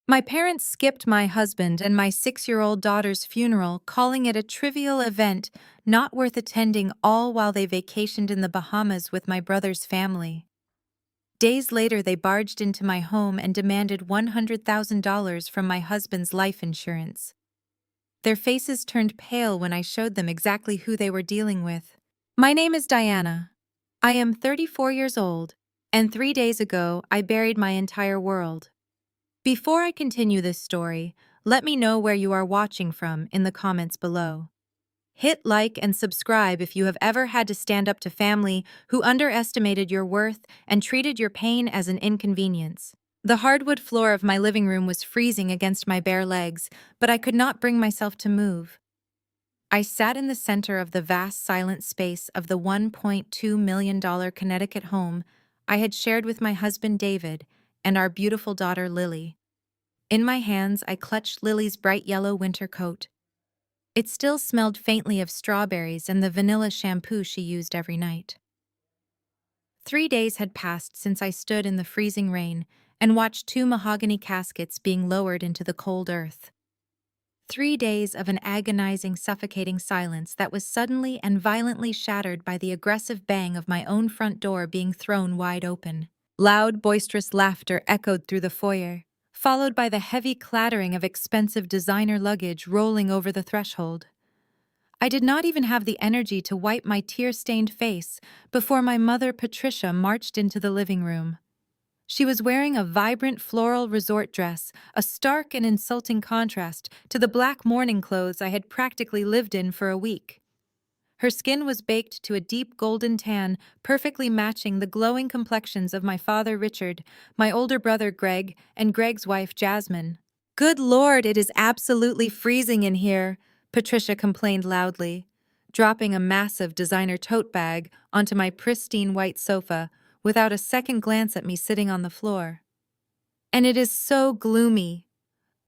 My parents skipped my husband and my 6-year-old daughter's funeral, calling it a trivial event not worth attending, all while they vacationed in the Bahamas with my brother's family. Days later, they barged into my home and demanded $100,000 from my husband's life insurance. Their faces turned pale when I showed them exactly who they were dealing with. My name is Diana. I am 34 years old, and 3 days ago, I buried my entire world. Before I continue this story, let me know where you are watching from in the comments below. Hit like and subscribe if you have ever had to stand up to family who underestimated your worth and treated your pain as an inconvenience. The hardwood floor of my living room was freezing against my bare legs, but I could not bring myself to move. I sat in the center of the vast silent space of the $1.2 million Connecticut home I had shared with my husband David and our beautiful daughter Lily. In my hands, I clutched Lily's bright yellow winter coat. It still smelled faintly of strawberries and the vanilla shampoo she used every night. 3 days had passed since I stood in the freezing rain and watched two mahogany caskets being lowered into the cold earth. 3 days of an agonizing, suffocating silence that was suddenly and violently shattered by the aggressive bang of my own front door being thrown wide open. Loud, boisterous laughter echoed through the foyer, followed by the heavy clattering of expensive designer luggage rolling over the threshold. I did not even have the energy to wipe my tear-stained face before my mother, Patricia, marched into the living room. She was wearing a vibrant floral resort dress, a stark and insulting contrast to the black mourning clothes I had practically lived in for a week. Her skin was baked to a deep golden tan, perfectly matching the glowing complexions of my father Richard, my older brother Greg, and Greg's wife Jasmine. "Good Lord, it is absolutely freezing in here," Patricia complained loudly, dropping a massive designer tote bag onto my pristine white sofa without a second glance at me sitting on the floor. "And it is so gloomy.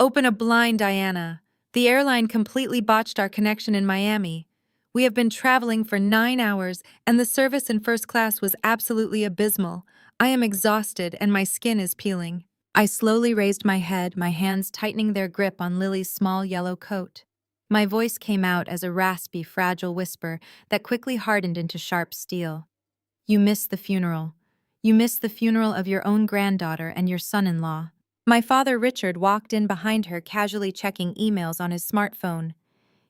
Open a blind, Diana. The airline completely botched our connection in Miami. We have been traveling for 9 hours, and the service in first class was absolutely abysmal. I am exhausted, and my skin is peeling." I slowly raised my head, my hands tightening their grip on Lily's small yellow coat. My voice came out as a raspy, fragile whisper that quickly hardened into sharp steel. "You missed the funeral. You missed the funeral of your own granddaughter and your son-in-law." My father Richard walked in behind her, casually checking emails on his smartphone.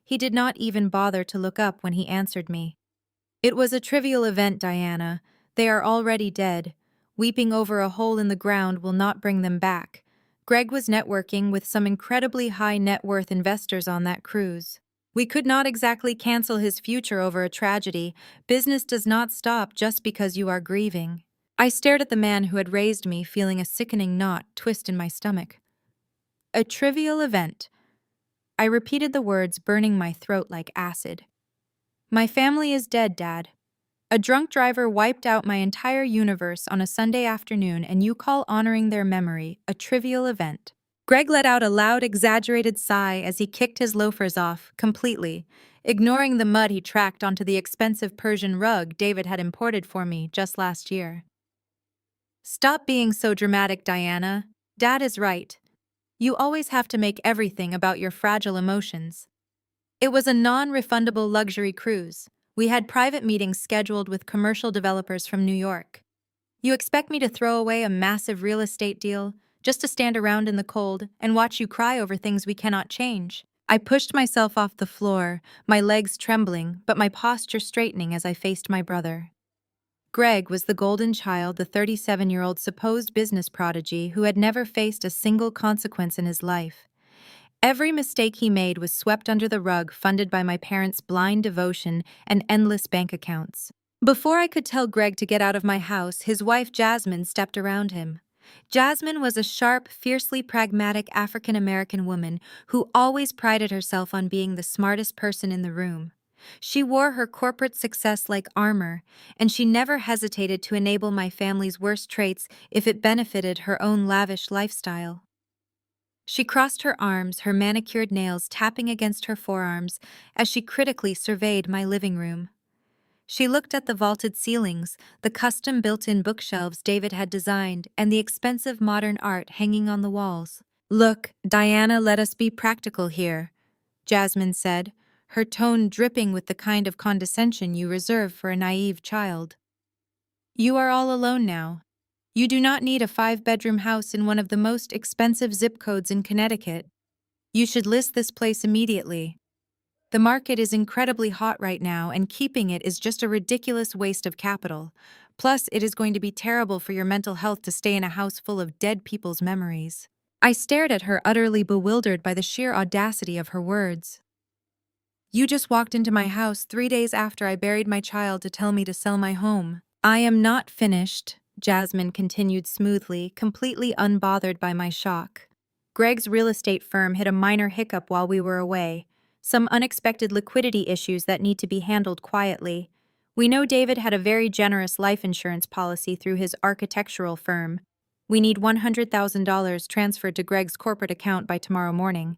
He did not even bother to look up when he answered me. "It was a trivial event, Diana. They are already dead. Weeping over a hole in the ground will not bring them back. Greg was networking with some incredibly high net worth investors on that cruise. We could not exactly cancel his future over a tragedy. Business does not stop just because you are grieving." I stared at the man who had raised me, feeling a sickening knot twist in my stomach. "A trivial event." I repeated the words, burning my throat like acid. "My family is dead, Dad. A drunk driver wiped out my entire universe on a Sunday afternoon, and you call honoring their memory a trivial event." Greg let out a loud, exaggerated sigh as he kicked his loafers off, completely, ignoring the mud he tracked onto the expensive Persian rug David had imported for me just last year. "Stop being so dramatic, Diana. Dad is right. You always have to make everything about your fragile emotions. It was a non-refundable luxury cruise. We had private meetings scheduled with commercial developers from New York. You expect me to throw away a massive real estate deal just to stand around in the cold and watch you cry over things we cannot change?" I pushed myself off the floor, my legs trembling, but my posture straightening as I faced my brother. Greg was the golden child, the 37-year-old supposed business prodigy who had never faced a single consequence in his life. Every mistake he made was swept under the rug, funded by my parents' blind devotion and endless bank accounts. Before I could tell Greg to get out of my house, his wife Jasmine stepped around him. Jasmine was a sharp, fiercely pragmatic African-American woman who always prided herself on being the smartest person in the room. She wore her corporate success like armor, and she never hesitated to enable my family's worst traits if it benefited her own lavish lifestyle. She crossed her arms, her manicured nails tapping against her forearms as she critically surveyed my living room. She looked at the vaulted ceilings, the custom built-in bookshelves David had designed, and the expensive modern art hanging on the walls. Look, Diana, let us be practical here, Jasmine said, her tone dripping with the kind of condescension you reserve for a naive child. You are all alone now. You do not need a 5-bedroom house in one of the most expensive zip codes in Connecticut. You should list this place immediately. The market is incredibly hot right now, and keeping it is just a ridiculous waste of capital. Plus, it is going to be terrible for your mental health to stay in a house full of dead people's memories. I stared at her, utterly bewildered by the sheer audacity of her words. You just walked into my house 3 days after I buried my child to tell me to sell my home. I am not finished, Jasmine continued smoothly, completely unbothered by my shock. Greg's real estate firm hit a minor hiccup while we were away. Some unexpected liquidity issues that need to be handled quietly. We know David had a very generous life insurance policy through his architectural firm. We need $100,000 transferred to Greg's corporate account by tomorrow morning.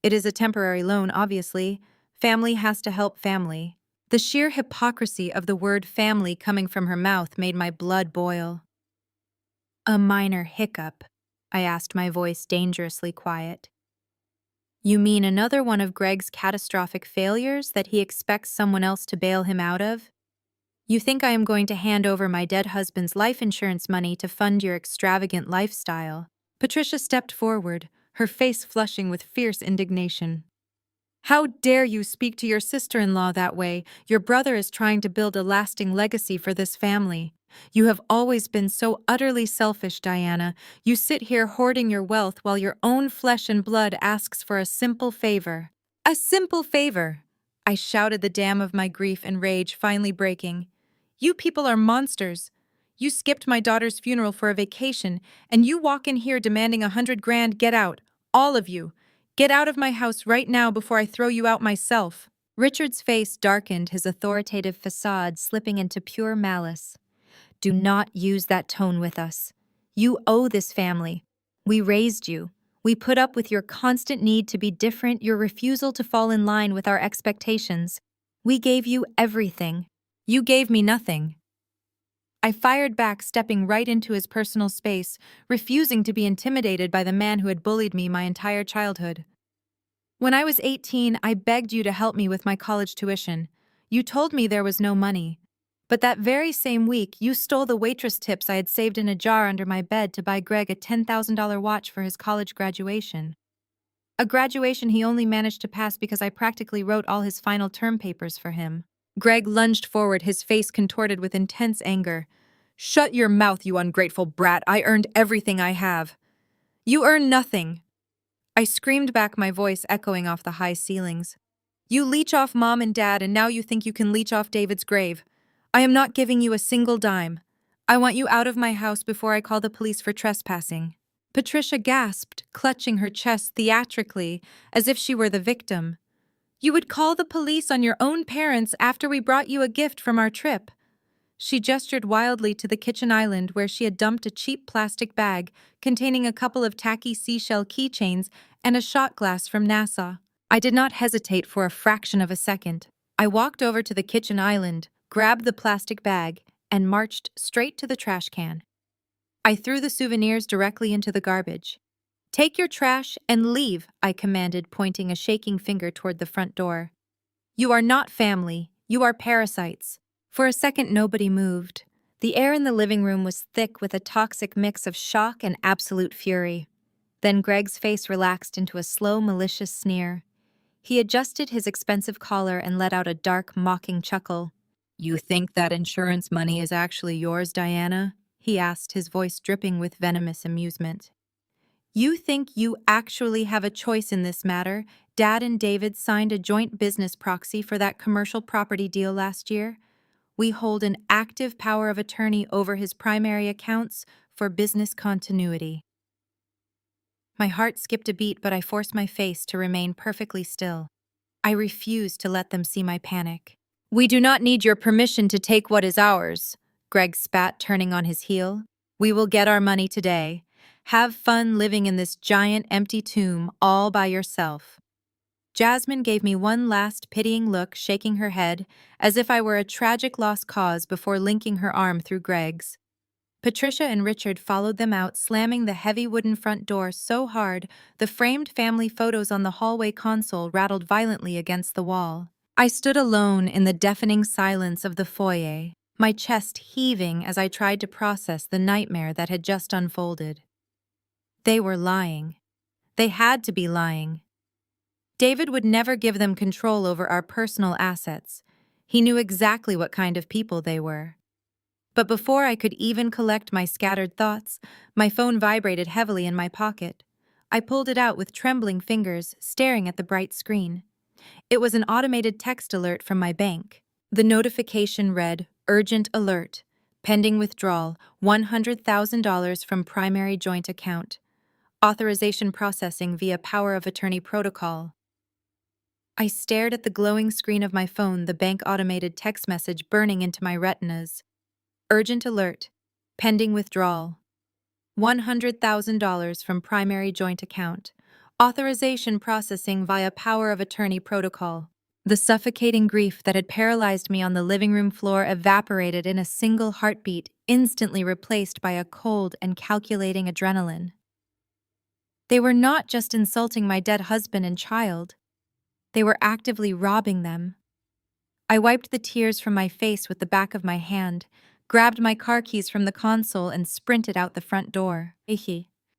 It is a temporary loan, obviously. Family has to help family. The sheer hypocrisy of the word family coming from her mouth made my blood boil. A minor hiccup, I asked, my voice dangerously quiet. You mean another one of Greg's catastrophic failures that he expects someone else to bail him out of? You think I am going to hand over my dead husband's life insurance money to fund your extravagant lifestyle? Patricia stepped forward, her face flushing with fierce indignation. How dare you speak to your sister-in-law that way? Your brother is trying to build a lasting legacy for this family. You have always been so utterly selfish, Diana. You sit here hoarding your wealth while your own flesh and blood asks for a simple favor. A simple favor! I shouted, the dam of my grief and rage finally breaking. You people are monsters. You skipped my daughter's funeral for a vacation, and you walk in here demanding $100,000. Get out, all of you. Get out of my house right now before I throw you out myself. Richard's face darkened, his authoritative facade slipping into pure malice. Do not use that tone with us. You owe this family. We raised you. We put up with your constant need to be different, your refusal to fall in line with our expectations. We gave you everything. You gave me nothing. I fired back, stepping right into his personal space, refusing to be intimidated by the man who had bullied me my entire childhood. When I was 18, I begged you to help me with my college tuition. You told me there was no money. But that very same week, you stole the waitress tips I had saved in a jar under my bed to buy Greg a $10,000 watch for his college graduation. A graduation he only managed to pass because I practically wrote all his final term papers for him. Greg lunged forward, his face contorted with intense anger. Shut your mouth, you ungrateful brat. I earned everything I have. You earn nothing. I screamed back, my voice echoing off the high ceilings. You leech off Mom and Dad, and now you think you can leech off David's grave. I am not giving you a single dime. I want you out of my house before I call the police for trespassing. Patricia gasped, clutching her chest theatrically, as if she were the victim. You would call the police on your own parents after we brought you a gift from our trip. She gestured wildly to the kitchen island where she had dumped a cheap plastic bag containing a couple of tacky seashell keychains and a shot glass from Nassau. I did not hesitate for a fraction of a second. I walked over to the kitchen island, grabbed the plastic bag, and marched straight to the trash can. I threw the souvenirs directly into the garbage. Take your trash and leave, I commanded, pointing a shaking finger toward the front door. You are not family. You are parasites. For a second, nobody moved. The air in the living room was thick with a toxic mix of shock and absolute fury. Then Greg's face relaxed into a slow, malicious sneer. He adjusted his expensive collar and let out a dark, mocking chuckle. You think that insurance money is actually yours, Diana? He asked, his voice dripping with venomous amusement. You think you actually have a choice in this matter? Dad and David signed a joint business proxy for that commercial property deal last year. We hold an active power of attorney over his primary accounts for business continuity. My heart skipped a beat, but I forced my face to remain perfectly still. I refused to let them see my panic. We do not need your permission to take what is ours, Greg spat, turning on his heel. We will get our money today. Have fun living in this giant empty tomb all by yourself. Jasmine gave me one last pitying look, shaking her head, as if I were a tragic lost cause before linking her arm through Greg's. Patricia and Richard followed them out, slamming the heavy wooden front door so hard the framed family photos on the hallway console rattled violently against the wall. I stood alone in the deafening silence of the foyer, my chest heaving as I tried to process the nightmare that had just unfolded. They were lying. They had to be lying. David would never give them control over our personal assets. He knew exactly what kind of people they were. But before I could even collect my scattered thoughts, my phone vibrated heavily in my pocket. I pulled it out with trembling fingers, staring at the bright screen. It was an automated text alert from my bank. The notification read, "Urgent alert. Pending withdrawal, $100,000 from primary joint account. Authorization processing via power of attorney protocol." I stared at the glowing screen of my phone, the bank automated text message burning into my retinas. Urgent alert. Pending withdrawal. $100,000 from primary joint account. Authorization processing via power of attorney protocol. The suffocating grief that had paralyzed me on the living room floor evaporated in a single heartbeat, instantly replaced by a cold and calculating adrenaline. They were not just insulting my dead husband and child. They were actively robbing them. I wiped the tears from my face with the back of my hand, grabbed my car keys from the console, and sprinted out the front door.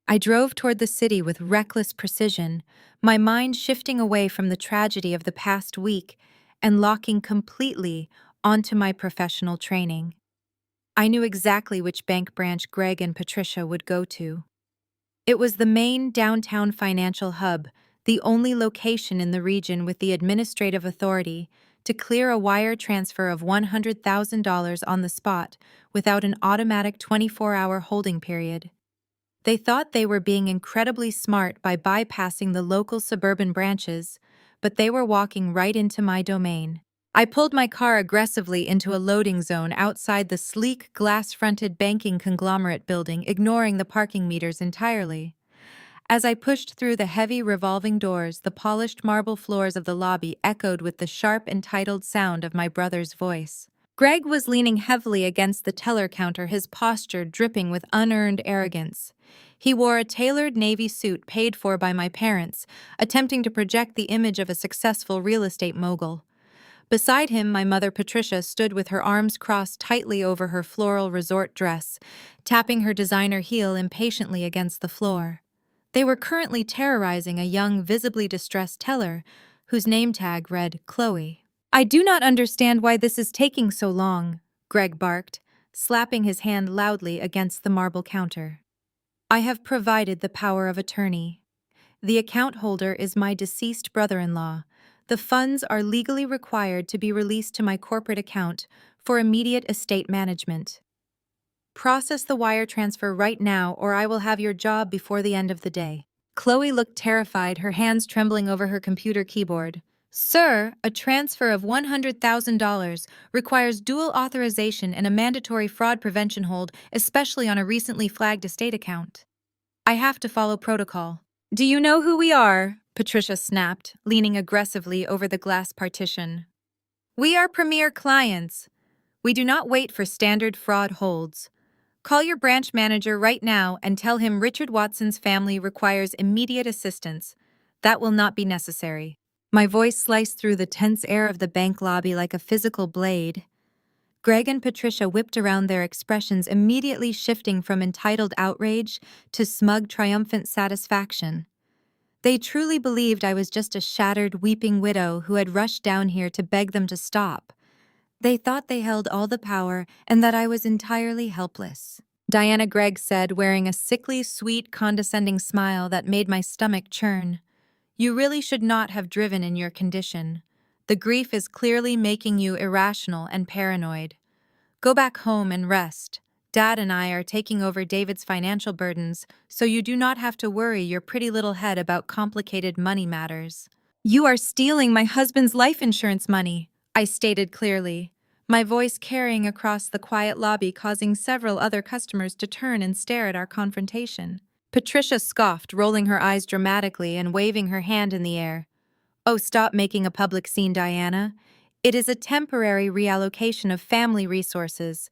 I drove toward the city with reckless precision, my mind shifting away from the tragedy of the past week and locking completely onto my professional training. I knew exactly which bank branch Greg and Patricia would go to. It was the main downtown financial hub, the only location in the region with the administrative authority to clear a wire transfer of $100,000 on the spot without an automatic 24-hour holding period. They thought they were being incredibly smart by bypassing the local suburban branches, but they were walking right into my domain. I pulled my car aggressively into a loading zone outside the sleek, glass-fronted banking conglomerate building, ignoring the parking meters entirely. As I pushed through the heavy revolving doors, the polished marble floors of the lobby echoed with the sharp, entitled sound of my brother's voice. Greg was leaning heavily against the teller counter, his posture dripping with unearned arrogance. He wore a tailored navy suit paid for by my parents, attempting to project the image of a successful real estate mogul. Beside him, my mother Patricia stood with her arms crossed tightly over her floral resort dress, tapping her designer heel impatiently against the floor. They were currently terrorizing a young, visibly distressed teller, whose name tag read Chloe. "I do not understand why this is taking so long," Greg barked, slapping his hand loudly against the marble counter. "I have provided the power of attorney. The account holder is my deceased brother-in-law. The funds are legally required to be released to my corporate account for immediate estate management. Process the wire transfer right now, or I will have your job before the end of the day." Chloe looked terrified, her hands trembling over her computer keyboard. "Sir, a transfer of $100,000 requires dual authorization and a mandatory fraud prevention hold, especially on a recently flagged estate account. I have to follow protocol." "Do you know who we are?" Patricia snapped, leaning aggressively over the glass partition. "We are premier clients. We do not wait for standard fraud holds. Call your branch manager right now and tell him Richard Watson's family requires immediate assistance. That will not be necessary." My voice sliced through the tense air of the bank lobby like a physical blade. Greg and Patricia whipped around, their expressions immediately shifting from entitled outrage to smug, triumphant satisfaction. They truly believed I was just a shattered, weeping widow who had rushed down here to beg them to stop. They thought they held all the power and that I was entirely helpless. Diana, Greg said, wearing a sickly, sweet, condescending smile that made my stomach churn. "You really should not have driven in your condition. The grief is clearly making you irrational and paranoid. Go back home and rest. Dad and I are taking over David's financial burdens, so you do not have to worry your pretty little head about complicated money matters." "You are stealing my husband's life insurance money," I stated clearly, my voice carrying across the quiet lobby, causing several other customers to turn and stare at our confrontation. Patricia scoffed, rolling her eyes dramatically and waving her hand in the air. "Oh, stop making a public scene, Diana. It is a temporary reallocation of family resources."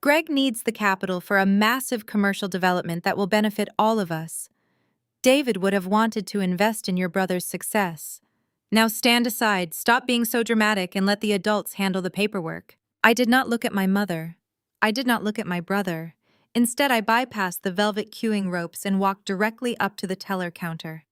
Greg needs the capital for a massive commercial development that will benefit all of us. David would have wanted to invest in your brother's success. Now stand aside, stop being so dramatic, and let the adults handle the paperwork. I did not look at my mother. I did not look at my brother. Instead, I bypassed the velvet queuing ropes and walked directly up to the teller counter.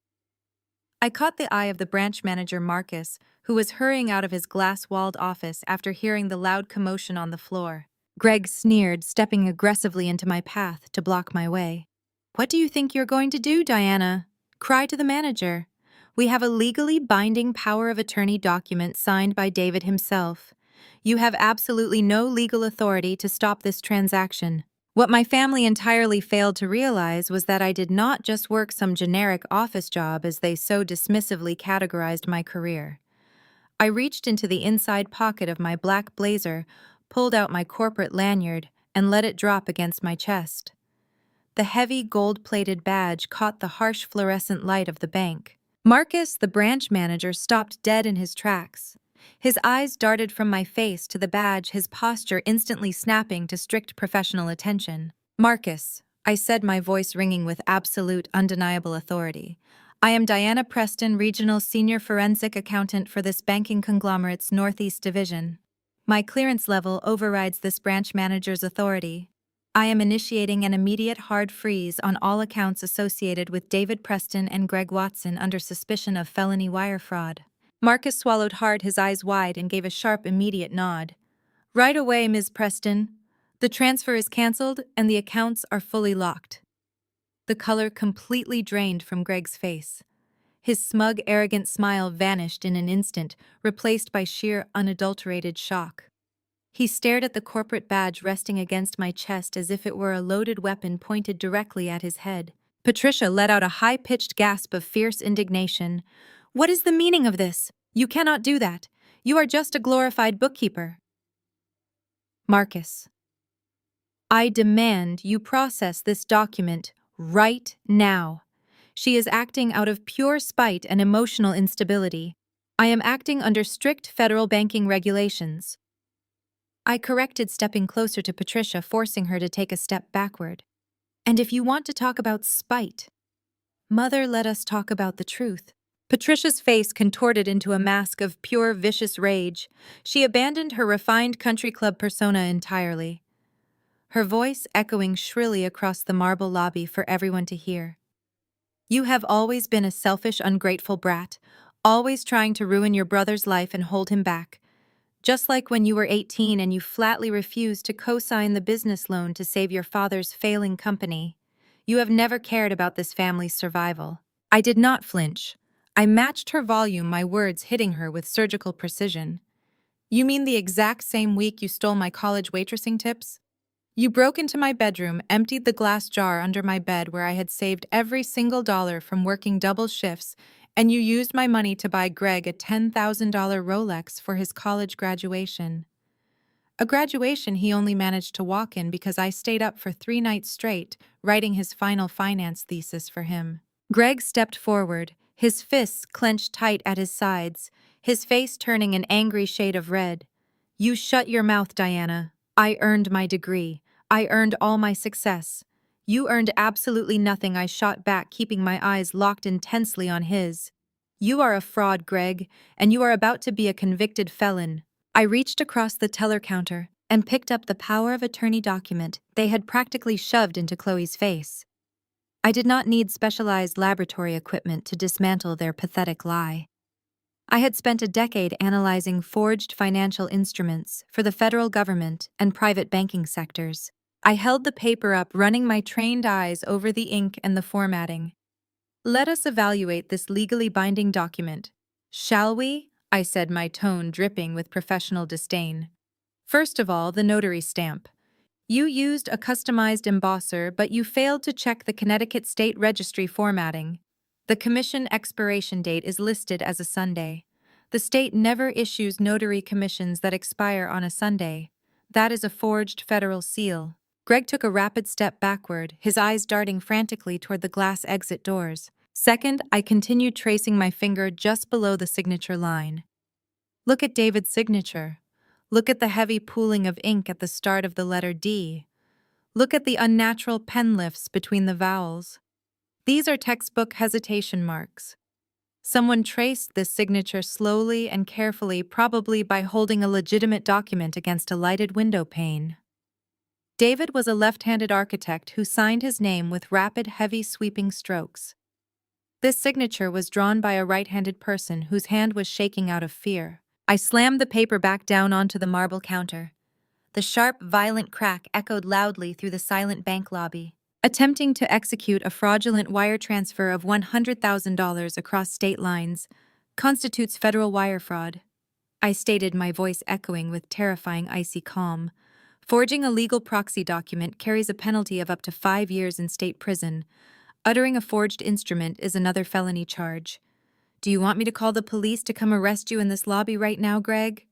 I caught the eye of the branch manager, Marcus, who was hurrying out of his glass-walled office after hearing the loud commotion on the floor. Greg sneered, stepping aggressively into my path to block my way. "What do you think you're going to do, Diana?" Cry to the manager. "We have a legally binding power of attorney document signed by David himself. You have absolutely no legal authority to stop this transaction." What my family entirely failed to realize was that I did not just work some generic office job as they so dismissively categorized my career. I reached into the inside pocket of my black blazer, pulled out my corporate lanyard, and let it drop against my chest. The heavy gold-plated badge caught the harsh fluorescent light of the bank. Marcus, the branch manager, stopped dead in his tracks. His eyes darted from my face to the badge, his posture instantly snapping to strict professional attention. "Marcus," I said, my voice ringing with absolute, undeniable authority, "I am Diana Preston, Regional Senior Forensic Accountant for this banking conglomerate's Northeast Division. My clearance level overrides this branch manager's authority. I am initiating an immediate hard freeze on all accounts associated with David Preston and Greg Watson under suspicion of felony wire fraud." Marcus swallowed hard, his eyes wide, and gave a sharp, immediate nod. "Right away, Ms. Preston. The transfer is cancelled and the accounts are fully locked." The color completely drained from Greg's face. His smug, arrogant smile vanished in an instant, replaced by sheer, unadulterated shock. He stared at the corporate badge resting against my chest as if it were a loaded weapon pointed directly at his head. Patricia let out a high-pitched gasp of fierce indignation. "What is the meaning of this? You cannot do that. You are just a glorified bookkeeper." "Marcus, I demand you process this document right now." She is acting out of pure spite and emotional instability. "I am acting under strict federal banking regulations." I corrected, stepping closer to Patricia, forcing her to take a step backward. "And if you want to talk about spite, Mother, let us talk about the truth." Patricia's face contorted into a mask of pure, vicious rage. She abandoned her refined country club persona entirely, her voice echoing shrilly across the marble lobby for everyone to hear. "You have always been a selfish, ungrateful brat, always trying to ruin your brother's life and hold him back. Just like when you were 18 and you flatly refused to co-sign the business loan to save your father's failing company. You have never cared about this family's survival." I did not flinch. I matched her volume, my words hitting her with surgical precision. "You mean the exact same week you stole my college waitressing tips? You broke into my bedroom, emptied the glass jar under my bed where I had saved every single dollar from working double shifts, and you used my money to buy Greg a $10,000 Rolex for his college graduation. A graduation he only managed to walk in because I stayed up for 3 nights straight, writing his final finance thesis for him." Greg stepped forward, his fists clenched tight at his sides, his face turning an angry shade of red. "You shut your mouth, Diana. I earned my degree. I earned all my success. You earned absolutely nothing," I shot back, keeping my eyes locked intensely on his. "You are a fraud, Greg, and you are about to be a convicted felon." I reached across the teller counter and picked up the power of attorney document they had practically shoved into Chloe's face. I did not need specialized laboratory equipment to dismantle their pathetic lie. I had spent a decade analyzing forged financial instruments for the federal government and private banking sectors. I held the paper up, running my trained eyes over the ink and the formatting. "Let us evaluate this legally binding document, shall we?" I said, my tone dripping with professional disdain. "First of all, the notary stamp. You used a customized embosser, but you failed to check the Connecticut State Registry formatting. The commission expiration date is listed as a Sunday. The state never issues notary commissions that expire on a Sunday. That is a forged federal seal." Greg took a rapid step backward, his eyes darting frantically toward the glass exit doors. Second, I continued, tracing my finger just below the signature line. "Look at David's signature. Look at the heavy pooling of ink at the start of the letter D. Look at the unnatural pen lifts between the vowels. These are textbook hesitation marks. Someone traced this signature slowly and carefully, probably by holding a legitimate document against a lighted window pane. David was a left-handed architect who signed his name with rapid, heavy, sweeping strokes. This signature was drawn by a right-handed person whose hand was shaking out of fear. I slammed the paper back down onto the marble counter. The sharp, violent crack echoed loudly through the silent bank lobby. Attempting to execute a fraudulent wire transfer of $100,000 across state lines constitutes federal wire fraud, I stated, my voice echoing with terrifying icy calm. Forging a legal proxy document carries a penalty of up to 5 years in state prison. Uttering a forged instrument is another felony charge. Do you want me to call the police to come arrest you in this lobby right now, Greg?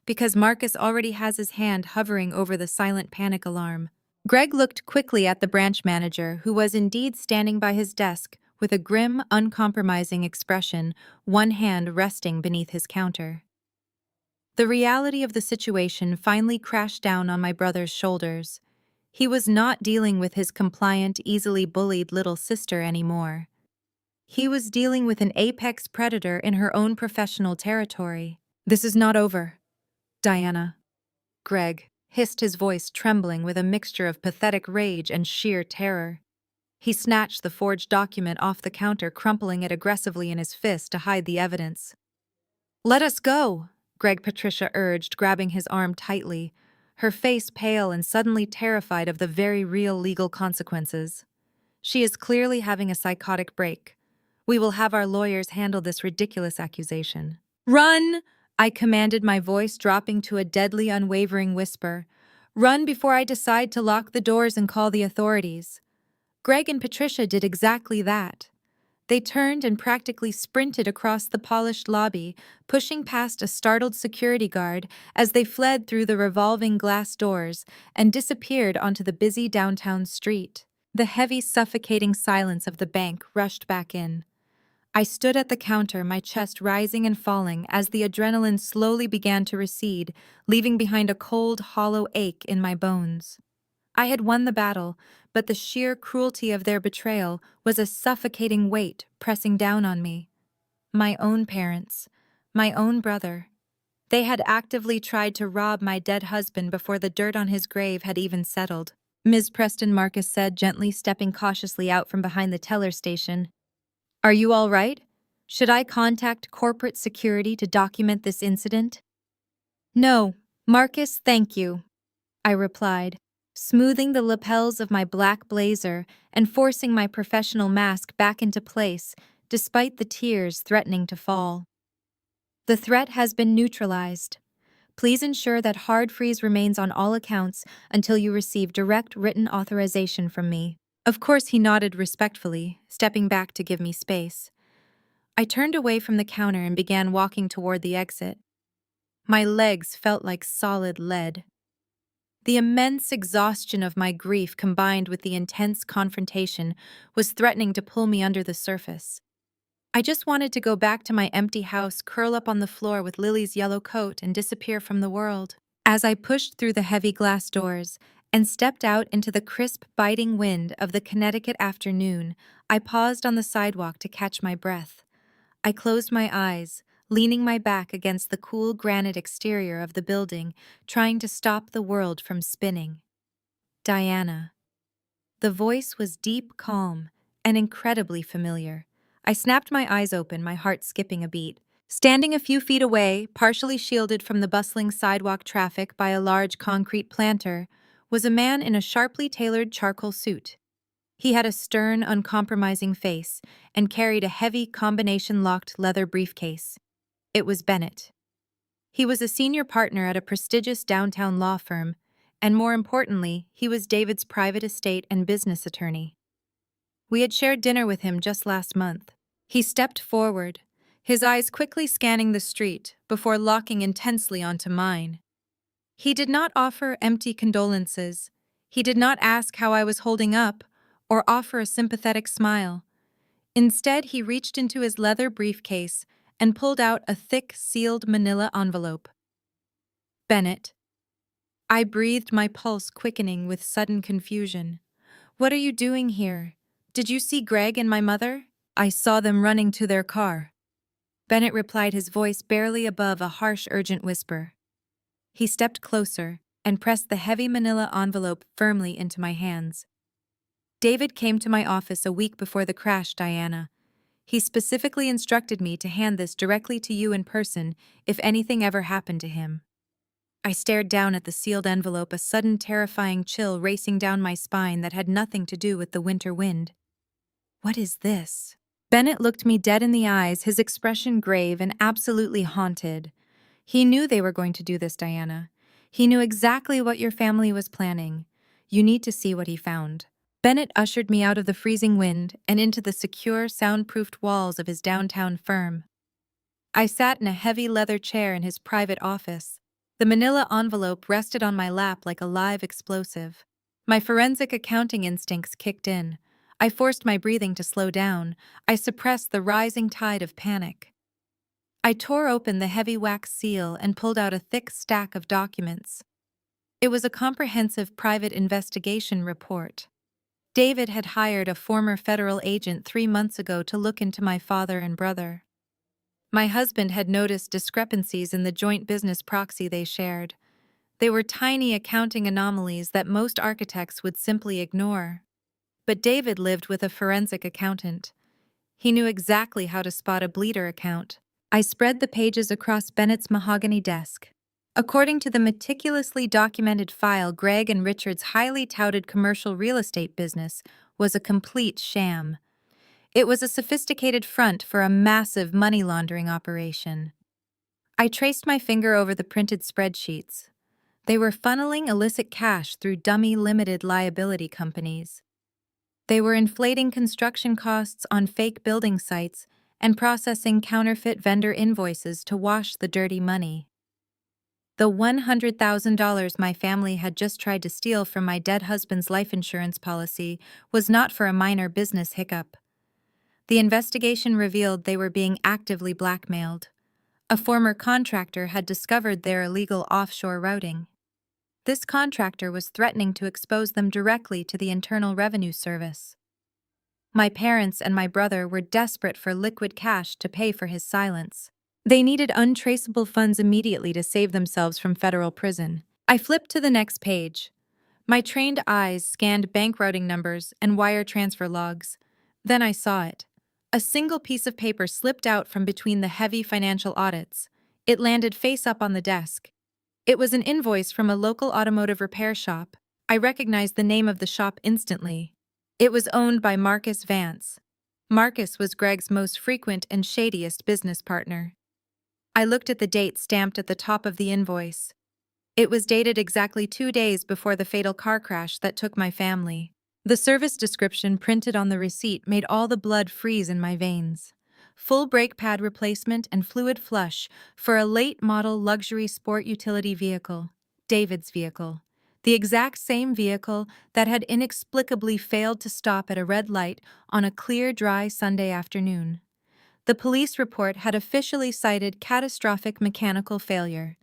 Because Marcus already has his hand hovering over the silent panic alarm. Greg looked quickly at the branch manager, who was indeed standing by his desk with a grim, uncompromising expression, one hand resting beneath his counter. The reality of the situation finally crashed down on my brother's shoulders. He was not dealing with his compliant, easily bullied little sister anymore. He was dealing with an apex predator in her own professional territory. "This is not over, Diana," Greg hissed, his voice trembling with a mixture of pathetic rage and sheer terror. He snatched the forged document off the counter, crumpling it aggressively in his fist to hide the evidence. "Let us go," Greg Patricia urged, grabbing his arm tightly, her face pale and suddenly terrified of the very real legal consequences. "She is clearly having a psychotic break. We will have our lawyers handle this ridiculous accusation." "Run!" I commanded, my voice dropping to a deadly, unwavering whisper. "Run before I decide to lock the doors and call the authorities." Greg and Patricia did exactly that. They turned and practically sprinted across the polished lobby, pushing past a startled security guard as they fled through the revolving glass doors and disappeared onto the busy downtown street. The heavy, suffocating silence of the bank rushed back in. I stood at the counter, my chest rising and falling as the adrenaline slowly began to recede, leaving behind a cold, hollow ache in my bones. I had won the battle, but the sheer cruelty of their betrayal was a suffocating weight pressing down on me. My own parents, my own brother. They had actively tried to rob my dead husband before the dirt on his grave had even settled. "Ms. Preston," Marcus said, gently stepping cautiously out from behind the teller station. "Are you all right? Should I contact corporate security to document this incident?" "No, Marcus, thank you," I replied, smoothing the lapels of my black blazer and forcing my professional mask back into place, despite the tears threatening to fall. "The threat has been neutralized. Please ensure that hard freeze remains on all accounts until you receive direct written authorization from me." Of course, he nodded respectfully, stepping back to give me space. I turned away from the counter and began walking toward the exit. My legs felt like solid lead. The immense exhaustion of my grief combined with the intense confrontation was threatening to pull me under the surface. I just wanted to go back to my empty house, curl up on the floor with Lily's yellow coat, and disappear from the world. As I pushed through the heavy glass doors and stepped out into the crisp, biting wind of the Connecticut afternoon, I paused on the sidewalk to catch my breath. I closed my eyes, leaning my back against the cool granite exterior of the building, trying to stop the world from spinning. "Diana." The voice was deep, calm, and incredibly familiar. I snapped my eyes open, my heart skipping a beat. Standing a few feet away, partially shielded from the bustling sidewalk traffic by a large concrete planter, was a man in a sharply tailored charcoal suit. He had a stern, uncompromising face and carried a heavy, combination-locked leather briefcase. It was Bennett. He was a senior partner at a prestigious downtown law firm, and more importantly, he was David's private estate and business attorney. We had shared dinner with him just last month. He stepped forward, his eyes quickly scanning the street before locking intensely onto mine. He did not offer empty condolences. He did not ask how I was holding up or offer a sympathetic smile. Instead, he reached into his leather briefcase and pulled out a thick, sealed manila envelope. Bennett. I breathed, my pulse quickening with sudden confusion. What are you doing here? Did you see Greg and my mother? I saw them running to their car. Bennett replied, his voice barely above a harsh, urgent whisper. He stepped closer and pressed the heavy manila envelope firmly into my hands. David came to my office a week before the crash, Diana. He specifically instructed me to hand this directly to you in person if anything ever happened to him. I stared down at the sealed envelope, a sudden terrifying chill racing down my spine that had nothing to do with the winter wind. What is this? Bennett looked me dead in the eyes, his expression grave and absolutely haunted. He knew they were going to do this, Diana. He knew exactly what your family was planning. You need to see what he found. Bennett ushered me out of the freezing wind and into the secure, soundproofed walls of his downtown firm. I sat in a heavy leather chair in his private office. The manila envelope rested on my lap like a live explosive. My forensic accounting instincts kicked in. I forced my breathing to slow down. I suppressed the rising tide of panic. I tore open the heavy wax seal and pulled out a thick stack of documents. It was a comprehensive private investigation report. David had hired a former federal agent 3 months ago to look into my father and brother. My husband had noticed discrepancies in the joint business proxy they shared. They were tiny accounting anomalies that most architects would simply ignore. But David lived with a forensic accountant. He knew exactly how to spot a bleeder account. I spread the pages across Bennett's mahogany desk. According to the meticulously documented file, Greg and Richard's highly touted commercial real estate business was a complete sham. It was a sophisticated front for a massive money laundering operation. I traced my finger over the printed spreadsheets. They were funneling illicit cash through dummy limited liability companies. They were inflating construction costs on fake building sites and processing counterfeit vendor invoices to wash the dirty money. The $100,000 my family had just tried to steal from my dead husband's life insurance policy was not for a minor business hiccup. The investigation revealed they were being actively blackmailed. A former contractor had discovered their illegal offshore routing. This contractor was threatening to expose them directly to the Internal Revenue Service. My parents and my brother were desperate for liquid cash to pay for his silence. They needed untraceable funds immediately to save themselves from federal prison. I flipped to the next page. My trained eyes scanned bank routing numbers and wire transfer logs. Then I saw it. A single piece of paper slipped out from between the heavy financial audits. It landed face up on the desk. It was an invoice from a local automotive repair shop. I recognized the name of the shop instantly. It was owned by Marcus Vance. Marcus was Greg's most frequent and shadiest business partner. I looked at the date stamped at the top of the invoice. It was dated exactly 2 days before the fatal car crash that took my family. The service description printed on the receipt made all the blood freeze in my veins. Full brake pad replacement and fluid flush for a late-model luxury sport utility vehicle, David's vehicle. The exact same vehicle that had inexplicably failed to stop at a red light on a clear, dry Sunday afternoon. The police report had officially cited catastrophic mechanical failure.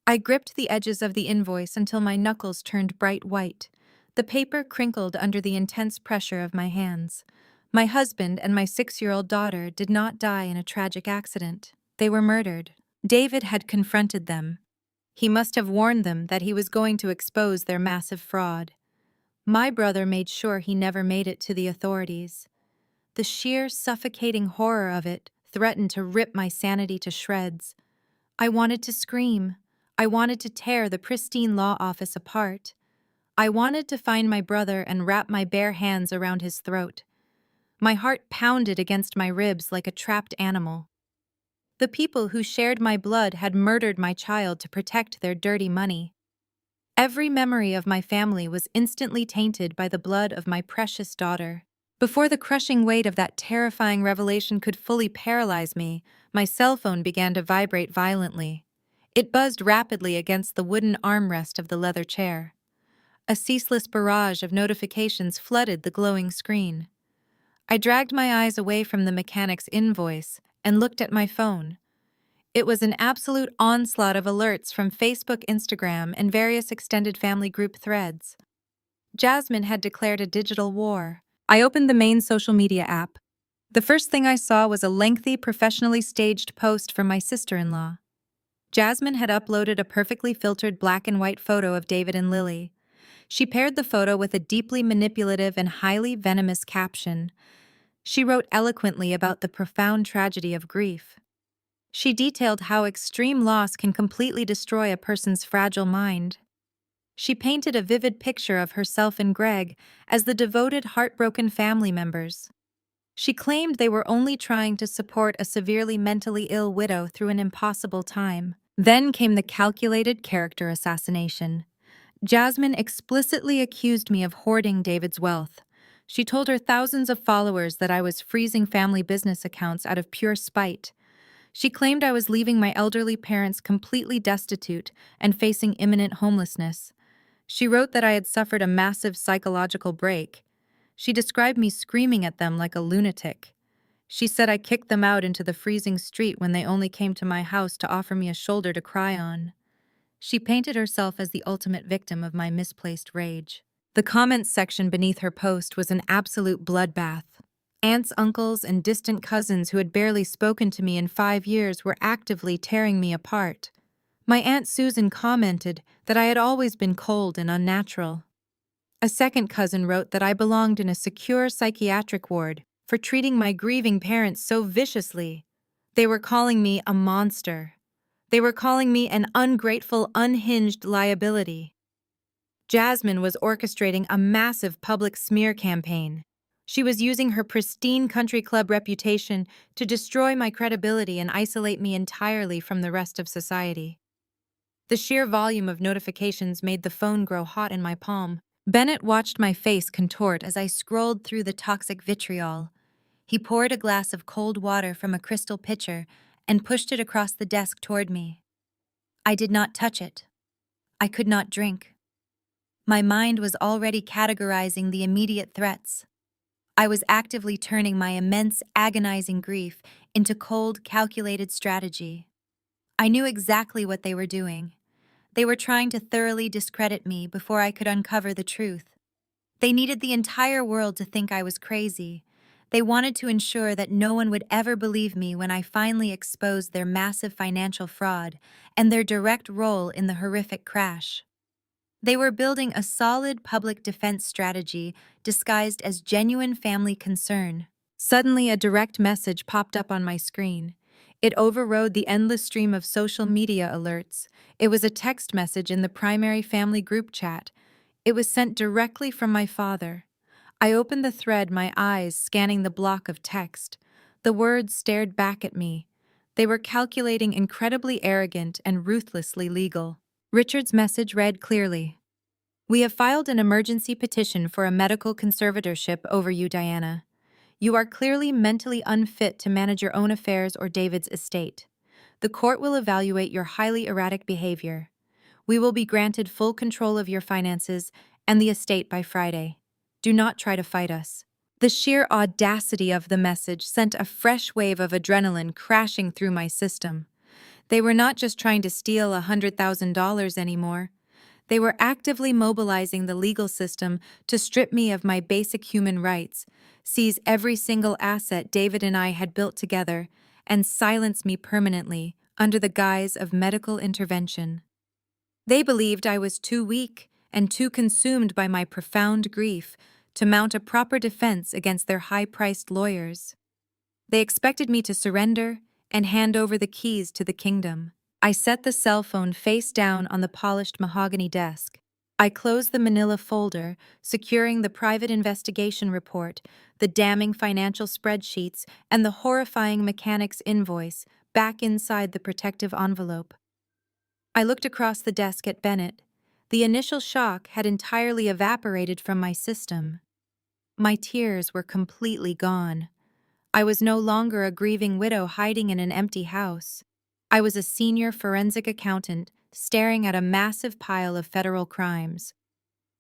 I gripped the edges of the invoice until my knuckles turned bright white. The paper crinkled under the intense pressure of my hands. My husband and my 6-year-old daughter did not die in a tragic accident. They were murdered. David had confronted them. He must have warned them that he was going to expose their massive fraud. My brother made sure he never made it to the authorities. The sheer, suffocating horror of it threatened to rip my sanity to shreds. I wanted to scream. I wanted to tear the pristine law office apart. I wanted to find my brother and wrap my bare hands around his throat. My heart pounded against my ribs like a trapped animal. The people who shared my blood had murdered my child to protect their dirty money. Every memory of my family was instantly tainted by the blood of my precious daughter. Before the crushing weight of that terrifying revelation could fully paralyze me, my cell phone began to vibrate violently. It buzzed rapidly against the wooden armrest of the leather chair. A ceaseless barrage of notifications flooded the glowing screen. I dragged my eyes away from the mechanic's invoice and looked at my phone. It was an absolute onslaught of alerts from Facebook, Instagram, and various extended family group threads. Jasmine had declared a digital war. I opened the main social media app. The first thing I saw was a lengthy, professionally staged post from my sister-in-law. Jasmine had uploaded a perfectly filtered black and white photo of David and Lily. She paired the photo with a deeply manipulative and highly venomous caption. She wrote eloquently about the profound tragedy of grief. She detailed how extreme loss can completely destroy a person's fragile mind. She painted a vivid picture of herself and Greg as the devoted, heartbroken family members. She claimed they were only trying to support a severely mentally ill widow through an impossible time. Then came the calculated character assassination. Jasmine explicitly accused me of hoarding David's wealth. She told her thousands of followers that I was freezing family business accounts out of pure spite. She claimed I was leaving my elderly parents completely destitute and facing imminent homelessness. She wrote that I had suffered a massive psychological break. She described me screaming at them like a lunatic. She said I kicked them out into the freezing street when they only came to my house to offer me a shoulder to cry on. She painted herself as the ultimate victim of my misplaced rage. The comments section beneath her post was an absolute bloodbath. Aunts, uncles, and distant cousins who had barely spoken to me in 5 years were actively tearing me apart. My Aunt Susan commented that I had always been cold and unnatural. A second cousin wrote that I belonged in a secure psychiatric ward for treating my grieving parents so viciously. They were calling me a monster. They were calling me an ungrateful, unhinged liability. Jasmine was orchestrating a massive public smear campaign. She was using her pristine country club reputation to destroy my credibility and isolate me entirely from the rest of society. The sheer volume of notifications made the phone grow hot in my palm. Bennett watched my face contort as I scrolled through the toxic vitriol. He poured a glass of cold water from a crystal pitcher and pushed it across the desk toward me. I did not touch it. I could not drink. My mind was already categorizing the immediate threats. I was actively turning my immense, agonizing grief into cold, calculated strategy. I knew exactly what they were doing. They were trying to thoroughly discredit me before I could uncover the truth. They needed the entire world to think I was crazy. They wanted to ensure that no one would ever believe me when I finally exposed their massive financial fraud and their direct role in the horrific crash. They were building a solid public defense strategy disguised as genuine family concern. Suddenly, a direct message popped up on my screen. It overrode the endless stream of social media alerts. It was a text message in the primary family group chat. It was sent directly from my father. I opened the thread, my eyes scanning the block of text. The words stared back at me. They were calculating, incredibly arrogant, and ruthlessly legal. Richard's message read clearly. "We have filed an emergency petition for a medical conservatorship over you, Diana. You are clearly mentally unfit to manage your own affairs or David's estate. The court will evaluate your highly erratic behavior. We will be granted full control of your finances and the estate by Friday. Do not try to fight us." The sheer audacity of the message sent a fresh wave of adrenaline crashing through my system. They were not just trying to steal $100,000 anymore. They were actively mobilizing the legal system to strip me of my basic human rights, seize every single asset David and I had built together, and silence me permanently under the guise of medical intervention. They believed I was too weak and too consumed by my profound grief to mount a proper defense against their high-priced lawyers. They expected me to surrender and hand over the keys to the kingdom. I set the cell phone face down on the polished mahogany desk. I closed the manila folder, securing the private investigation report, the damning financial spreadsheets, and the horrifying mechanic's invoice back inside the protective envelope. I looked across the desk at Bennett. The initial shock had entirely evaporated from my system. My tears were completely gone. I was no longer a grieving widow hiding in an empty house. I was a senior forensic accountant staring at a massive pile of federal crimes.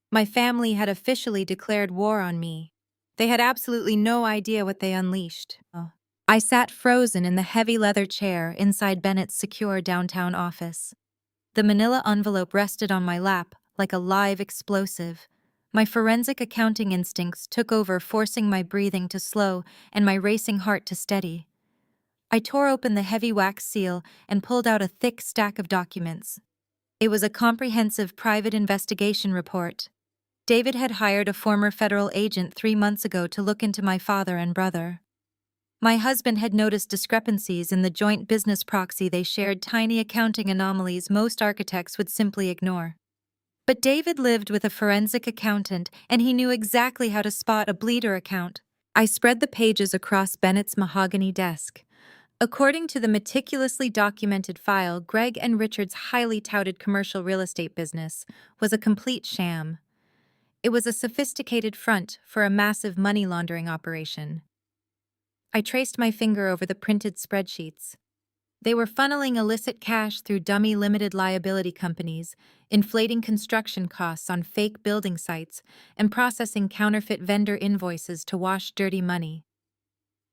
My family had officially declared war on me. They had absolutely no idea what they unleashed. I sat frozen in the heavy leather chair inside Bennett's secure downtown office. The manila envelope rested on my lap like a live explosive. My forensic accounting instincts took over, forcing my breathing to slow and my racing heart to steady. I tore open the heavy wax seal and pulled out a thick stack of documents. It was a comprehensive private investigation report. David had hired a former federal agent 3 months ago to look into my father and brother. My husband had noticed discrepancies in the joint business proxy they shared, tiny accounting anomalies most architects would simply ignore. But David lived with a forensic accountant, and he knew exactly how to spot a bleeder account. I spread the pages across Bennett's mahogany desk. According to the meticulously documented file, Greg and Richard's highly touted commercial real estate business was a complete sham. It was a sophisticated front for a massive money laundering operation. I traced my finger over the printed spreadsheets. They were funneling illicit cash through dummy limited liability companies, inflating construction costs on fake building sites, and processing counterfeit vendor invoices to wash dirty money.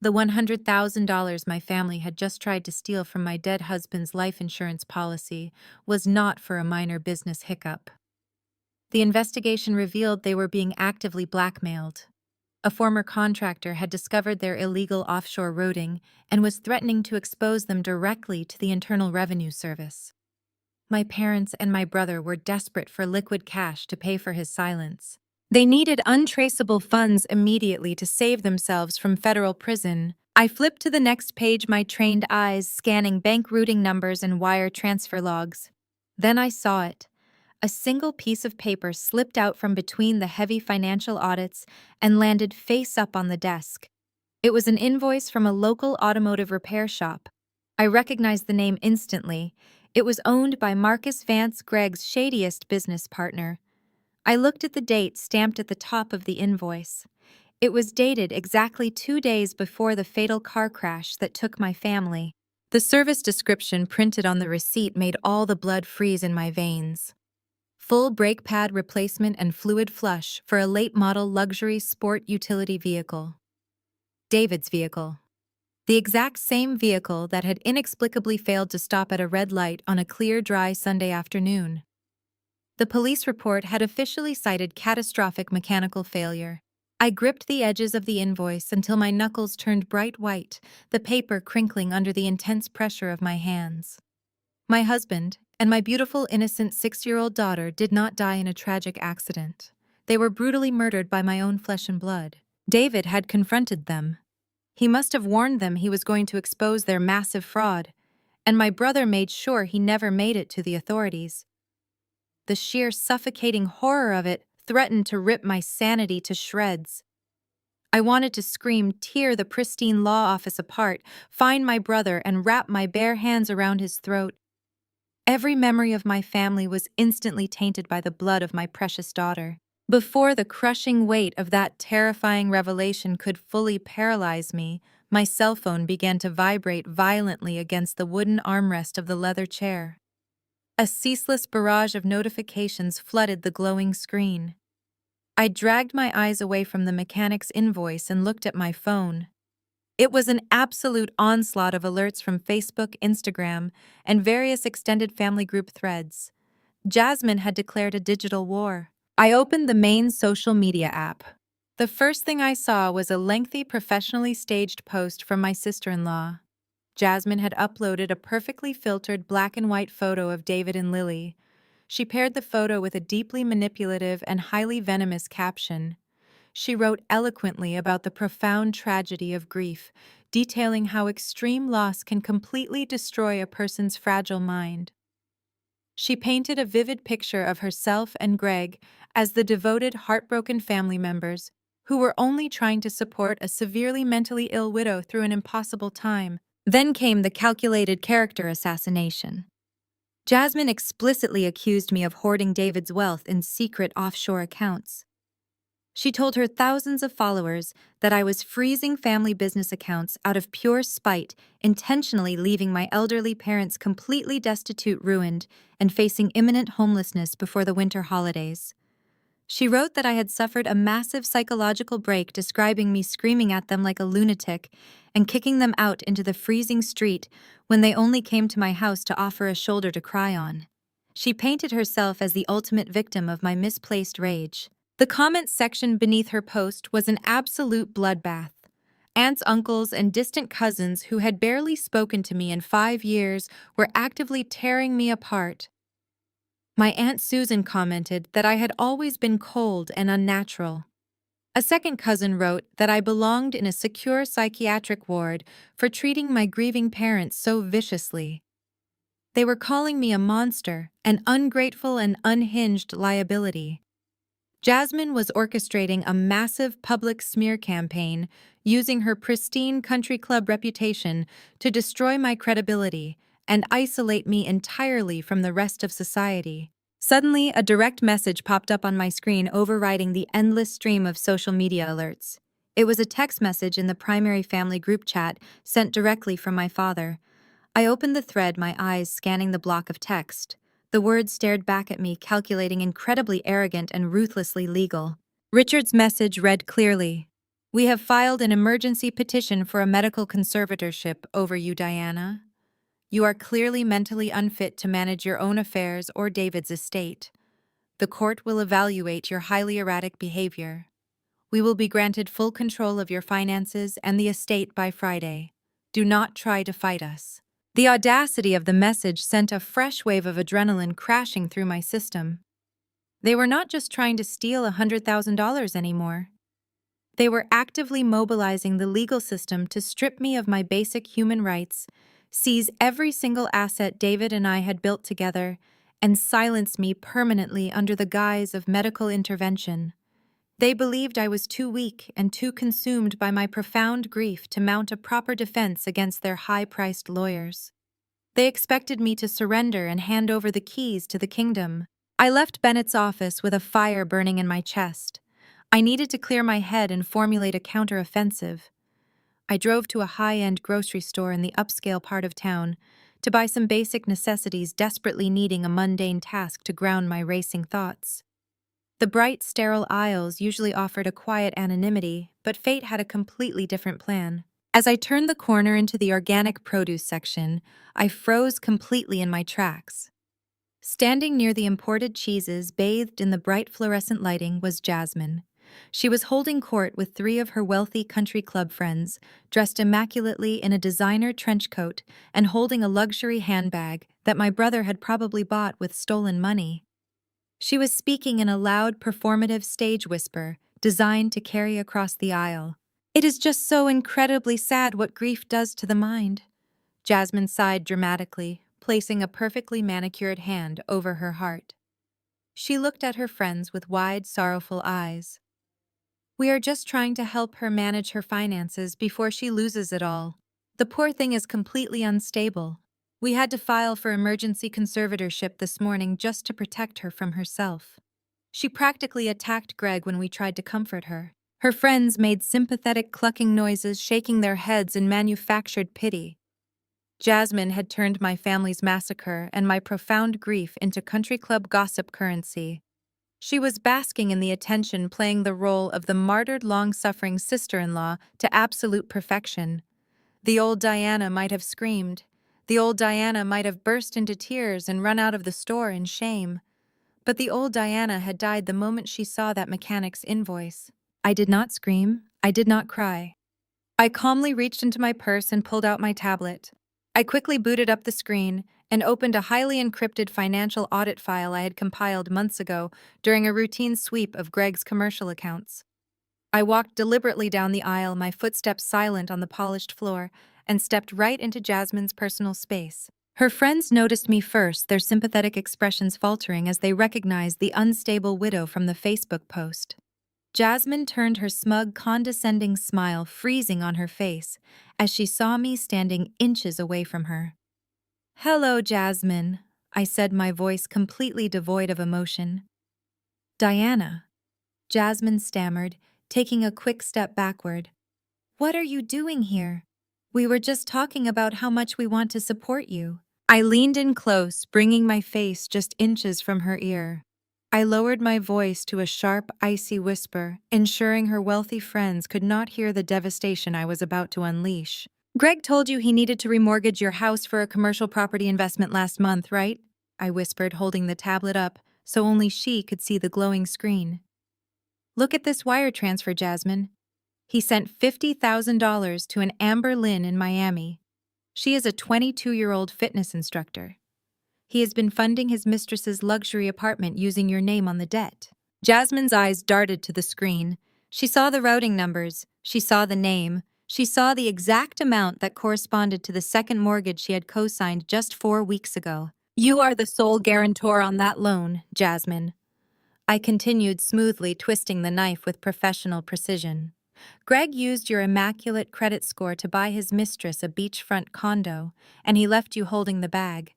The $100,000 my family had just tried to steal from my dead husband's life insurance policy was not for a minor business hiccup. The investigation revealed they were being actively blackmailed. A former contractor had discovered their illegal offshore routing and was threatening to expose them directly to the Internal Revenue Service. My parents and my brother were desperate for liquid cash to pay for his silence. They needed untraceable funds immediately to save themselves from federal prison. I flipped to the next page, my trained eyes scanning bank routing numbers and wire transfer logs. Then I saw it. A single piece of paper slipped out from between the heavy financial audits and landed face up on the desk. It was an invoice from a local automotive repair shop. I recognized the name instantly. It was owned by Marcus Vance, Greg's shadiest business partner. I looked at the date stamped at the top of the invoice. It was dated exactly 2 days before the fatal car crash that took my family. The service description printed on the receipt made all the blood freeze in my veins. Full brake pad replacement and fluid flush for a late-model luxury sport utility vehicle. David's vehicle. The exact same vehicle that had inexplicably failed to stop at a red light on a clear, dry Sunday afternoon. The police report had officially cited catastrophic mechanical failure. I gripped the edges of the invoice until my knuckles turned bright white, the paper crinkling under the intense pressure of my hands. My husband and my beautiful, innocent 6-year-old daughter did not die in a tragic accident. They were brutally murdered by my own flesh and blood. David had confronted them. He must have warned them he was going to expose their massive fraud, and my brother made sure he never made it to the authorities. The sheer suffocating horror of it threatened to rip my sanity to shreds. I wanted to scream, tear the pristine law office apart, find my brother, and wrap my bare hands around his throat. Every memory of my family was instantly tainted by the blood of my precious daughter. Before the crushing weight of that terrifying revelation could fully paralyze me, my cell phone began to vibrate violently against the wooden armrest of the leather chair. A ceaseless barrage of notifications flooded the glowing screen. I dragged my eyes away from the mechanic's invoice and looked at my phone. It was an absolute onslaught of alerts from Facebook, Instagram, and various extended family group threads. Jasmine had declared a digital war. I opened the main social media app. The first thing I saw was a lengthy, professionally staged post from my sister-in-law. Jasmine had uploaded a perfectly filtered black and white photo of David and Lily. She paired the photo with a deeply manipulative and highly venomous caption. She wrote eloquently about the profound tragedy of grief, detailing how extreme loss can completely destroy a person's fragile mind. She painted a vivid picture of herself and Greg as the devoted, heartbroken family members who were only trying to support a severely mentally ill widow through an impossible time. Then came the calculated character assassination. Jasmine explicitly accused me of hoarding David's wealth in secret offshore accounts. She told her thousands of followers that I was freezing family business accounts out of pure spite, intentionally leaving my elderly parents completely destitute, ruined, and facing imminent homelessness before the winter holidays. She wrote that I had suffered a massive psychological break, describing me screaming at them like a lunatic and kicking them out into the freezing street when they only came to my house to offer a shoulder to cry on. She painted herself as the ultimate victim of my misplaced rage. The comments section beneath her post was an absolute bloodbath. Aunts, uncles, and distant cousins who had barely spoken to me in 5 years were actively tearing me apart. My Aunt Susan commented that I had always been cold and unnatural. A second cousin wrote that I belonged in a secure psychiatric ward for treating my grieving parents so viciously. They were calling me a monster, an ungrateful and unhinged liability. Jasmine was orchestrating a massive public smear campaign, using her pristine country club reputation to destroy my credibility and isolate me entirely from the rest of society. Suddenly, a direct message popped up on my screen, overriding the endless stream of social media alerts. It was a text message in the primary family group chat sent directly from my father. I opened the thread, my eyes scanning the block of text. The words stared back at me, calculating, incredibly arrogant and ruthlessly legal. Richard's message read clearly: "We have filed an emergency petition for a medical conservatorship over you, Diana. You are clearly mentally unfit to manage your own affairs or David's estate. The court will evaluate your highly erratic behavior. We will be granted full control of your finances and the estate by Friday. Do not try to fight us." The audacity of the message sent a fresh wave of adrenaline crashing through my system. They were not just trying to steal $100,000 anymore. They were actively mobilizing the legal system to strip me of my basic human rights, seize every single asset David and I had built together, and silence me permanently under the guise of medical intervention. They believed I was too weak and too consumed by my profound grief to mount a proper defense against their high-priced lawyers. They expected me to surrender and hand over the keys to the kingdom. I left Bennett's office with a fire burning in my chest. I needed to clear my head and formulate a counteroffensive. I drove to a high-end grocery store in the upscale part of town to buy some basic necessities, desperately needing a mundane task to ground my racing thoughts. The bright, sterile aisles usually offered a quiet anonymity, but fate had a completely different plan. As I turned the corner into the organic produce section, I froze completely in my tracks. Standing near the imported cheeses, bathed in the bright fluorescent lighting, was Jasmine. She was holding court with 3 of her wealthy country club friends, dressed immaculately in a designer trench coat and holding a luxury handbag that my brother had probably bought with stolen money. She was speaking in a loud, performative stage whisper, designed to carry across the aisle. "It is just so incredibly sad what grief does to the mind." Jasmine sighed dramatically, placing a perfectly manicured hand over her heart. She looked at her friends with wide, sorrowful eyes. "We are just trying to help her manage her finances before she loses it all. The poor thing is completely unstable. We had to file for emergency conservatorship this morning just to protect her from herself." She practically attacked Greg when we tried to comfort her. Her friends made sympathetic clucking noises, shaking their heads in manufactured pity. Jasmine had turned my family's massacre and my profound grief into country club gossip currency. She was basking in the attention, playing the role of the martyred, long-suffering sister-in-law to absolute perfection. The old Diana might have screamed. The old Diana might have burst into tears and run out of the store in shame. But the old Diana had died the moment she saw that mechanic's invoice. I did not scream. I did not cry. I calmly reached into my purse and pulled out my tablet. I quickly booted up the screen and opened a highly encrypted financial audit file I had compiled months ago during a routine sweep of Greg's commercial accounts. I walked deliberately down the aisle, my footsteps silent on the polished floor, and stepped right into Jasmine's personal space. Her friends noticed me first, their sympathetic expressions faltering as they recognized the unstable widow from the Facebook post. Jasmine turned, her smug, condescending smile freezing on her face as she saw me standing inches away from her. "Hello, Jasmine," I said, my voice completely devoid of emotion. "Diana," Jasmine stammered, taking a quick step backward. "What are you doing here? We were just talking about how much we want to support you." I leaned in close, bringing my face just inches from her ear. I lowered my voice to a sharp, icy whisper, ensuring her wealthy friends could not hear the devastation I was about to unleash. Greg told you he needed to remortgage your house for a commercial property investment last month, right? I whispered, holding the tablet up so only she could see the glowing screen. Look at this wire transfer, Jasmine. He sent $50,000 to an Amber Lynn in Miami. She is a 22-year-old fitness instructor. He has been funding his mistress's luxury apartment using your name on the debt. Jasmine's eyes darted to the screen. She saw the routing numbers. She saw the name. She saw the exact amount that corresponded to the second mortgage she had co-signed just 4 weeks ago. You are the sole guarantor on that loan, Jasmine. I continued smoothly, twisting the knife with professional precision. Greg used your immaculate credit score to buy his mistress a beachfront condo, and he left you holding the bag.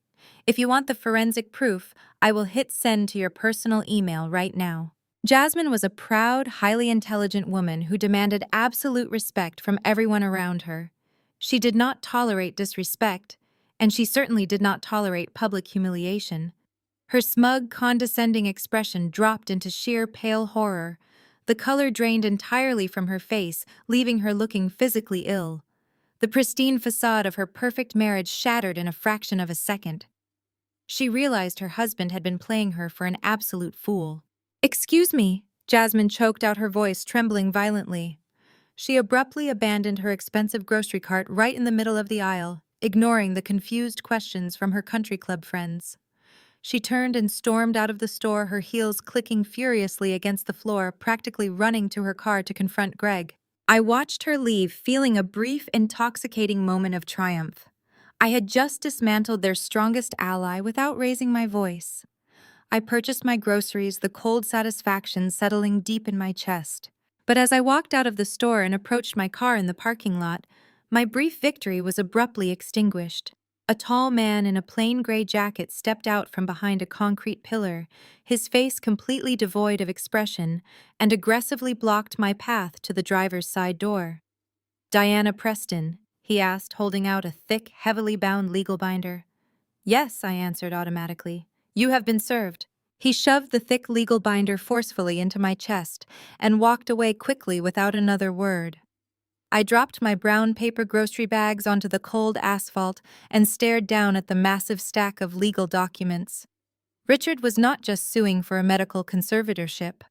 If you want the forensic proof, I will hit send to your personal email right now. Jasmine was a proud, highly intelligent woman who demanded absolute respect from everyone around her. She did not tolerate disrespect, and she certainly did not tolerate public humiliation. Her smug, condescending expression dropped into sheer pale horror. The color drained entirely from her face, leaving her looking physically ill. The pristine facade of her perfect marriage shattered in a fraction of a second. She realized her husband had been playing her for an absolute fool. "Excuse me," Jasmine choked out, her voice trembling violently. She abruptly abandoned her expensive grocery cart right in the middle of the aisle, ignoring the confused questions from her country club friends. She turned and stormed out of the store, her heels clicking furiously against the floor, practically running to her car to confront Greg. I watched her leave, feeling a brief, intoxicating moment of triumph. I had just dismantled their strongest ally without raising my voice. I purchased my groceries, the cold satisfaction settling deep in my chest. But as I walked out of the store and approached my car in the parking lot, my brief victory was abruptly extinguished. A tall man in a plain gray jacket stepped out from behind a concrete pillar, his face completely devoid of expression, and aggressively blocked my path to the driver's side door. "Diana Preston?" he asked, holding out a thick, heavily bound legal binder. "Yes," I answered automatically. "You have been served." He shoved the thick legal binder forcefully into my chest and walked away quickly without another word. I dropped my brown paper grocery bags onto the cold asphalt and stared down at the massive stack of legal documents. Richard was not just suing for a medical conservatorship.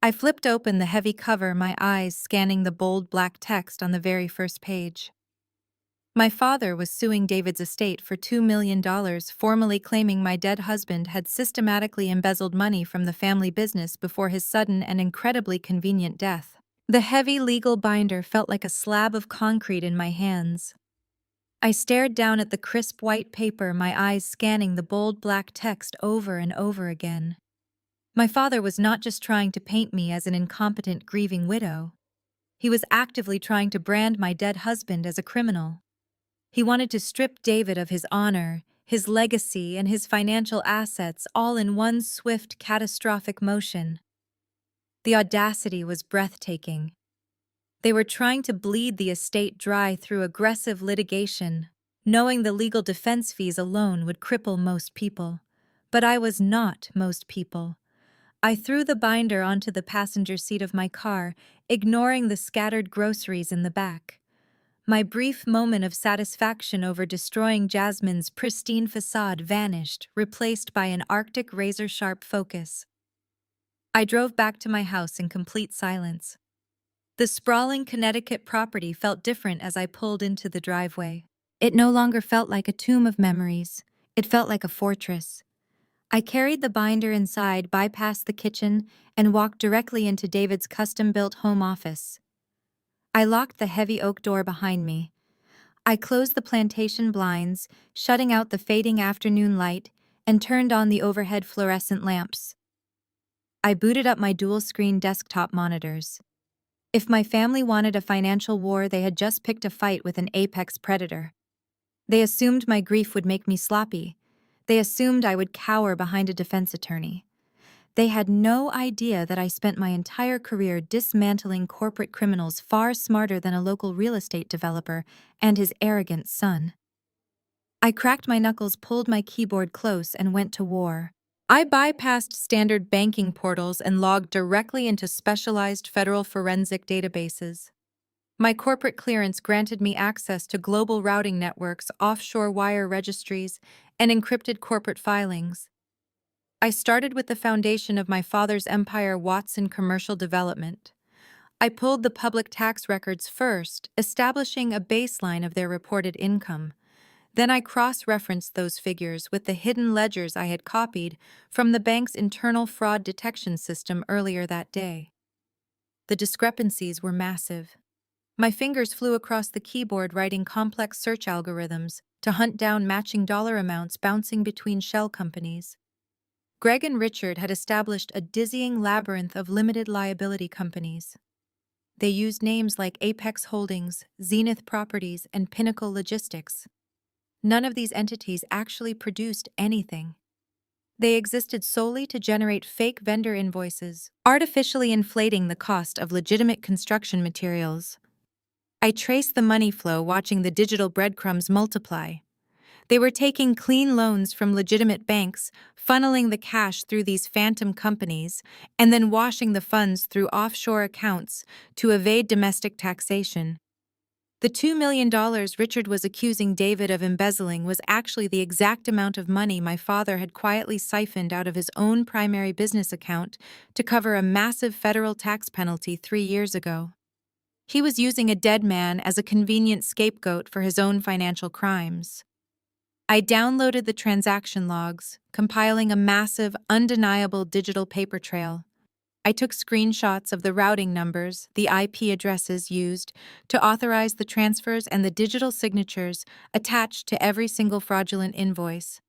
I flipped open the heavy cover, my eyes scanning the bold black text on the very first page. My father was suing David's estate for $2 million, formally claiming my dead husband had systematically embezzled money from the family business before his sudden and incredibly convenient death. The heavy legal binder felt like a slab of concrete in my hands. I stared down at the crisp white paper, my eyes scanning the bold black text over and over again. My father was not just trying to paint me as an incompetent, grieving widow. He was actively trying to brand my dead husband as a criminal. He wanted to strip David of his honor, his legacy, and his financial assets, all in one swift, catastrophic motion. The audacity was breathtaking. They were trying to bleed the estate dry through aggressive litigation, knowing the legal defense fees alone would cripple most people. But I was not most people. I threw the binder onto the passenger seat of my car, ignoring the scattered groceries in the back. My brief moment of satisfaction over destroying Jasmine's pristine facade vanished, replaced by an Arctic razor-sharp focus. I drove back to my house in complete silence. The sprawling Connecticut property felt different as I pulled into the driveway. It no longer felt like a tomb of memories. It felt like a fortress. I carried the binder inside, bypassed the kitchen, and walked directly into David's custom-built home office. I locked the heavy oak door behind me. I closed the plantation blinds, shutting out the fading afternoon light, and turned on the overhead fluorescent lamps. I booted up my dual-screen desktop monitors. If my family wanted a financial war, they had just picked a fight with an apex predator. They assumed my grief would make me sloppy. They assumed I would cower behind a defense attorney. They had no idea that I spent my entire career dismantling corporate criminals far smarter than a local real estate developer and his arrogant son. I cracked my knuckles, pulled my keyboard close, and went to war. I bypassed standard banking portals and logged directly into specialized federal forensic databases. My corporate clearance granted me access to global routing networks, offshore wire registries, and encrypted corporate filings. I started with the foundation of my father's empire, Watson Commercial Development. I pulled the public tax records first, establishing a baseline of their reported income. Then I cross-referenced those figures with the hidden ledgers I had copied from the bank's internal fraud detection system earlier that day. The discrepancies were massive. My fingers flew across the keyboard writing complex search algorithms to hunt down matching dollar amounts bouncing between shell companies. Greg and Richard had established a dizzying labyrinth of limited liability companies. They used names like Apex Holdings, Zenith Properties, and Pinnacle Logistics. None of these entities actually produced anything. They existed solely to generate fake vendor invoices, artificially inflating the cost of legitimate construction materials. I traced the money flow watching the digital breadcrumbs multiply. They were taking clean loans from legitimate banks, funneling the cash through these phantom companies, and then washing the funds through offshore accounts to evade domestic taxation. The $2 million Richard was accusing David of embezzling was actually the exact amount of money my father had quietly siphoned out of his own primary business account to cover a massive federal tax penalty 3 years ago. He was using a dead man as a convenient scapegoat for his own financial crimes. I downloaded the transaction logs, compiling a massive, undeniable digital paper trail. I took screenshots of the routing numbers, the IP addresses used to authorize the transfers, and the digital signatures attached to every single fraudulent invoice.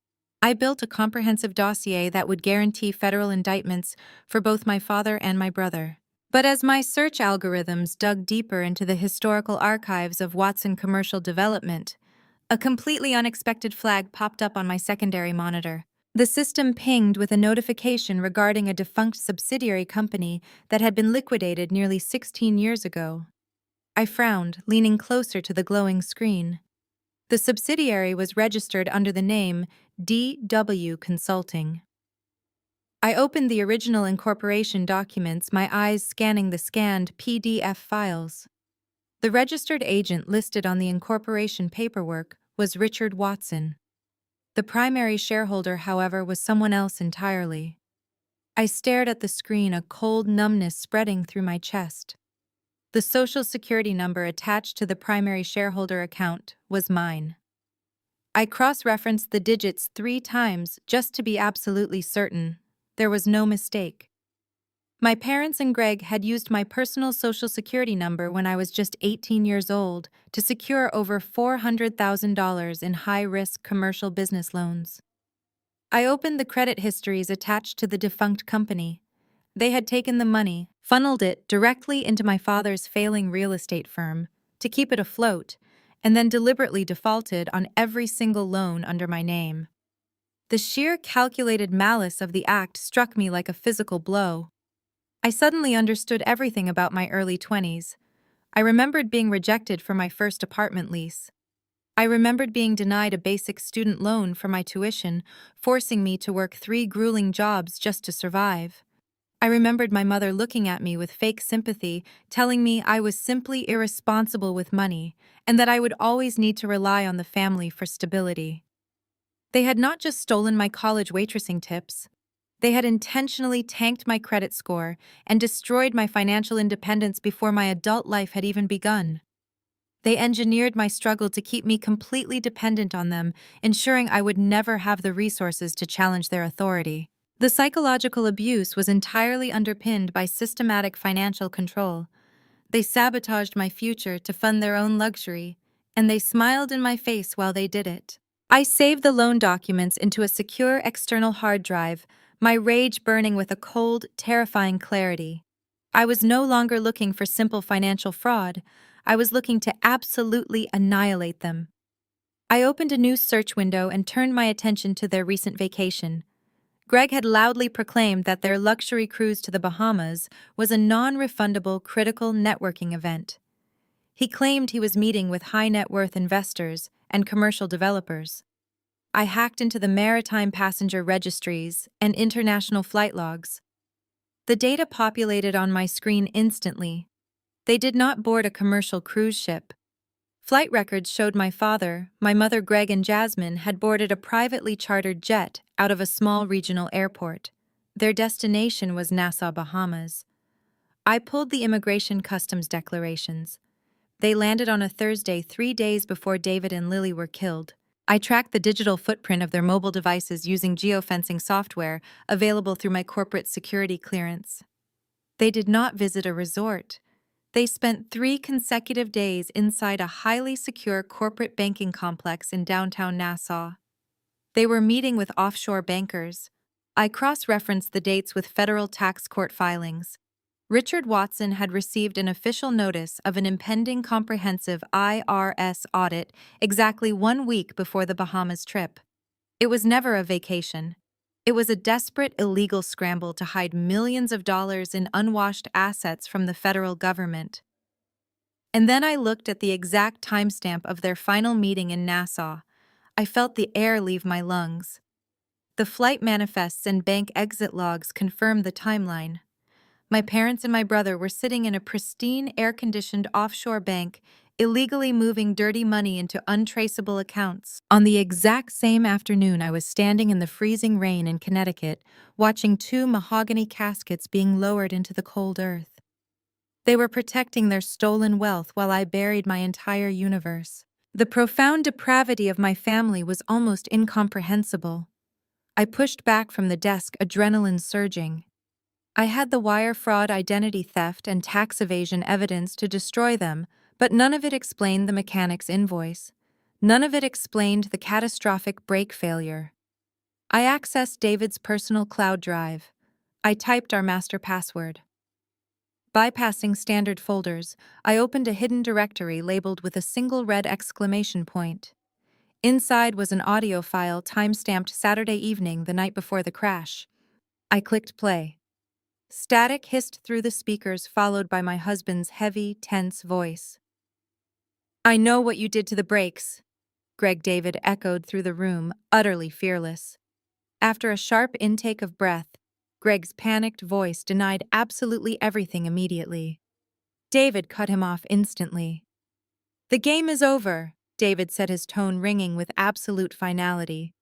I built a comprehensive dossier that would guarantee federal indictments for both my father and my brother. But as my search algorithms dug deeper into the historical archives of Watson Commercial Development, a completely unexpected flag popped up on my secondary monitor. The system pinged with a notification regarding a defunct subsidiary company that had been liquidated nearly 16 years ago. I frowned, leaning closer to the glowing screen. The subsidiary was registered under the name DW Consulting. I opened the original incorporation documents, my eyes scanning the scanned PDF files. The registered agent listed on the incorporation paperwork was Richard Watson. The primary shareholder, however, was someone else entirely. I stared at the screen, a cold numbness spreading through my chest. The Social Security number attached to the primary shareholder account was mine. I cross-referenced the digits 3 times just to be absolutely certain. There was no mistake. My parents and Greg had used my personal Social Security number when I was just 18 years old to secure over $400,000 in high-risk commercial business loans. I opened the credit histories attached to the defunct company. They had taken the money, funneled it directly into my father's failing real estate firm to keep it afloat, and then deliberately defaulted on every single loan under my name. The sheer calculated malice of the act struck me like a physical blow. I suddenly understood everything about my early 20s. I remembered being rejected for my first apartment lease. I remembered being denied a basic student loan for my tuition, forcing me to work 3 grueling jobs just to survive. I remembered my mother looking at me with fake sympathy, telling me I was simply irresponsible with money and that I would always need to rely on the family for stability. They had not just stolen my college waitressing tips. They had intentionally tanked my credit score and destroyed my financial independence before my adult life had even begun. They engineered my struggle to keep me completely dependent on them, ensuring I would never have the resources to challenge their authority. The psychological abuse was entirely underpinned by systematic financial control. They sabotaged my future to fund their own luxury, and they smiled in my face while they did it. I saved the loan documents into a secure external hard drive, my rage burning with a cold, terrifying clarity. I was no longer looking for simple financial fraud. I was looking to absolutely annihilate them. I opened a new search window and turned my attention to their recent vacation. Greg had loudly proclaimed that their luxury cruise to the Bahamas was a non-refundable critical networking event. He claimed he was meeting with high net worth investors and commercial developers. I hacked into the maritime passenger registries and international flight logs. The data populated on my screen instantly. They did not board a commercial cruise ship. Flight records showed my father, my mother Greg and Jasmine had boarded a privately chartered jet out of a small regional airport. Their destination was Nassau, Bahamas. I pulled the immigration customs declarations. They landed on a Thursday 3 days before David and Lily were killed. I tracked the digital footprint of their mobile devices using geofencing software available through my corporate security clearance. They did not visit a resort. They spent 3 consecutive days inside a highly secure corporate banking complex in downtown Nassau. They were meeting with offshore bankers. I cross-referenced the dates with federal tax court filings. Richard Watson had received an official notice of an impending comprehensive IRS audit exactly 1 week before the Bahamas trip. It was never a vacation. It was a desperate illegal scramble to hide millions of dollars in unwashed assets from the federal government. And then I looked at the exact timestamp of their final meeting in Nassau. I felt the air leave my lungs. The flight manifests and bank exit logs confirmed the timeline. My parents and my brother were sitting in a pristine, air-conditioned offshore bank, illegally moving dirty money into untraceable accounts. On the exact same afternoon, I was standing in the freezing rain in Connecticut, watching 2 mahogany caskets being lowered into the cold earth. They were protecting their stolen wealth while I buried my entire universe. The profound depravity of my family was almost incomprehensible. I pushed back from the desk, adrenaline surging. I had the wire fraud, identity theft, and tax evasion evidence to destroy them, but none of it explained the mechanic's invoice. None of it explained the catastrophic brake failure. I accessed David's personal cloud drive. I typed our master password. Bypassing standard folders, I opened a hidden directory labeled with a single red exclamation point. Inside was an audio file time-stamped Saturday evening, the night before the crash. I clicked play. Static hissed through the speakers, followed by my husband's heavy, tense voice. "I know what you did to the brakes," Greg David echoed through the room, utterly fearless. After a sharp intake of breath, Greg's panicked voice denied absolutely everything immediately. David cut him off instantly. "The game is over," David said, his tone ringing with absolute finality.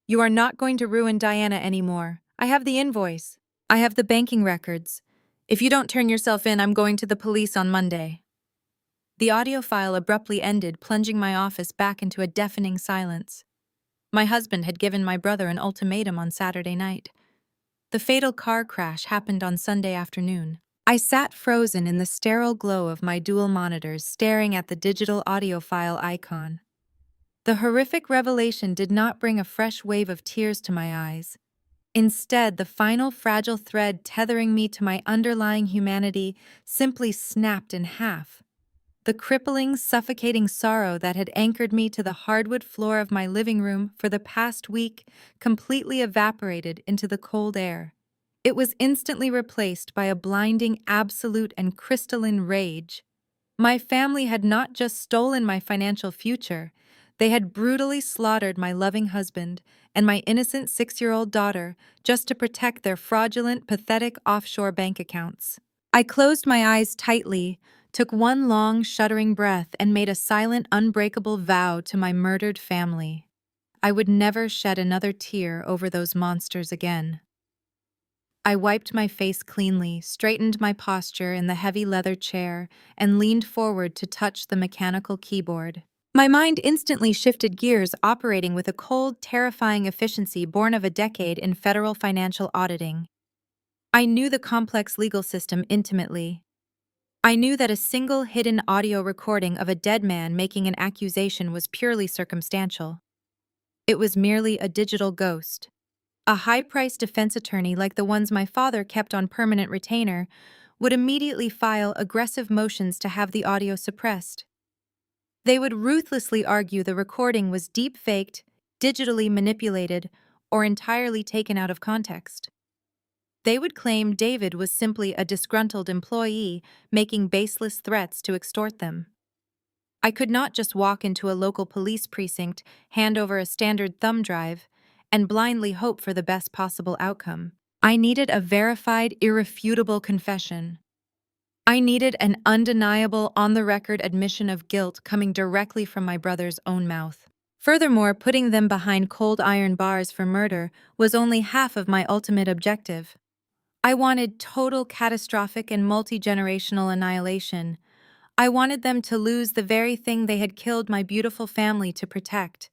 "You are not going to ruin Diana anymore. I have the invoice. I have the banking records. If you don't turn yourself in, I'm going to the police on Monday." The audio file abruptly ended, plunging my office back into a deafening silence. My husband had given my brother an ultimatum on Saturday night. The fatal car crash happened on Sunday afternoon. I sat frozen in the sterile glow of my dual monitors, staring at the digital audio file icon. The horrific revelation did not bring a fresh wave of tears to my eyes. Instead, the final fragile thread tethering me to my underlying humanity simply snapped in half. The crippling, suffocating sorrow that had anchored me to the hardwood floor of my living room for the past week completely evaporated into the cold air. It was instantly replaced by a blinding, absolute, and crystalline rage. My family had not just stolen my financial future, they had brutally slaughtered my loving husband and my innocent 6-year-old daughter just to protect their fraudulent, pathetic offshore bank accounts. I closed my eyes tightly, took one long, shuddering breath, and made a silent, unbreakable vow to my murdered family. I would never shed another tear over those monsters again. I wiped my face cleanly, straightened my posture in the heavy leather chair, and leaned forward to touch the mechanical keyboard. My mind instantly shifted gears, operating with a cold, terrifying efficiency born of a decade in federal financial auditing. I knew the complex legal system intimately. I knew that a single hidden audio recording of a dead man making an accusation was purely circumstantial. It was merely a digital ghost. A high-priced defense attorney like the ones my father kept on permanent retainer would immediately file aggressive motions to have the audio suppressed. They would ruthlessly argue the recording was deep-faked, digitally manipulated, or entirely taken out of context. They would claim David was simply a disgruntled employee making baseless threats to extort them. I could not just walk into a local police precinct, hand over a standard thumb drive, and blindly hope for the best possible outcome. I needed a verified, irrefutable confession. I needed an undeniable, on-the-record admission of guilt coming directly from my brother's own mouth. Furthermore, putting them behind cold iron bars for murder was only half of my ultimate objective. I wanted total catastrophic and multi-generational annihilation. I wanted them to lose the very thing they had killed my beautiful family to protect.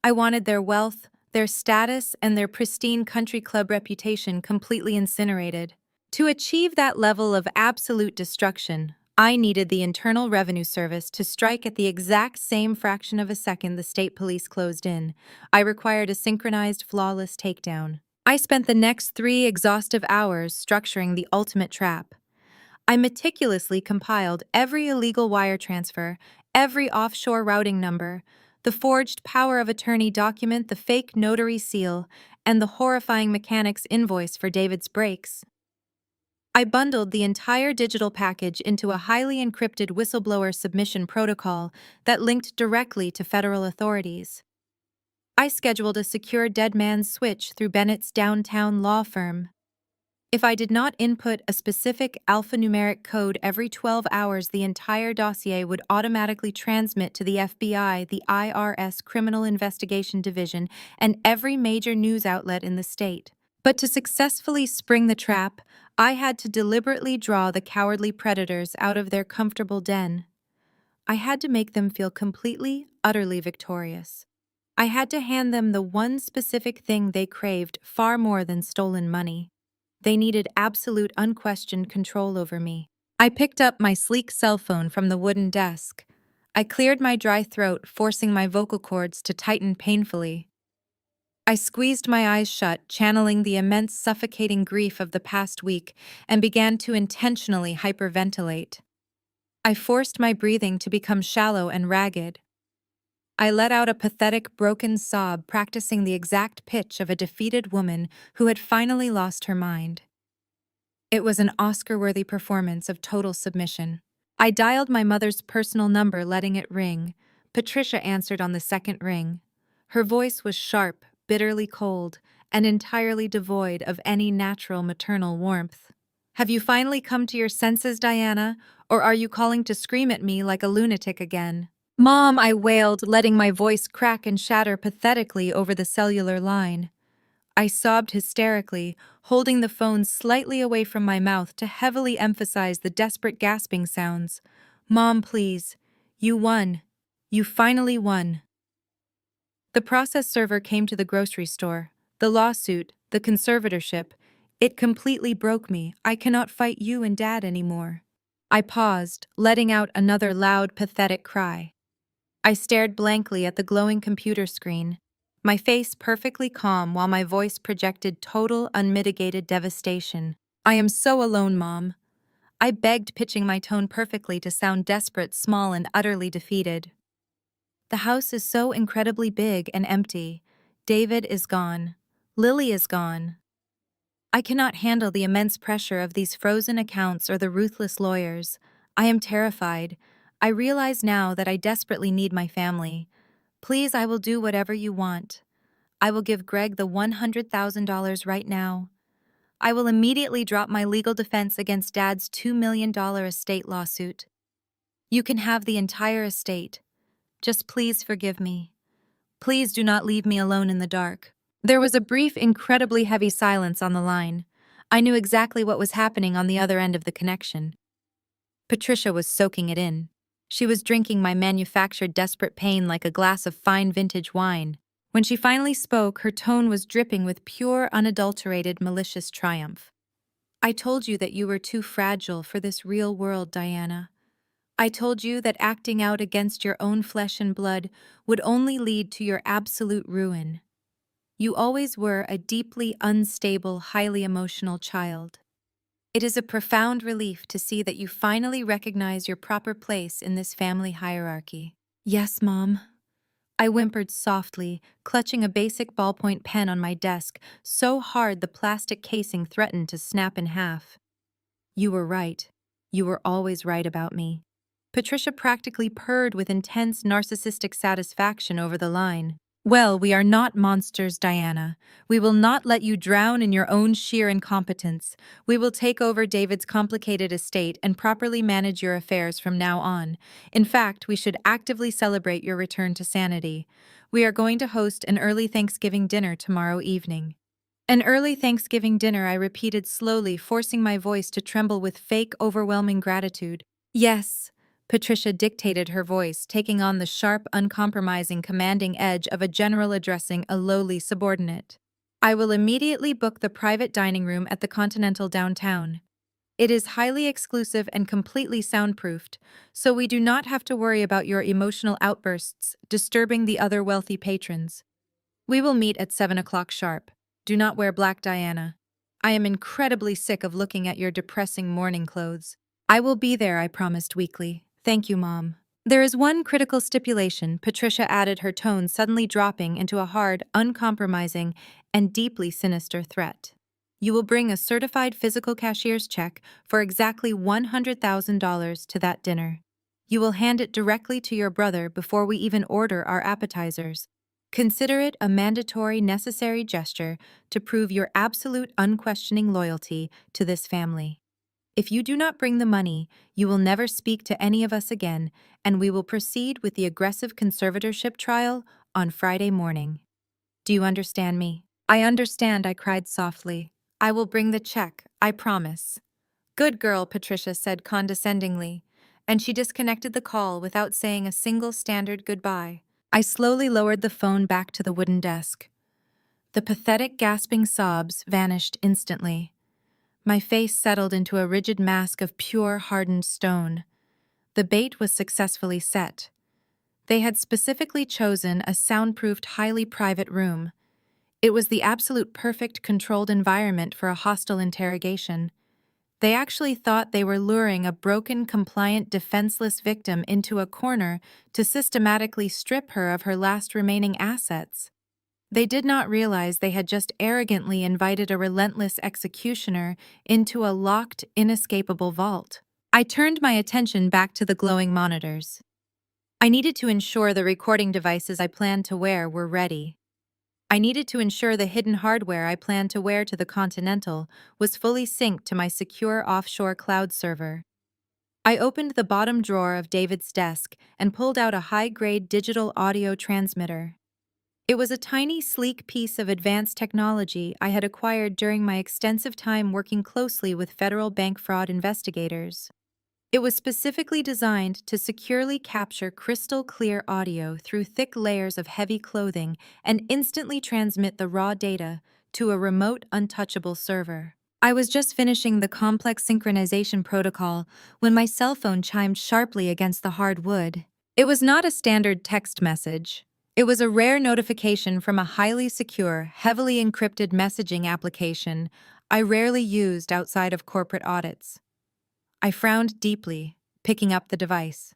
I wanted their wealth, their status, and their pristine country club reputation completely incinerated. To achieve that level of absolute destruction, I needed the Internal Revenue Service to strike at the exact same fraction of a second the state police closed in. I required a synchronized, flawless takedown. I spent the next 3 exhaustive hours structuring the ultimate trap. I meticulously compiled every illegal wire transfer, every offshore routing number, the forged power of attorney document, the fake notary seal, and the horrifying mechanic's invoice for David's brakes. I bundled the entire digital package into a highly encrypted whistleblower submission protocol that linked directly to federal authorities. I scheduled a secure dead man's switch through Bennett's downtown law firm. If I did not input a specific alphanumeric code every 12 hours, the entire dossier would automatically transmit to the FBI, the IRS Criminal Investigation Division, and every major news outlet in the state. But to successfully spring the trap, I had to deliberately draw the cowardly predators out of their comfortable den. I had to make them feel completely, utterly victorious. I had to hand them the one specific thing they craved far more than stolen money. They needed absolute, unquestioned control over me. I picked up my sleek cell phone from the wooden desk. I cleared my dry throat, forcing my vocal cords to tighten painfully. I squeezed my eyes shut, channeling the immense, suffocating grief of the past week, and began to intentionally hyperventilate. I forced my breathing to become shallow and ragged. I let out a pathetic, broken sob, practicing the exact pitch of a defeated woman who had finally lost her mind. It was an Oscar-worthy performance of total submission. I dialed my mother's personal number, letting it ring. Patricia answered on the second ring. Her voice was sharp, bitterly cold, and entirely devoid of any natural maternal warmth. "Have you finally come to your senses, Diana, or are you calling to scream at me like a lunatic again?" "Mom," I wailed, letting my voice crack and shatter pathetically over the cellular line. I sobbed hysterically, holding the phone slightly away from my mouth to heavily emphasize the desperate gasping sounds. "Mom, please. You won. You finally won." The process server came to the grocery store. The lawsuit, the conservatorship. It completely broke me. I cannot fight you and Dad anymore. I paused, letting out another loud, pathetic cry. I stared blankly at the glowing computer screen, my face perfectly calm while my voice projected total, unmitigated devastation. "I am so alone, Mom." I begged, pitching my tone perfectly to sound desperate, small, and utterly defeated. "The house is so incredibly big and empty. David is gone. Lily is gone. I cannot handle the immense pressure of these frozen accounts or the ruthless lawyers. I am terrified. I realize now that I desperately need my family. Please, I will do whatever you want. I will give Greg the $100,000 right now. I will immediately drop my legal defense against Dad's $2 million estate lawsuit. You can have the entire estate. Just please forgive me. Please do not leave me alone in the dark." There was a brief, incredibly heavy silence on the line. I knew exactly what was happening on the other end of the connection. Patricia was soaking it in. She was drinking my manufactured desperate pain like a glass of fine vintage wine. When she finally spoke, her tone was dripping with pure, unadulterated, malicious triumph. "I told you that you were too fragile for this real world, Diana. I told you that acting out against your own flesh and blood would only lead to your absolute ruin. You always were a deeply unstable, highly emotional child. It is a profound relief to see that you finally recognize your proper place in this family hierarchy." "Yes, Mom." I whimpered softly, clutching a basic ballpoint pen on my desk, so hard the plastic casing threatened to snap in half. "You were right. You were always right about me." Patricia practically purred with intense narcissistic satisfaction over the line. Well, we are not monsters, Diana. We will not let you drown in your own sheer incompetence. We will take over David's complicated estate and properly manage your affairs from now on. In fact, we should actively celebrate your return to sanity. We are going to host an early Thanksgiving dinner tomorrow evening. An early Thanksgiving dinner, I repeated slowly, forcing my voice to tremble with fake, overwhelming gratitude. Yes, Patricia dictated her voice, taking on the sharp, uncompromising, commanding edge of a general addressing a lowly subordinate. I will immediately book the private dining room at the Continental downtown. It is highly exclusive and completely soundproofed, so we do not have to worry about your emotional outbursts disturbing the other wealthy patrons. We will meet at 7 o'clock sharp. Do not wear black, Diana. I am incredibly sick of looking at your depressing mourning clothes. I will be there, I promised weakly. Thank you, Mom. There is one critical stipulation, Patricia added, her tone suddenly dropping into a hard, uncompromising, and deeply sinister threat. You will bring a certified physical cashier's check for exactly $100,000 to that dinner. You will hand it directly to your brother before we even order our appetizers. Consider it a mandatory, necessary gesture to prove your absolute, unquestioning loyalty to this family. If you do not bring the money, you will never speak to any of us again, and we will proceed with the aggressive conservatorship trial on Friday morning. Do you understand me? I understand, I cried softly. I will bring the check, I promise. Good girl, Patricia said condescendingly, and she disconnected the call without saying a single standard goodbye. I slowly lowered the phone back to the wooden desk. The pathetic, gasping sobs vanished instantly. My face settled into a rigid mask of pure, hardened stone. The bait was successfully set. They had specifically chosen a soundproofed, highly private room. It was the absolute perfect controlled environment for a hostile interrogation. They actually thought they were luring a broken, compliant, defenseless victim into a corner to systematically strip her of her last remaining assets. They did not realize they had just arrogantly invited a relentless executioner into a locked, inescapable vault. I turned my attention back to the glowing monitors. I needed to ensure the recording devices I planned to wear were ready. I needed to ensure the hidden hardware I planned to wear to the Continental was fully synced to my secure offshore cloud server. I opened the bottom drawer of David's desk and pulled out a high-grade digital audio transmitter. It was a tiny, sleek piece of advanced technology I had acquired during my extensive time working closely with federal bank fraud investigators. It was specifically designed to securely capture crystal-clear audio through thick layers of heavy clothing and instantly transmit the raw data to a remote, untouchable server. I was just finishing the complex synchronization protocol when my cell phone chimed sharply against the hard wood. It was not a standard text message. It was a rare notification from a highly secure, heavily encrypted messaging application I rarely used outside of corporate audits. I frowned deeply, picking up the device.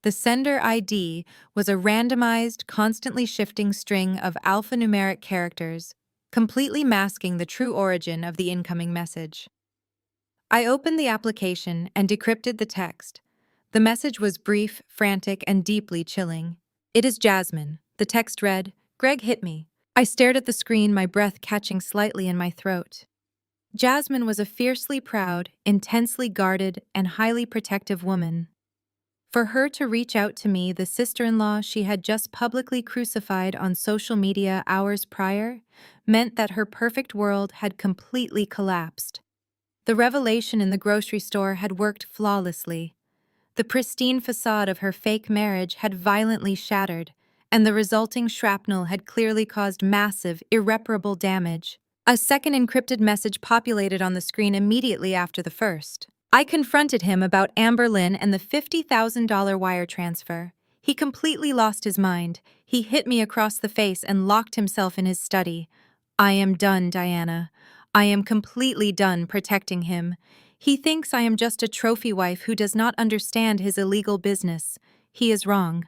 The sender ID was a randomized, constantly shifting string of alphanumeric characters, completely masking the true origin of the incoming message. I opened the application and decrypted the text. The message was brief, frantic, and deeply chilling. "It is Jasmine," the text read. "Greg hit me." I stared at the screen, my breath catching slightly in my throat. Jasmine was a fiercely proud, intensely guarded, and highly protective woman. For her to reach out to me, the sister-in-law she had just publicly crucified on social media hours prior, meant that her perfect world had completely collapsed. The revelation in the grocery store had worked flawlessly. The pristine facade of her fake marriage had violently shattered, and the resulting shrapnel had clearly caused massive, irreparable damage. A second encrypted message populated on the screen immediately after the first. I confronted him about Amber Lynn and the $50,000 wire transfer. He completely lost his mind. He hit me across the face and locked himself in his study. I am done, Diana. I am completely done protecting him. He thinks I am just a trophy wife who does not understand his illegal business. He is wrong.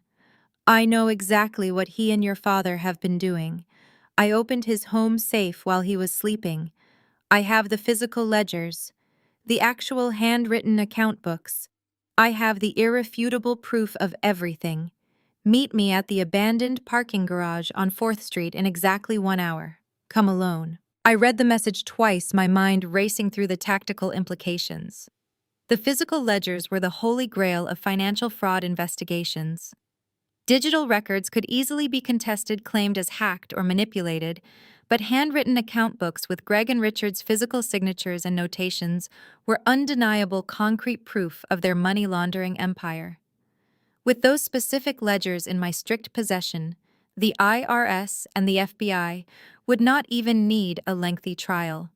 I know exactly what he and your father have been doing. I opened his home safe while he was sleeping. I have the physical ledgers, the actual handwritten account books. I have the irrefutable proof of everything. Meet me at the abandoned parking garage on 4th Street in exactly 1 hour. Come alone. I read the message twice, my mind racing through the tactical implications. The physical ledgers were the holy grail of financial fraud investigations. Digital records could easily be contested, claimed as hacked or manipulated, but handwritten account books with Greg and Richard's physical signatures and notations were undeniable concrete proof of their money laundering empire. With those specific ledgers in my strict possession, the IRS and the FBI would not even need a lengthy trial.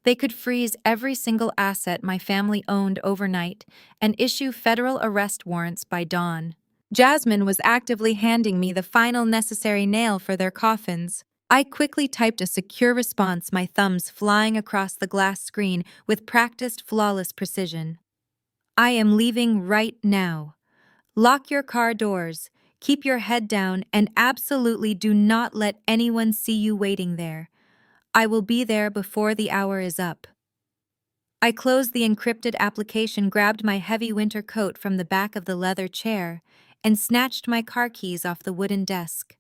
They could freeze every single asset my family owned overnight and issue federal arrest warrants by dawn. Jasmine was actively handing me the final necessary nail for their coffins. I quickly typed a secure response, my thumbs flying across the glass screen with practiced, flawless precision. I am leaving right now. Lock your car doors, keep your head down, and absolutely do not let anyone see you waiting there. I will be there before the hour is up. I closed the encrypted application, grabbed my heavy winter coat from the back of the leather chair, and snatched my car keys off the wooden desk.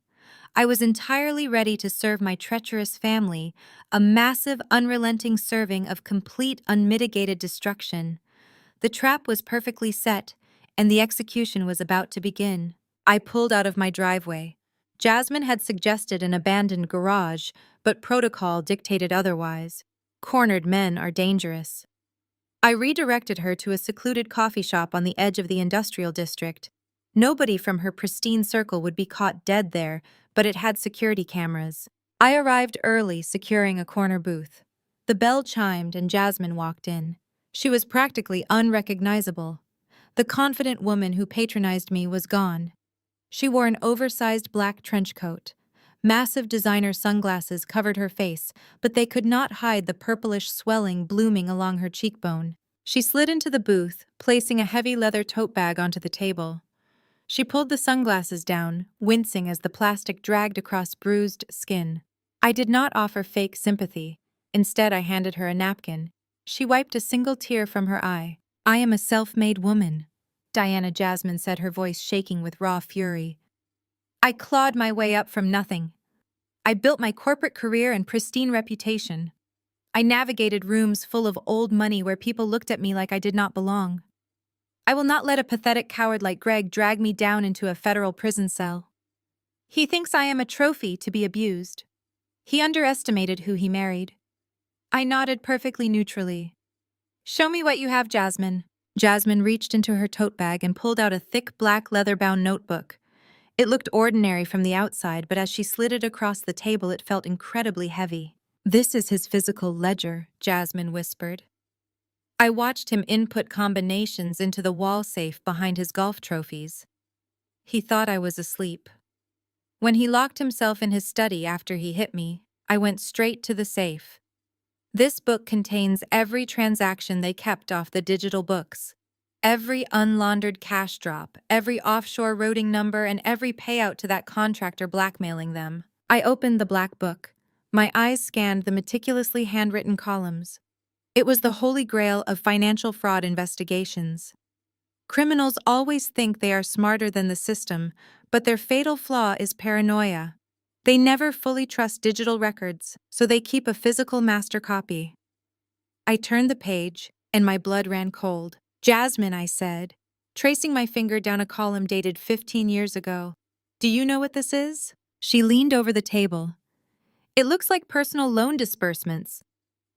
I was entirely ready to serve my treacherous family a massive, unrelenting serving of complete, unmitigated destruction. The trap was perfectly set, and the execution was about to begin. I pulled out of my driveway. Jasmine had suggested an abandoned garage, but protocol dictated otherwise. Cornered men are dangerous. I redirected her to a secluded coffee shop on the edge of the industrial district. Nobody from her pristine circle would be caught dead there, but it had security cameras. I arrived early, securing a corner booth. The bell chimed and Jasmine walked in. She was practically unrecognizable. The confident woman who patronized me was gone. She wore an oversized black trench coat. Massive designer sunglasses covered her face, but they could not hide the purplish swelling blooming along her cheekbone. She slid into the booth, placing a heavy leather tote bag onto the table. She pulled the sunglasses down, wincing as the plastic dragged across bruised skin. I did not offer fake sympathy. Instead, I handed her a napkin. She wiped a single tear from her eye. "I am a self-made woman," Diana Jasmine said, her voice shaking with raw fury. "I clawed my way up from nothing. I built my corporate career and pristine reputation. I navigated rooms full of old money where people looked at me like I did not belong. I will not let a pathetic coward like Greg drag me down into a federal prison cell. He thinks I am a trophy to be abused. He underestimated who he married." I nodded perfectly neutrally. "Show me what you have, Jasmine." Jasmine reached into her tote bag and pulled out a thick black leather-bound notebook. It looked ordinary from the outside, but as she slid it across the table, it felt incredibly heavy. "This is his physical ledger," Jasmine whispered. I watched him input combinations into the wall safe behind his golf trophies. He thought I was asleep. When he locked himself in his study after he hit me, I went straight to the safe. This book contains every transaction they kept off the digital books. Every unlaundered cash drop, every offshore routing number, and every payout to that contractor blackmailing them. I opened the black book. My eyes scanned the meticulously handwritten columns. It was the holy grail of financial fraud investigations. Criminals always think they are smarter than the system, but their fatal flaw is paranoia. They never fully trust digital records, so they keep a physical master copy. I turned the page, and my blood ran cold. "Jasmine," I said, tracing my finger down a column dated 15 years ago. "Do you know what this is?" She leaned over the table. "It looks like personal loan disbursements."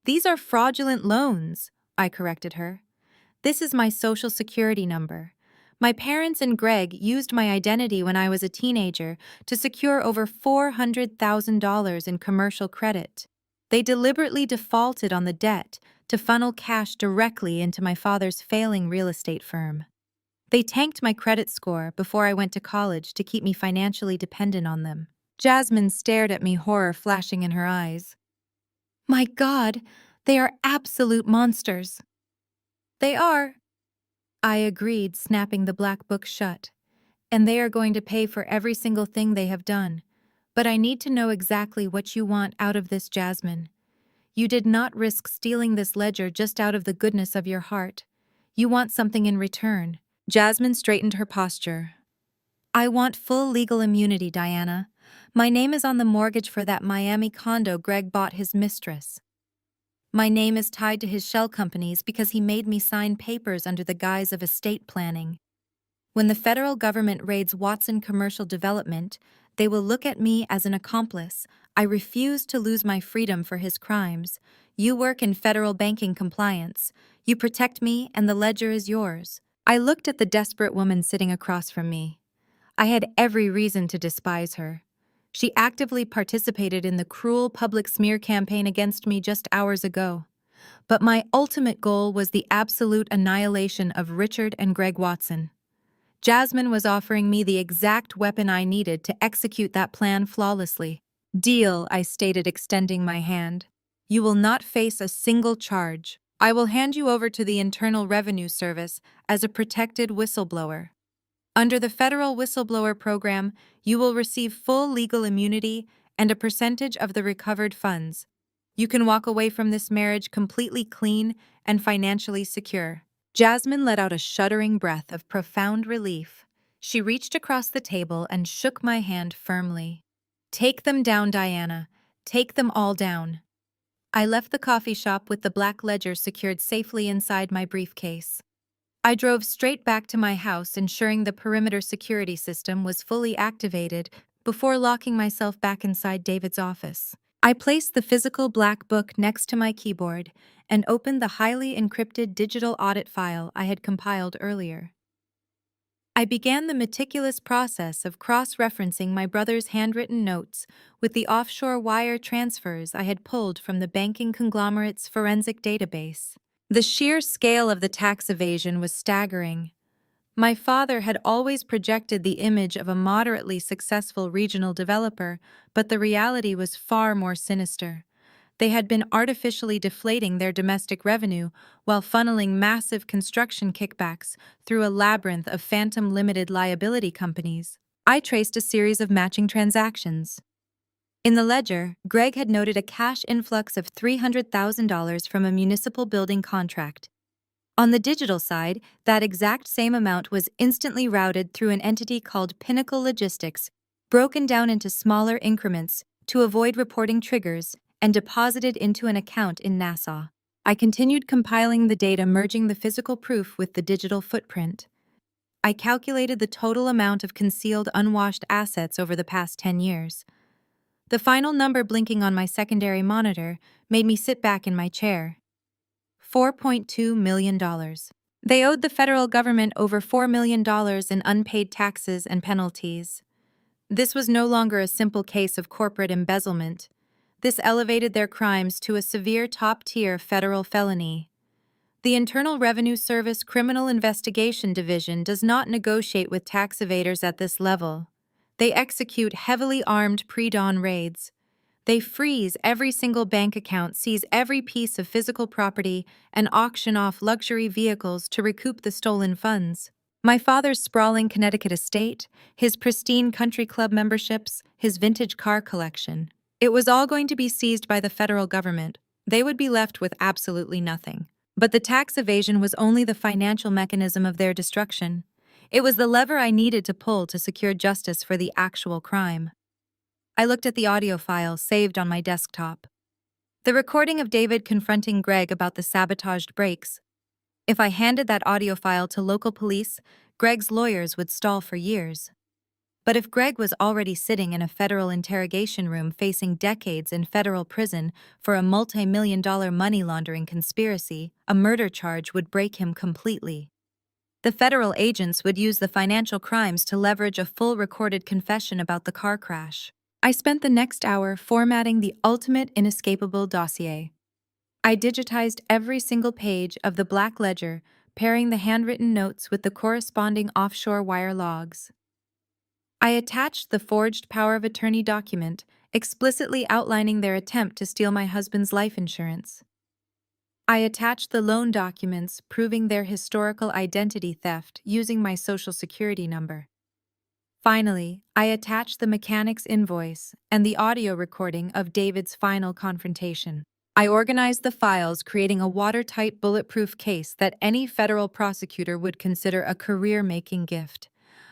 "These are fraudulent loans," I corrected her. "This is my social security number. My parents and Greg used my identity when I was a teenager to secure over $400,000 in commercial credit. They deliberately defaulted on the debt to funnel cash directly into my father's failing real estate firm. They tanked my credit score before I went to college to keep me financially dependent on them." Jasmine stared at me, horror flashing in her eyes. "My God, they are absolute monsters." "They are," I agreed, snapping the black book shut. "And they are going to pay for every single thing they have done. But I need to know exactly what you want out of this, Jasmine. You did not risk stealing this ledger just out of the goodness of your heart. You want something in return. Jasmine straightened her posture. I want full legal immunity, Diana. My name is on the mortgage for that Miami condo Greg bought his mistress. My name is tied to his shell companies because he made me sign papers under the guise of estate planning. When the federal government raids Watson Commercial Development, they will look at me as an accomplice. I refuse to lose my freedom for his crimes. You work in federal banking compliance. You protect me, and the ledger is yours. I looked at the desperate woman sitting across from me. I had every reason to despise her. She actively participated in the cruel public smear campaign against me just hours ago. But my ultimate goal was the absolute annihilation of Richard and Greg Watson. Jasmine was offering me the exact weapon I needed to execute that plan flawlessly. Deal, I stated, extending my hand. You will not face a single charge. I will hand you over to the Internal Revenue Service as a protected whistleblower. Under the federal whistleblower program, you will receive full legal immunity and a percentage of the recovered funds. You can walk away from this marriage completely clean and financially secure. Jasmine let out a shuddering breath of profound relief. She reached across the table and shook my hand firmly. Take them down, Diana. Take them all down. I left the coffee shop with the black ledger secured safely inside my briefcase. I drove straight back to my house, ensuring the perimeter security system was fully activated before locking myself back inside David's office. I placed the physical black book next to my keyboard and opened the highly encrypted digital audit file I had compiled earlier. I began the meticulous process of cross-referencing my brother's handwritten notes with the offshore wire transfers I had pulled from the banking conglomerate's forensic database. The sheer scale of the tax evasion was staggering. My father had always projected the image of a moderately successful regional developer, but the reality was far more sinister. They had been artificially deflating their domestic revenue while funneling massive construction kickbacks through a labyrinth of phantom limited liability companies. I traced a series of matching transactions. In the ledger, Greg had noted a cash influx of $300,000 from a municipal building contract. On the digital side, that exact same amount was instantly routed through an entity called Pinnacle Logistics, broken down into smaller increments to avoid reporting triggers, and deposited into an account in Nassau. I continued compiling the data, merging the physical proof with the digital footprint. I calculated the total amount of concealed unwashed assets over the past 10 years. The final number blinking on my secondary monitor made me sit back in my chair. $4.2 million. They owed the federal government over $4 million in unpaid taxes and penalties. This was no longer a simple case of corporate embezzlement. This elevated their crimes to a severe top-tier federal felony. The Internal Revenue Service Criminal Investigation Division does not negotiate with tax evaders at this level. They execute heavily armed pre-dawn raids. They freeze every single bank account, seize every piece of physical property, and auction off luxury vehicles to recoup the stolen funds. My father's sprawling Connecticut estate, his pristine country club memberships, his vintage car collection. It was all going to be seized by the federal government. They would be left with absolutely nothing. But the tax evasion was only the financial mechanism of their destruction. It was the lever I needed to pull to secure justice for the actual crime. I looked at the audio file saved on my desktop. The recording of David confronting Greg about the sabotaged brakes. If I handed that audio file to local police, Greg's lawyers would stall for years. But if Greg was already sitting in a federal interrogation room facing decades in federal prison for a multi-million-dollar money laundering conspiracy, a murder charge would break him completely. The federal agents would use the financial crimes to leverage a full recorded confession about the car crash. I spent the next hour formatting the ultimate inescapable dossier. I digitized every single page of the black ledger, pairing the handwritten notes with the corresponding offshore wire logs. I attached the forged power of attorney document, explicitly outlining their attempt to steal my husband's life insurance. I attached the loan documents proving their historical identity theft using my social security number. Finally, I attached the mechanic's invoice and the audio recording of David's final confrontation. I organized the files, creating a watertight, bulletproof case that any federal prosecutor would consider a career-making gift.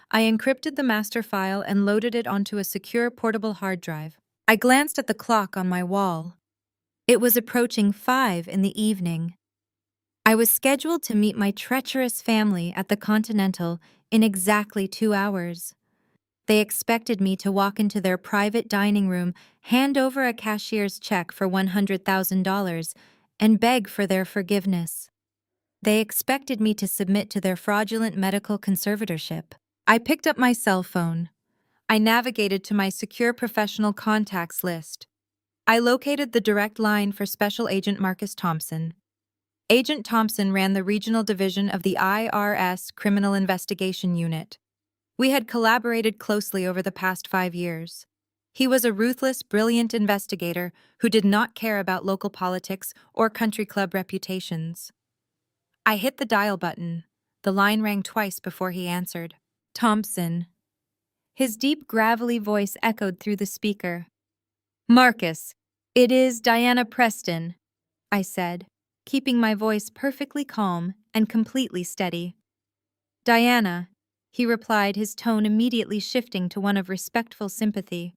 I encrypted the master file and loaded it onto a secure portable hard drive. I glanced at the clock on my wall. It was approaching 5 in the evening. I was scheduled to meet my treacherous family at the Continental in exactly 2 hours. They expected me to walk into their private dining room, hand over a cashier's check for $100,000, and beg for their forgiveness. They expected me to submit to their fraudulent medical conservatorship. I picked up my cell phone. I navigated to my secure professional contacts list. I located the direct line for Special Agent Marcus Thompson. Agent Thompson ran the regional division of the IRS Criminal Investigation Unit. We had collaborated closely over the past 5 years. He was a ruthless, brilliant investigator who did not care about local politics or country club reputations. I hit the dial button. The line rang twice before he answered. Thompson. His deep, gravelly voice echoed through the speaker. Marcus, it is Diana Preston, I said, keeping my voice perfectly calm and completely steady. Diana, he replied, his tone immediately shifting to one of respectful sympathy.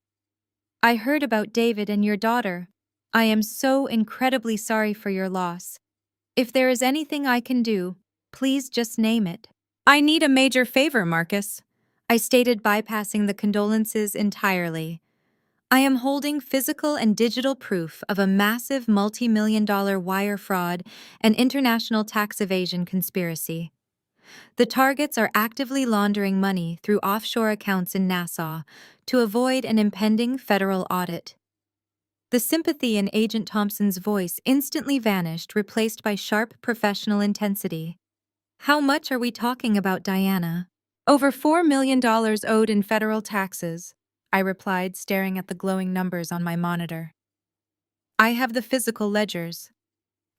I heard about David and your daughter. I am so incredibly sorry for your loss. If there is anything I can do, please just name it. I need a major favor, Marcus, I stated, bypassing the condolences entirely. I am holding physical and digital proof of a massive multi-million-dollar wire fraud and international tax evasion conspiracy. The targets are actively laundering money through offshore accounts in Nassau to avoid an impending federal audit. The sympathy in Agent Thompson's voice instantly vanished, replaced by sharp professional intensity. How much are we talking about, Diana? Over $4 million owed in federal taxes, I replied, staring at the glowing numbers on my monitor. I have the physical ledgers.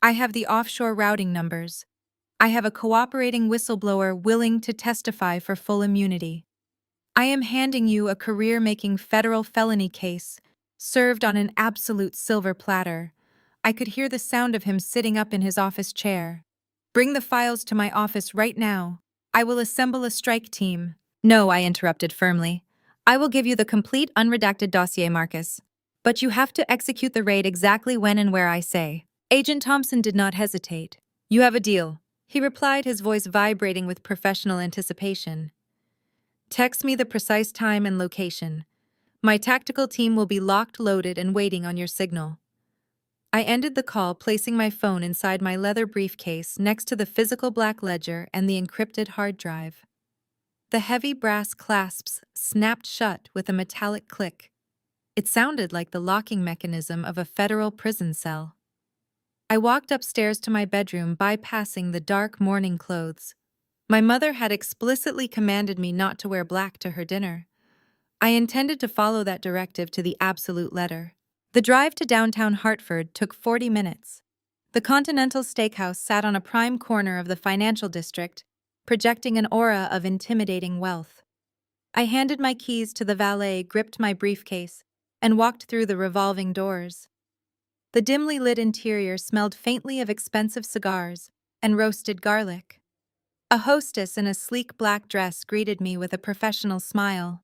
I have the offshore routing numbers. I have a cooperating whistleblower willing to testify for full immunity. I am handing you a career-making federal felony case, served on an absolute silver platter. I could hear the sound of him sitting up in his office chair. Bring the files to my office right now. I will assemble a strike team. No, I interrupted firmly. I will give you the complete unredacted dossier, Marcus. But you have to execute the raid exactly when and where I say. Agent Thompson did not hesitate. You have a deal, he replied, his voice vibrating with professional anticipation. Text me the precise time and location. My tactical team will be locked, loaded, and waiting on your signal. I ended the call, placing my phone inside my leather briefcase next to the physical black ledger and the encrypted hard drive. The heavy brass clasps snapped shut with a metallic click. It sounded like the locking mechanism of a federal prison cell. I walked upstairs to my bedroom, bypassing the dark morning clothes. My mother had explicitly commanded me not to wear black to her dinner. I intended to follow that directive to the absolute letter. The drive to downtown Hartford took 40 minutes. The Continental Steakhouse sat on a prime corner of the financial district, projecting an aura of intimidating wealth. I handed my keys to the valet, gripped my briefcase, and walked through the revolving doors. The dimly lit interior smelled faintly of expensive cigars and roasted garlic. A hostess in a sleek black dress greeted me with a professional smile.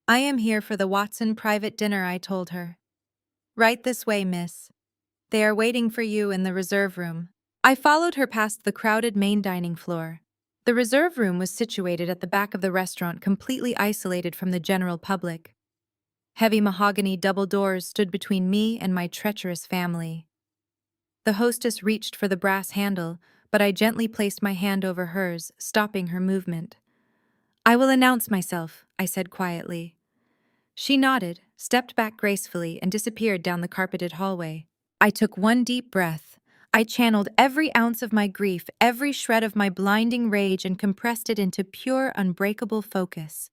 I am here for the Watson private dinner, I told her. Right this way, miss. They are waiting for you in the reserve room. I followed her past the crowded main dining floor. The reserve room was situated at the back of the restaurant, completely isolated from the general public. Heavy mahogany double doors stood between me and my treacherous family. The hostess reached for the brass handle, but I gently placed my hand over hers, stopping her movement. I will announce myself, I said quietly. She nodded, stepped back gracefully, and disappeared down the carpeted hallway. I took one deep breath. I channeled every ounce of my grief, every shred of my blinding rage, and compressed it into pure, unbreakable focus.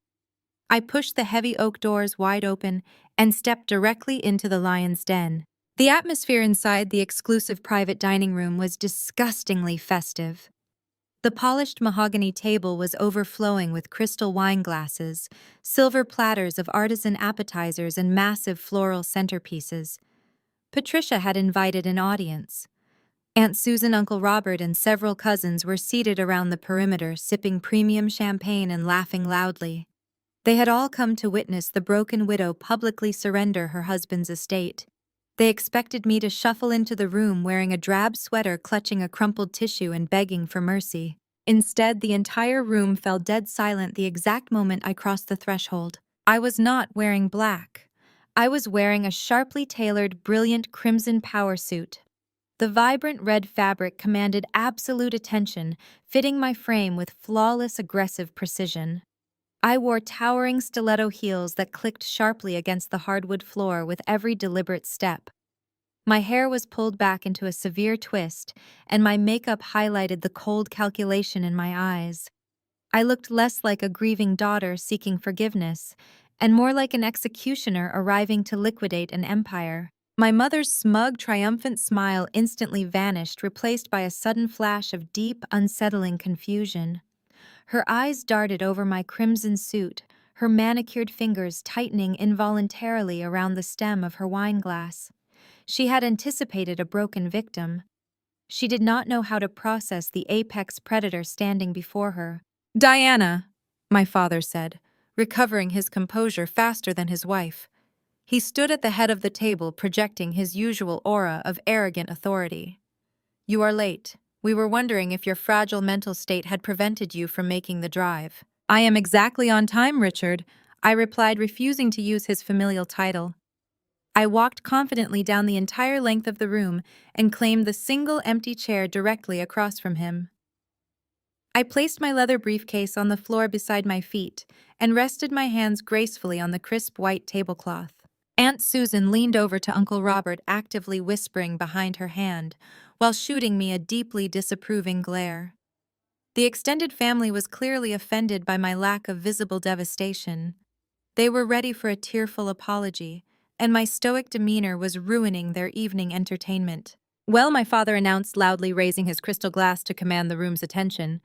I pushed the heavy oak doors wide open and stepped directly into the lion's den. The atmosphere inside the exclusive private dining room was disgustingly festive. The polished mahogany table was overflowing with crystal wine glasses, silver platters of artisan appetizers, and massive floral centerpieces. Patricia had invited an audience. Aunt Susan, Uncle Robert, and several cousins were seated around the perimeter, sipping premium champagne and laughing loudly. They had all come to witness the broken widow publicly surrender her husband's estate. They expected me to shuffle into the room wearing a drab sweater, clutching a crumpled tissue and begging for mercy. Instead, the entire room fell dead silent the exact moment I crossed the threshold. I was not wearing black. I was wearing a sharply tailored, brilliant crimson power suit. The vibrant red fabric commanded absolute attention, fitting my frame with flawless, aggressive precision. I wore towering stiletto heels that clicked sharply against the hardwood floor with every deliberate step. My hair was pulled back into a severe twist, and my makeup highlighted the cold calculation in my eyes. I looked less like a grieving daughter seeking forgiveness, and more like an executioner arriving to liquidate an empire. My mother's smug, triumphant smile instantly vanished, replaced by a sudden flash of deep, unsettling confusion. Her eyes darted over my crimson suit, her manicured fingers tightening involuntarily around the stem of her wineglass. She had anticipated a broken victim. She did not know how to process the apex predator standing before her. "Diana," my father said, recovering his composure faster than his wife. He stood at the head of the table, projecting his usual aura of arrogant authority. "You are late. We were wondering if your fragile mental state had prevented you from making the drive." "I am exactly on time, Richard," I replied, refusing to use his familial title. I walked confidently down the entire length of the room and claimed the single empty chair directly across from him. I placed my leather briefcase on the floor beside my feet and rested my hands gracefully on the crisp white tablecloth. Aunt Susan leaned over to Uncle Robert, actively whispering behind her hand, while shooting me a deeply disapproving glare. The extended family was clearly offended by my lack of visible devastation. They were ready for a tearful apology, and my stoic demeanor was ruining their evening entertainment. "Well," my father announced, loudly raising his crystal glass to command the room's attention.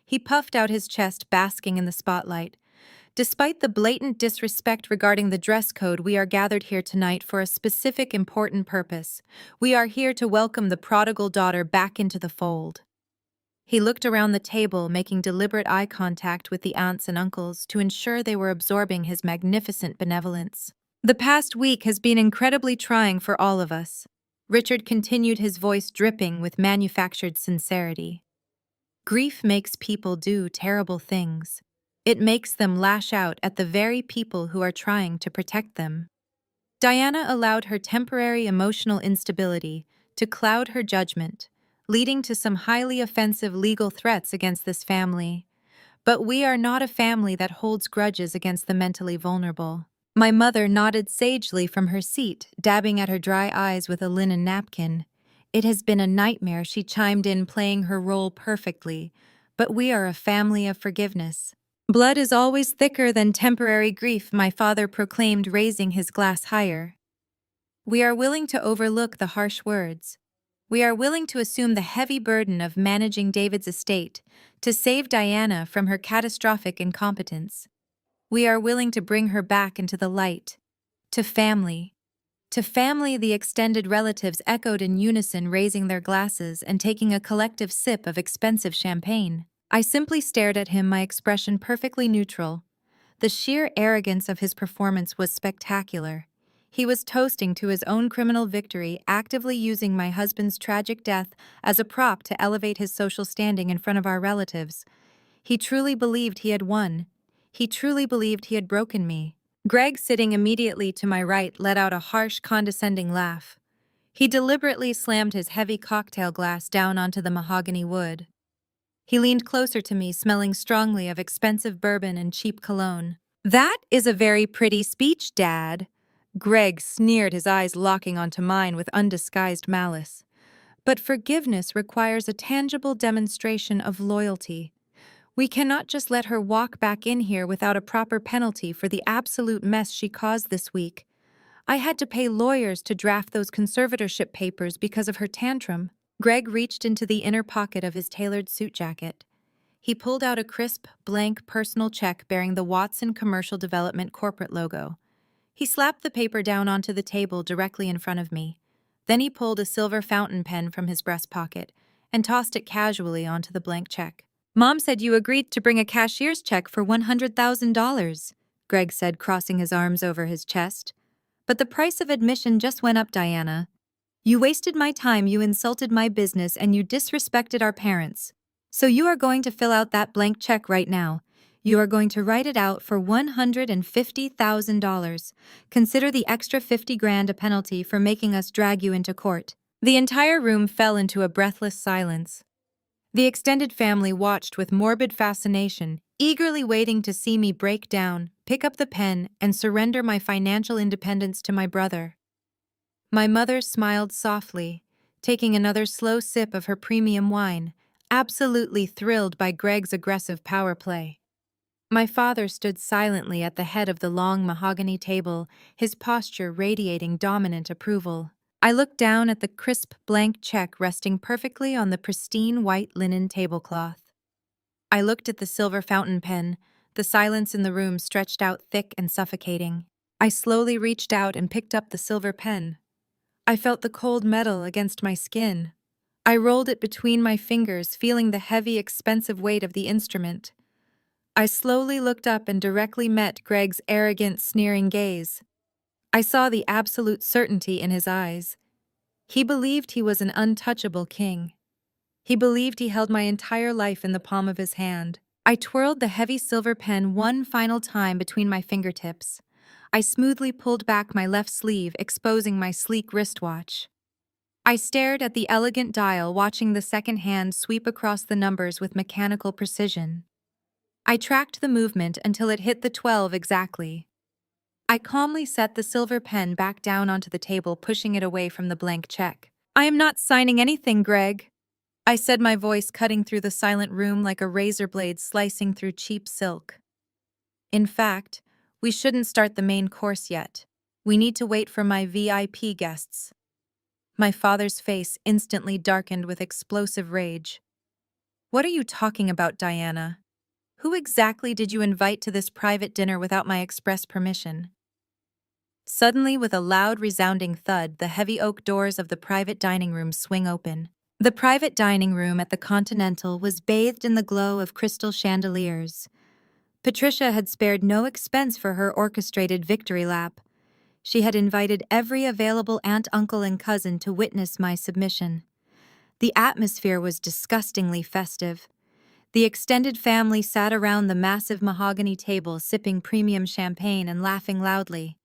He puffed out his chest, basking in the spotlight. "Despite the blatant disrespect regarding the dress code, we are gathered here tonight for a specific, important purpose. We are here to welcome the prodigal daughter back into the fold." He looked around the table, making deliberate eye contact with the aunts and uncles to ensure they were absorbing his magnificent benevolence. "The past week has been incredibly trying for all of us," Richard continued, his voice dripping with manufactured sincerity. "Grief makes people do terrible things. It makes them lash out at the very people who are trying to protect them." Diana allowed her temporary emotional instability to cloud her judgment, leading to some highly offensive legal threats against this family. But we are not a family that holds grudges against the mentally vulnerable. My mother nodded sagely from her seat, dabbing at her dry eyes with a linen napkin. "It has been a nightmare," she chimed in, playing her role perfectly. "But we are a family of forgiveness." "Blood is always thicker than temporary grief," my father proclaimed, raising his glass higher. "We are willing to overlook the harsh words. We are willing to assume the heavy burden of managing David's estate to save Diana from her catastrophic incompetence. We are willing to bring her back into the light. To family." "To family," the extended relatives echoed in unison, raising their glasses and taking a collective sip of expensive champagne. I simply stared at him, my expression perfectly neutral. The sheer arrogance of his performance was spectacular. He was toasting to his own criminal victory, actively using my husband's tragic death as a prop to elevate his social standing in front of our relatives. He truly believed he had won. He truly believed he had broken me. Greg, sitting immediately to my right, let out a harsh, condescending laugh. He deliberately slammed his heavy cocktail glass down onto the mahogany wood. He leaned closer to me, smelling strongly of expensive bourbon and cheap cologne. "That is a very pretty speech, Dad." Greg sneered, his eyes locking onto mine with undisguised malice. "But forgiveness requires a tangible demonstration of loyalty. We cannot just let her walk back in here without a proper penalty for the absolute mess she caused this week. I had to pay lawyers to draft those conservatorship papers because of her tantrum." Greg reached into the inner pocket of his tailored suit jacket. He pulled out a crisp, blank personal check bearing the Watson Commercial Development corporate logo. He slapped the paper down onto the table directly in front of me. Then he pulled a silver fountain pen from his breast pocket and tossed it casually onto the blank check. Mom said you agreed to bring a cashier's check for $100,000, Greg said, crossing his arms over his chest. But the price of admission just went up, Diana. You wasted my time, you insulted my business, and you disrespected our parents. So you are going to fill out that blank check right now. You are going to write it out for $150,000. Consider the extra 50 grand a penalty for making us drag you into court. The entire room fell into a breathless silence. The extended family watched with morbid fascination, eagerly waiting to see me break down, pick up the pen, and surrender my financial independence to my brother. My mother smiled softly, taking another slow sip of her premium wine, absolutely thrilled by Greg's aggressive power play. My father stood silently at the head of the long mahogany table, his posture radiating dominant approval. I looked down at the crisp blank check resting perfectly on the pristine white linen tablecloth. I looked at the silver fountain pen, the silence in the room stretched out thick and suffocating. I slowly reached out and picked up the silver pen. I felt the cold metal against my skin. I rolled it between my fingers, feeling the heavy, expensive weight of the instrument. I slowly looked up and directly met Greg's arrogant, sneering gaze. I saw the absolute certainty in his eyes. He believed he was an untouchable king. He believed he held my entire life in the palm of his hand. I twirled the heavy silver pen one final time between my fingertips. I smoothly pulled back my left sleeve, exposing my sleek wristwatch. I stared at the elegant dial, watching the second hand sweep across the numbers with mechanical precision. I tracked the movement until it hit the 12 exactly. I calmly set the silver pen back down onto the table, pushing it away from the blank check. I am not signing anything, Greg, I said, my voice cutting through the silent room like a razor blade slicing through cheap silk. In fact, we shouldn't start the main course yet. We need to wait for my VIP guests. My father's face instantly darkened with explosive rage. What are you talking about, Diana? Who exactly did you invite to this private dinner without my express permission? Suddenly, with a loud, resounding thud, the heavy oak doors of the private dining room swing open. The private dining room at the Continental was bathed in the glow of crystal chandeliers. Patricia had spared no expense for her orchestrated victory lap. She had invited every available aunt, uncle, and cousin to witness my submission. The atmosphere was disgustingly festive. The extended family sat around the massive mahogany table, sipping premium champagne and laughing loudly.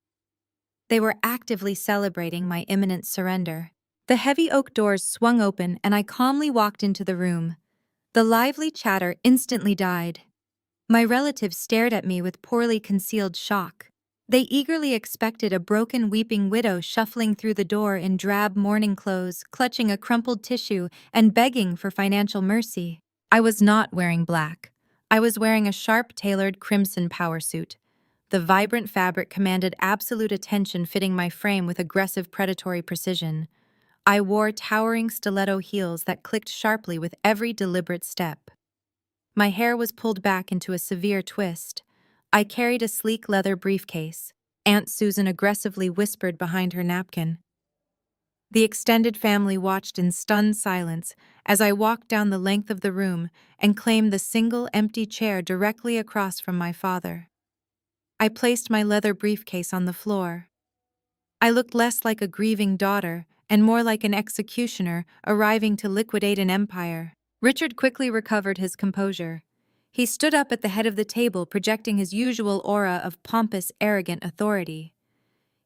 They were actively celebrating my imminent surrender. The heavy oak doors swung open and I calmly walked into the room. The lively chatter instantly died. My relatives stared at me with poorly concealed shock. They eagerly expected a broken, weeping widow shuffling through the door in drab mourning clothes, clutching a crumpled tissue and begging for financial mercy. I was not wearing black. I was wearing a sharp, tailored crimson power suit. The vibrant fabric commanded absolute attention, fitting my frame with aggressive, predatory precision. I wore towering stiletto heels that clicked sharply with every deliberate step. My hair was pulled back into a severe twist. I carried a sleek leather briefcase. Aunt Susan aggressively whispered behind her napkin. The extended family watched in stunned silence as I walked down the length of the room and claimed the single empty chair directly across from my father. I placed my leather briefcase on the floor. I looked less like a grieving daughter and more like an executioner arriving to liquidate an empire. Richard quickly recovered his composure. He stood up at the head of the table, projecting his usual aura of pompous, arrogant authority.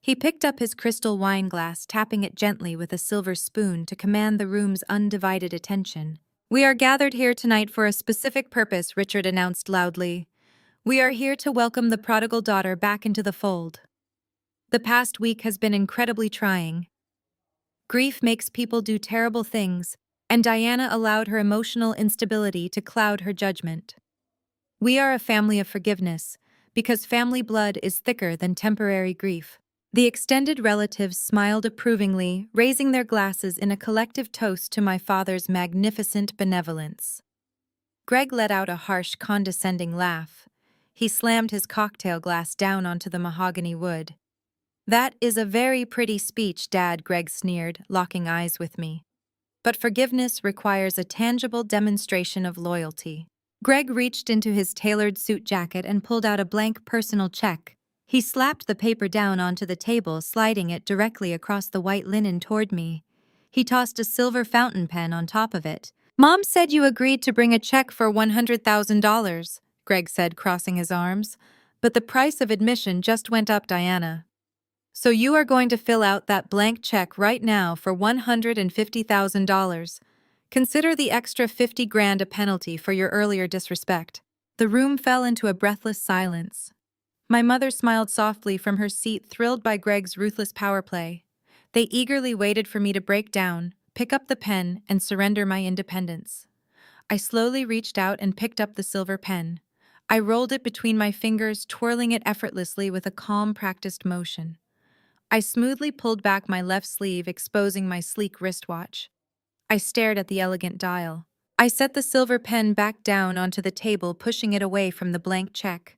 He picked up his crystal wine glass, tapping it gently with a silver spoon to command the room's undivided attention. "We are gathered here tonight for a specific purpose," Richard announced loudly. "We are here to welcome the prodigal daughter back into the fold. The past week has been incredibly trying. Grief makes people do terrible things, and Diana allowed her emotional instability to cloud her judgment. We are a family of forgiveness, because family blood is thicker than temporary grief." The extended relatives smiled approvingly, raising their glasses in a collective toast to my father's magnificent benevolence. Greg let out a harsh, condescending laugh. He slammed his cocktail glass down onto the mahogany wood. That is a very pretty speech, Dad, Greg sneered, locking eyes with me. But forgiveness requires a tangible demonstration of loyalty. Greg reached into his tailored suit jacket and pulled out a blank personal check. He slapped the paper down onto the table, sliding it directly across the white linen toward me. He tossed a silver fountain pen on top of it. Mom said you agreed to bring a check for $100,000, Greg said, crossing his arms. But the price of admission just went up, Diana. So you are going to fill out that blank check right now for $150,000. Consider the extra 50 grand a penalty for your earlier disrespect. The room fell into a breathless silence. My mother smiled softly from her seat, thrilled by Greg's ruthless power play. They eagerly waited for me to break down, pick up the pen, and surrender my independence. I slowly reached out and picked up the silver pen. I rolled it between my fingers, twirling it effortlessly with a calm, practiced motion. I smoothly pulled back my left sleeve, exposing my sleek wristwatch. I stared at the elegant dial. I set the silver pen back down onto the table, pushing it away from the blank check.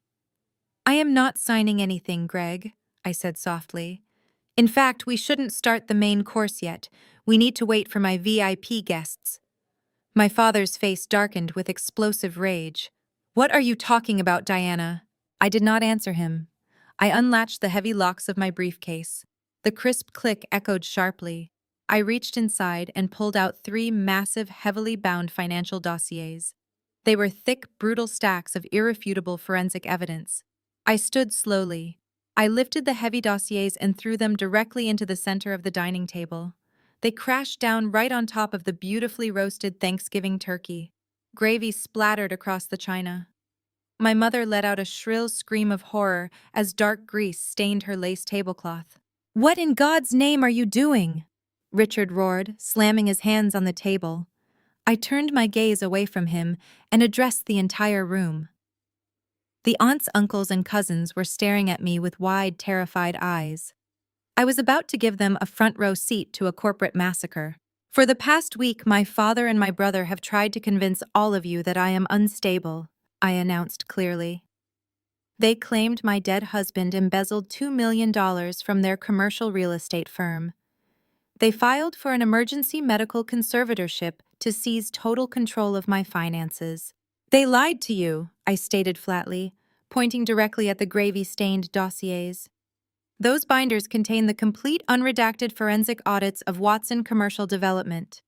I am not signing anything, Greg, I said softly. In fact, we shouldn't start the main course yet. We need to wait for my VIP guests. My father's face darkened with explosive rage. What are you talking about, Diana? I did not answer him. I unlatched the heavy locks of my briefcase. The crisp click echoed sharply. I reached inside and pulled out 3 massive, heavily bound financial dossiers. They were thick, brutal stacks of irrefutable forensic evidence. I stood slowly. I lifted the heavy dossiers and threw them directly into the center of the dining table. They crashed down right on top of the beautifully roasted Thanksgiving turkey. Gravy splattered across the china. My mother let out a shrill scream of horror as dark grease stained her lace tablecloth. "What in God's name are you doing?" Richard roared, slamming his hands on the table. I turned my gaze away from him and addressed the entire room. The aunts, uncles, and cousins were staring at me with wide, terrified eyes. I was about to give them a front-row seat to a corporate massacre. For the past week, my father and my brother have tried to convince all of you that I am unstable, I announced clearly. They claimed my dead husband embezzled $2 million from their commercial real estate firm. They filed for an emergency medical conservatorship to seize total control of my finances. They lied to you, I stated flatly, pointing directly at the gravy-stained dossiers. Those binders contain the complete unredacted forensic audits of Watson Commercial Development.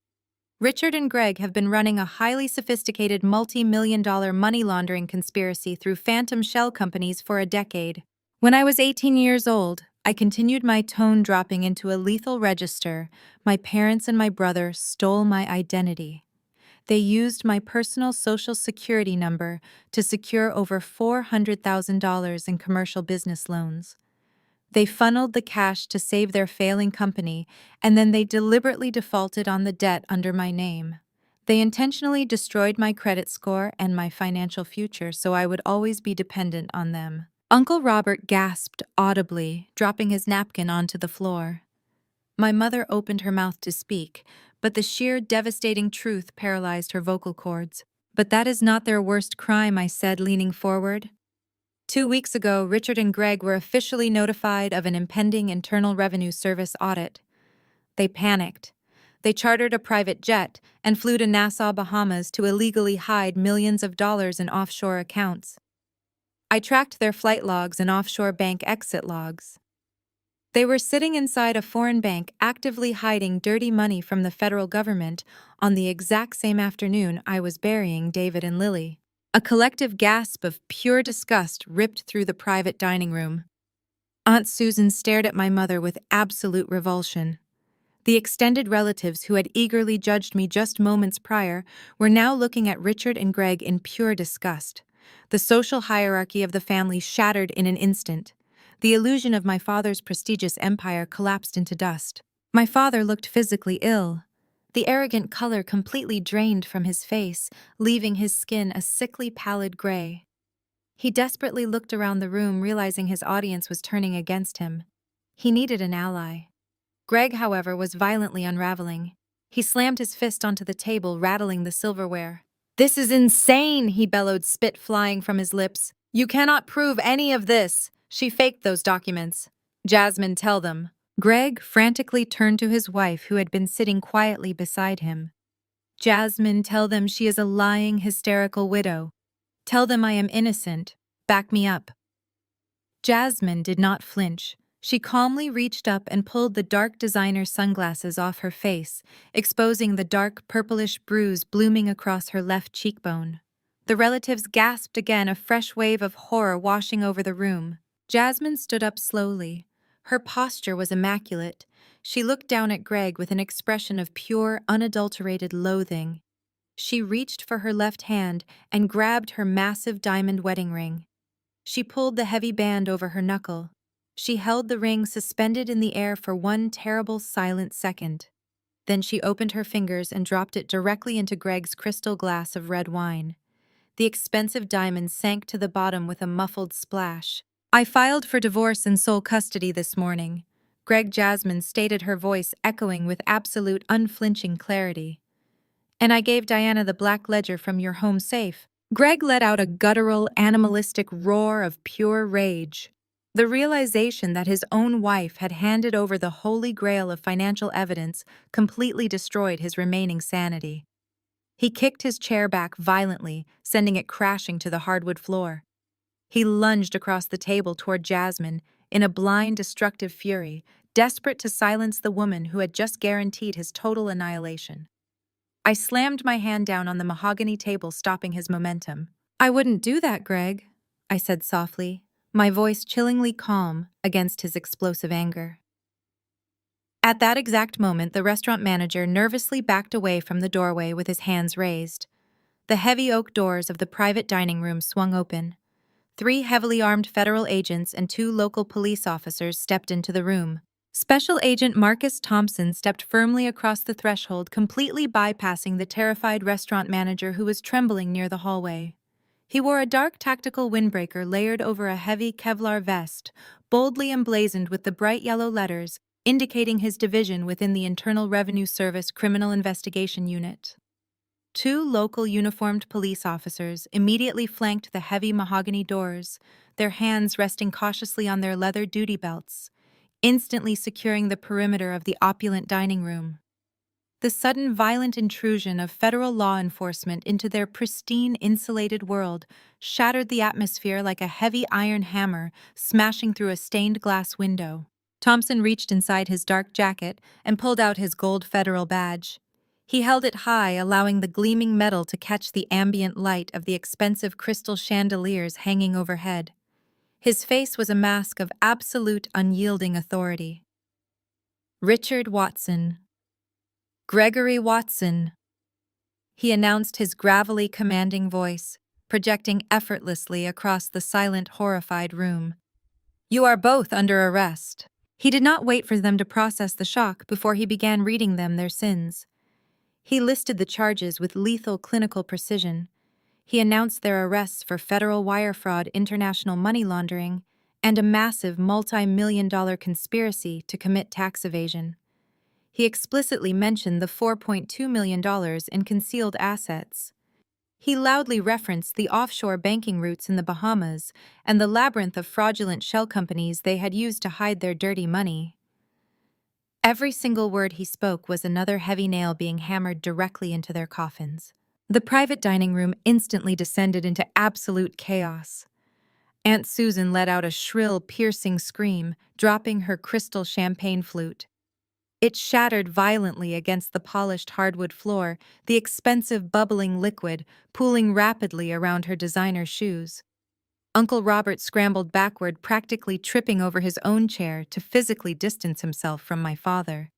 Richard and Greg have been running a highly sophisticated multi-million-dollar money laundering conspiracy through phantom shell companies for a decade. When I was 18 years old, I continued my tone dropping into a lethal register. My parents and my brother stole my identity. They used my personal social security number to secure over $400,000 in commercial business loans. They funneled the cash to save their failing company, and then they deliberately defaulted on the debt under my name. They intentionally destroyed my credit score and my financial future so I would always be dependent on them. Uncle Robert gasped audibly, dropping his napkin onto the floor. My mother opened her mouth to speak, but the sheer devastating truth paralyzed her vocal cords. But that is not their worst crime, I said, leaning forward. 2 weeks ago, Richard and Greg were officially notified of an impending Internal Revenue Service audit. They panicked. They chartered a private jet and flew to Nassau, Bahamas to illegally hide millions of dollars in offshore accounts. I tracked their flight logs and offshore bank exit logs. They were sitting inside a foreign bank actively hiding dirty money from the federal government on the exact same afternoon I was burying David and Lily. A collective gasp of pure disgust ripped through the private dining room. Aunt Susan stared at my mother with absolute revulsion. The extended relatives who had eagerly judged me just moments prior were now looking at Richard and Greg in pure disgust. The social hierarchy of the family shattered in an instant. The illusion of my father's prestigious empire collapsed into dust. My father looked physically ill. The arrogant color completely drained from his face, leaving his skin a sickly pallid gray. He desperately looked around the room, realizing his audience was turning against him. He needed an ally. Greg, however, was violently unraveling. He slammed his fist onto the table, rattling the silverware. "This is insane," he bellowed, spit flying from his lips. "You cannot prove any of this. She faked those documents." Jasmine, tell them. Greg frantically turned to his wife, who had been sitting quietly beside him. Jasmine, tell them she is a lying, hysterical widow. Tell them I am innocent. Back me up. Jasmine did not flinch. She calmly reached up and pulled the dark designer sunglasses off her face, exposing the dark purplish bruise blooming across her left cheekbone. The relatives gasped again, a fresh wave of horror washing over the room. Jasmine stood up slowly. Her posture was immaculate. She looked down at Greg with an expression of pure, unadulterated loathing. She reached for her left hand and grabbed her massive diamond wedding ring. She pulled the heavy band over her knuckle. She held the ring suspended in the air for one terrible, silent second. Then she opened her fingers and dropped it directly into Greg's crystal glass of red wine. The expensive diamond sank to the bottom with a muffled splash. I filed for divorce and sole custody this morning. Greg, Jasmine stated, her voice echoing with absolute unflinching clarity. And I gave Diana the black ledger from your home safe. Greg let out a guttural, animalistic roar of pure rage. The realization that his own wife had handed over the holy grail of financial evidence completely destroyed his remaining sanity. He kicked his chair back violently, sending it crashing to the hardwood floor. He lunged across the table toward Jasmine in a blind, destructive fury, desperate to silence the woman who had just guaranteed his total annihilation. I slammed my hand down on the mahogany table, stopping his momentum. I wouldn't do that, Greg, I said softly, my voice chillingly calm against his explosive anger. At that exact moment, the restaurant manager nervously backed away from the doorway with his hands raised. The heavy oak doors of the private dining room swung open. 3 heavily armed federal agents and 2 local police officers stepped into the room. Special Agent Marcus Thompson stepped firmly across the threshold, completely bypassing the terrified restaurant manager who was trembling near the hallway. He wore a dark tactical windbreaker layered over a heavy Kevlar vest, boldly emblazoned with the bright yellow letters, indicating his division within the Internal Revenue Service Criminal Investigation Unit. 2 local uniformed police officers immediately flanked the heavy mahogany doors, their hands resting cautiously on their leather duty belts, instantly securing the perimeter of the opulent dining room. The sudden violent intrusion of federal law enforcement into their pristine, insulated world shattered the atmosphere like a heavy iron hammer smashing through a stained glass window. Thompson reached inside his dark jacket and pulled out his gold federal badge. He held it high, allowing the gleaming metal to catch the ambient light of the expensive crystal chandeliers hanging overhead. His face was a mask of absolute, unyielding authority. Richard Watson. Gregory Watson, he announced, his gravelly, commanding voice, projecting effortlessly across the silent, horrified room. You are both under arrest. He did not wait for them to process the shock before he began reading them their sins. He listed the charges with lethal clinical precision. He announced their arrests for federal wire fraud, international money laundering, and a massive multi-million-dollar conspiracy to commit tax evasion. He explicitly mentioned the $4.2 million in concealed assets. He loudly referenced the offshore banking routes in the Bahamas and the labyrinth of fraudulent shell companies they had used to hide their dirty money. Every single word he spoke was another heavy nail being hammered directly into their coffins. The private dining room instantly descended into absolute chaos. Aunt Susan let out a shrill, piercing scream, dropping her crystal champagne flute. It shattered violently against the polished hardwood floor, the expensive bubbling liquid pooling rapidly around her designer shoes. Uncle Robert scrambled backward, practically tripping over his own chair to physically distance himself from my father.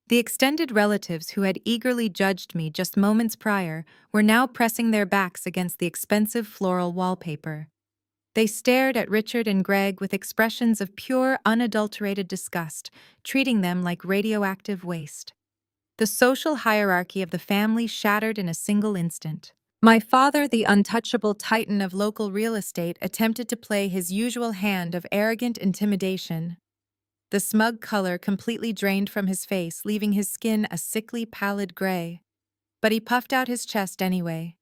The extended relatives who had eagerly judged me just moments prior were now pressing their backs against the expensive floral wallpaper. They stared at Richard and Greg with expressions of pure, unadulterated disgust, treating them like radioactive waste. The social hierarchy of the family shattered in a single instant. My father, the untouchable titan of local real estate, attempted to play his usual hand of arrogant intimidation. The smug color completely drained from his face, leaving his skin a sickly, pallid gray. But he puffed out his chest anyway.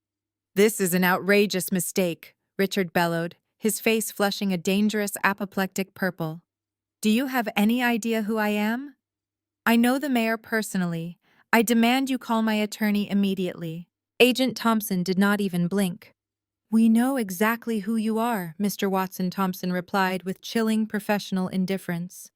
"This is an outrageous mistake," Richard bellowed, his face flushing a dangerous apoplectic purple. Do you have any idea who I am? I know the mayor personally. I demand you call my attorney immediately. Agent Thompson did not even blink. We know exactly who you are, Mr. Watson Thompson replied with chilling professional indifference.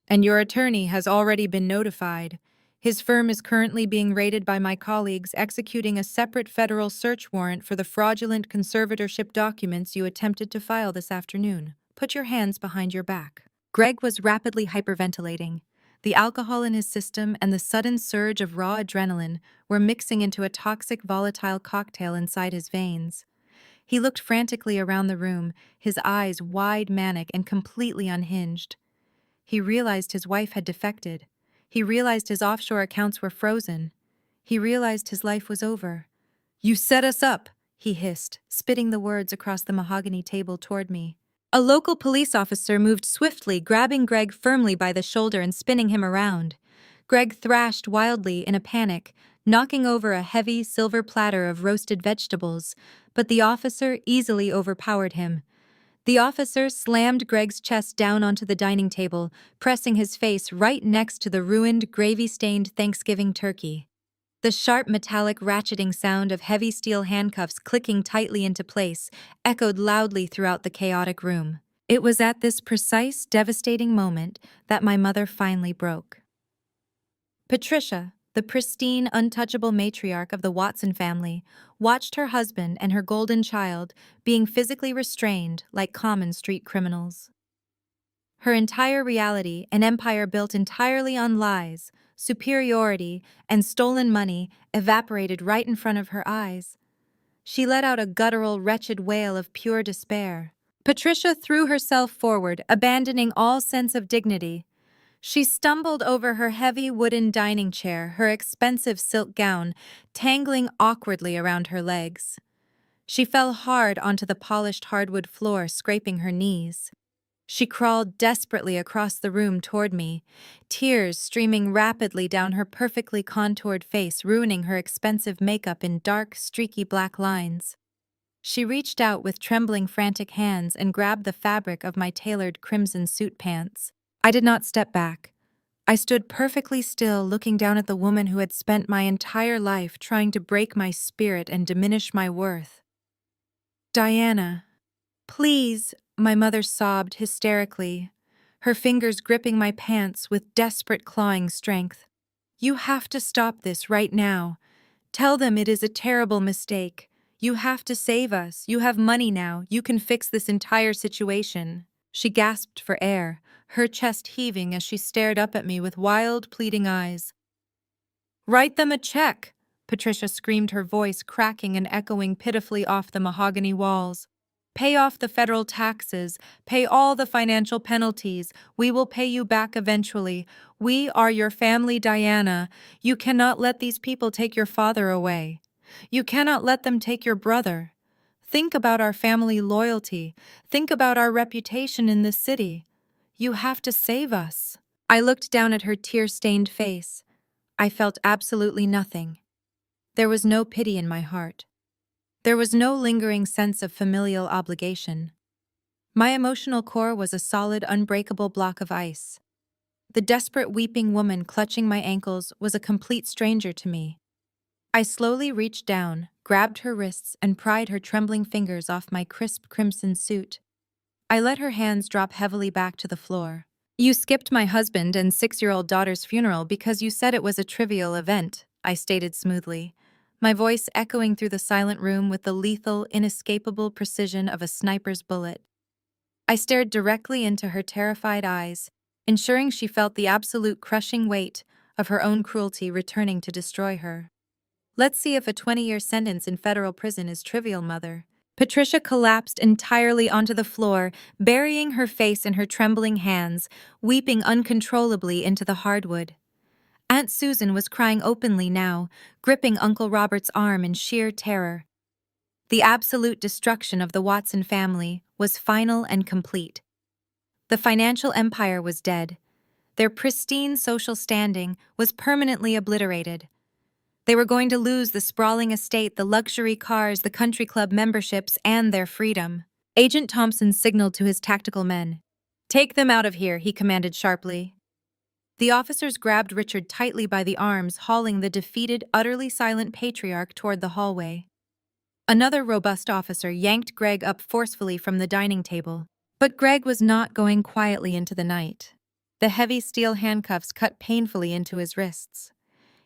And your attorney has already been notified. His firm is currently being raided by my colleagues executing a separate federal search warrant for the fraudulent conservatorship documents you attempted to file this afternoon. Put your hands behind your back. Greg was rapidly hyperventilating. The alcohol in his system and the sudden surge of raw adrenaline were mixing into a toxic volatile cocktail inside his veins. He looked frantically around the room, his eyes wide, manic, and completely unhinged. He realized his wife had defected. He realized his offshore accounts were frozen. He realized his life was over. "You set us up," he hissed, spitting the words across the mahogany table toward me. A local police officer moved swiftly, grabbing Greg firmly by the shoulder and spinning him around. Greg thrashed wildly in a panic, knocking over a heavy silver platter of roasted vegetables, but the officer easily overpowered him. The officer slammed Greg's chest down onto the dining table, pressing his face right next to the ruined, gravy-stained Thanksgiving turkey. The sharp metallic ratcheting sound of heavy steel handcuffs clicking tightly into place echoed loudly throughout the chaotic room. It was at this precise, devastating moment that my mother finally broke. Patricia, the pristine, untouchable matriarch of the Watson family, watched her husband and her golden child being physically restrained like common street criminals. Her entire reality, an empire built entirely on lies, superiority, and stolen money, evaporated right in front of her eyes. She let out a guttural, wretched wail of pure despair. Patricia threw herself forward, abandoning all sense of dignity. She stumbled over her heavy wooden dining chair, her expensive silk gown tangling awkwardly around her legs. She fell hard onto the polished hardwood floor, scraping her knees. She crawled desperately across the room toward me, tears streaming rapidly down her perfectly contoured face, ruining her expensive makeup in dark, streaky black lines. She reached out with trembling, frantic hands and grabbed the fabric of my tailored crimson suit pants. I did not step back. I stood perfectly still, looking down at the woman who had spent my entire life trying to break my spirit and diminish my worth. "Diana, please," my mother sobbed hysterically, her fingers gripping my pants with desperate clawing strength. "You have to stop this right now. Tell them it is a terrible mistake. You have to save us. You have money now. You can fix this entire situation." She gasped for air, her chest heaving as she stared up at me with wild, pleading eyes. "Write them a check," Patricia screamed, her voice cracking and echoing pitifully off the mahogany walls. "Pay off the federal taxes. Pay all the financial penalties. We will pay you back eventually. We are your family, Diana. You cannot let these people take your father away. You cannot let them take your brother. Think about our family loyalty. Think about our reputation in this city. You have to save us." I looked down at her tear-stained face. I felt absolutely nothing. There was no pity in my heart. There was no lingering sense of familial obligation. My emotional core was a solid, unbreakable block of ice. The desperate weeping woman clutching my ankles was a complete stranger to me. I slowly reached down, grabbed her wrists, and pried her trembling fingers off my crisp crimson suit. I let her hands drop heavily back to the floor. "You skipped my husband and 6-year-old daughter's funeral because you said it was a trivial event," I stated smoothly, my voice echoing through the silent room with the lethal, inescapable precision of a sniper's bullet. I stared directly into her terrified eyes, ensuring she felt the absolute crushing weight of her own cruelty returning to destroy her. "Let's see if a 20-year sentence in federal prison is trivial, Mother." Patricia collapsed entirely onto the floor, burying her face in her trembling hands, weeping uncontrollably into the hardwood. Aunt Susan was crying openly now, gripping Uncle Robert's arm in sheer terror. The absolute destruction of the Watson family was final and complete. The financial empire was dead. Their pristine social standing was permanently obliterated. They were going to lose the sprawling estate, the luxury cars, the country club memberships, and their freedom. Agent Thompson signaled to his tactical men. "Take them out of here," he commanded sharply. The officers grabbed Richard tightly by the arms, hauling the defeated, utterly silent patriarch toward the hallway. Another robust officer yanked Greg up forcefully from the dining table. But Greg was not going quietly into the night. The heavy steel handcuffs cut painfully into his wrists.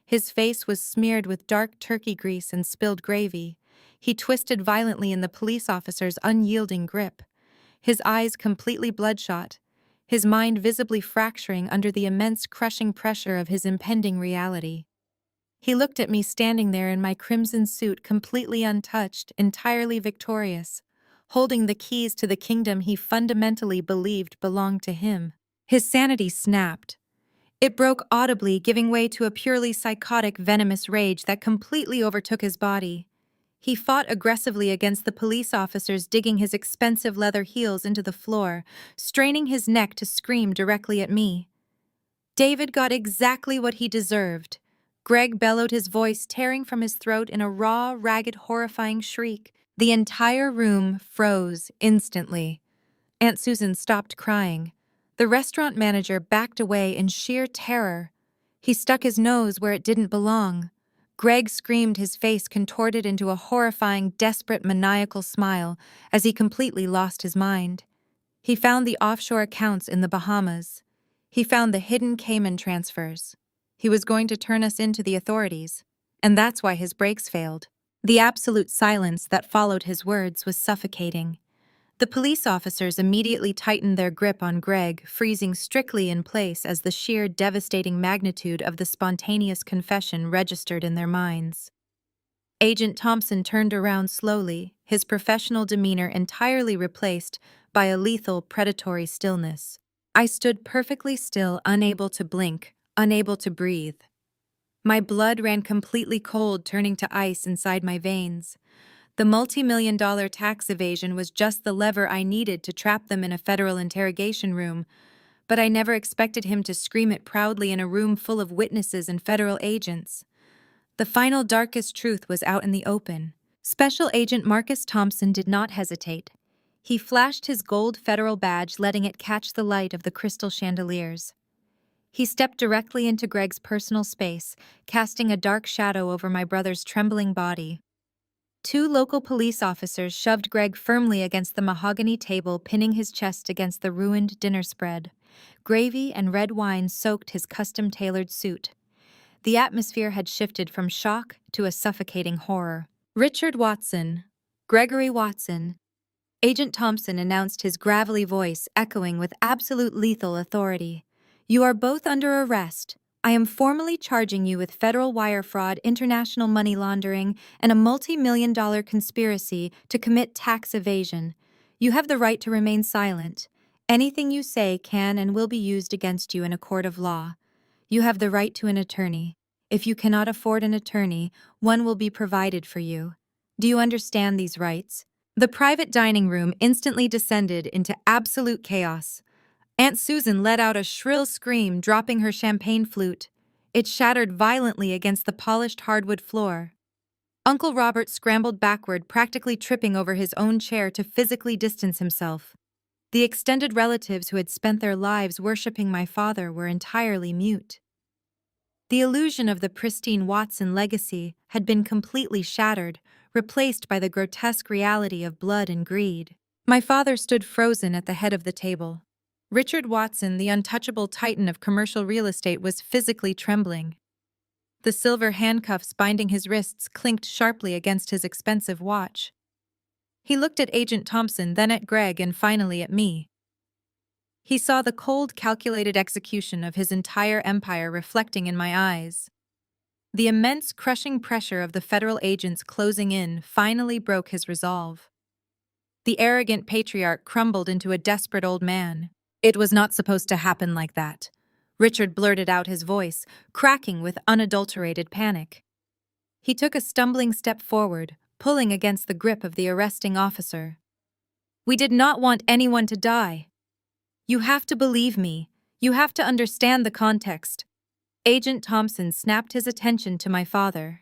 His face was smeared with dark turkey grease and spilled gravy. He twisted violently in the police officer's unyielding grip, his eyes completely bloodshot, his mind visibly fracturing under the immense crushing pressure of his impending reality. He looked at me standing there in my crimson suit, completely untouched, entirely victorious, holding the keys to the kingdom he fundamentally believed belonged to him. His sanity snapped. It broke audibly, giving way to a purely psychotic, venomous rage that completely overtook his body. He fought aggressively against the police officers, digging his expensive leather heels into the floor, straining his neck to scream directly at me. David got exactly what he deserved. Greg bellowed, his voice tearing from his throat in a raw, ragged, horrifying shriek. The entire room froze instantly. Aunt Susan stopped crying. The restaurant manager backed away in sheer terror. He stuck his nose where it didn't belong. Greg screamed, his face contorted into a horrifying, desperate, maniacal smile as he completely lost his mind. He found the offshore accounts in the Bahamas. He found the hidden Cayman transfers. He was going to turn us into the authorities, and that's why his brakes failed. The absolute silence that followed his words was suffocating. The police officers immediately tightened their grip on Greg, freezing strictly in place as the sheer devastating magnitude of the spontaneous confession registered in their minds. Agent Thompson turned around slowly, his professional demeanor entirely replaced by a lethal, predatory stillness. I stood perfectly still, unable to blink, unable to breathe. My blood ran completely cold, turning to ice inside my veins. The multi-million-dollar tax evasion was just the lever I needed to trap them in a federal interrogation room, but I never expected him to scream it proudly in a room full of witnesses and federal agents. The final darkest truth was out in the open. Special Agent Marcus Thompson did not hesitate. He flashed his gold federal badge, letting it catch the light of the crystal chandeliers. He stepped directly into Greg's personal space, casting a dark shadow over my brother's trembling body. Two local police officers shoved Greg firmly against the mahogany table, pinning his chest against the ruined dinner spread. Gravy and red wine soaked his custom-tailored suit. The atmosphere had shifted from shock to a suffocating horror. "Richard Watson, Gregory Watson," Agent Thompson announced, his gravelly voice echoing with absolute lethal authority. "You are both under arrest. I am formally charging you with federal wire fraud, international money laundering, and a multi-million-dollar conspiracy to commit tax evasion. You have the right to remain silent. Anything you say can and will be used against you in a court of law. You have the right to an attorney. If you cannot afford an attorney, one will be provided for you. Do you understand these rights?" The private dining room instantly descended into absolute chaos. Aunt Susan let out a shrill scream, dropping her champagne flute. It shattered violently against the polished hardwood floor. Uncle Robert scrambled backward, practically tripping over his own chair to physically distance himself. The extended relatives who had spent their lives worshipping my father were entirely mute. The illusion of the pristine Watson legacy had been completely shattered, replaced by the grotesque reality of blood and greed. My father stood frozen at the head of the table. Richard Watson, the untouchable titan of commercial real estate, was physically trembling. The silver handcuffs binding his wrists clinked sharply against his expensive watch. He looked at Agent Thompson, then at Greg, and finally at me. He saw the cold, calculated execution of his entire empire reflecting in my eyes. The immense, crushing pressure of the federal agents closing in finally broke his resolve. The arrogant patriarch crumbled into a desperate old man. "It was not supposed to happen like that," Richard blurted out, his voice cracking with unadulterated panic. He took a stumbling step forward, pulling against the grip of the arresting officer. "We did not want anyone to die. You have to believe me. You have to understand the context." Agent Thompson snapped his attention to my father.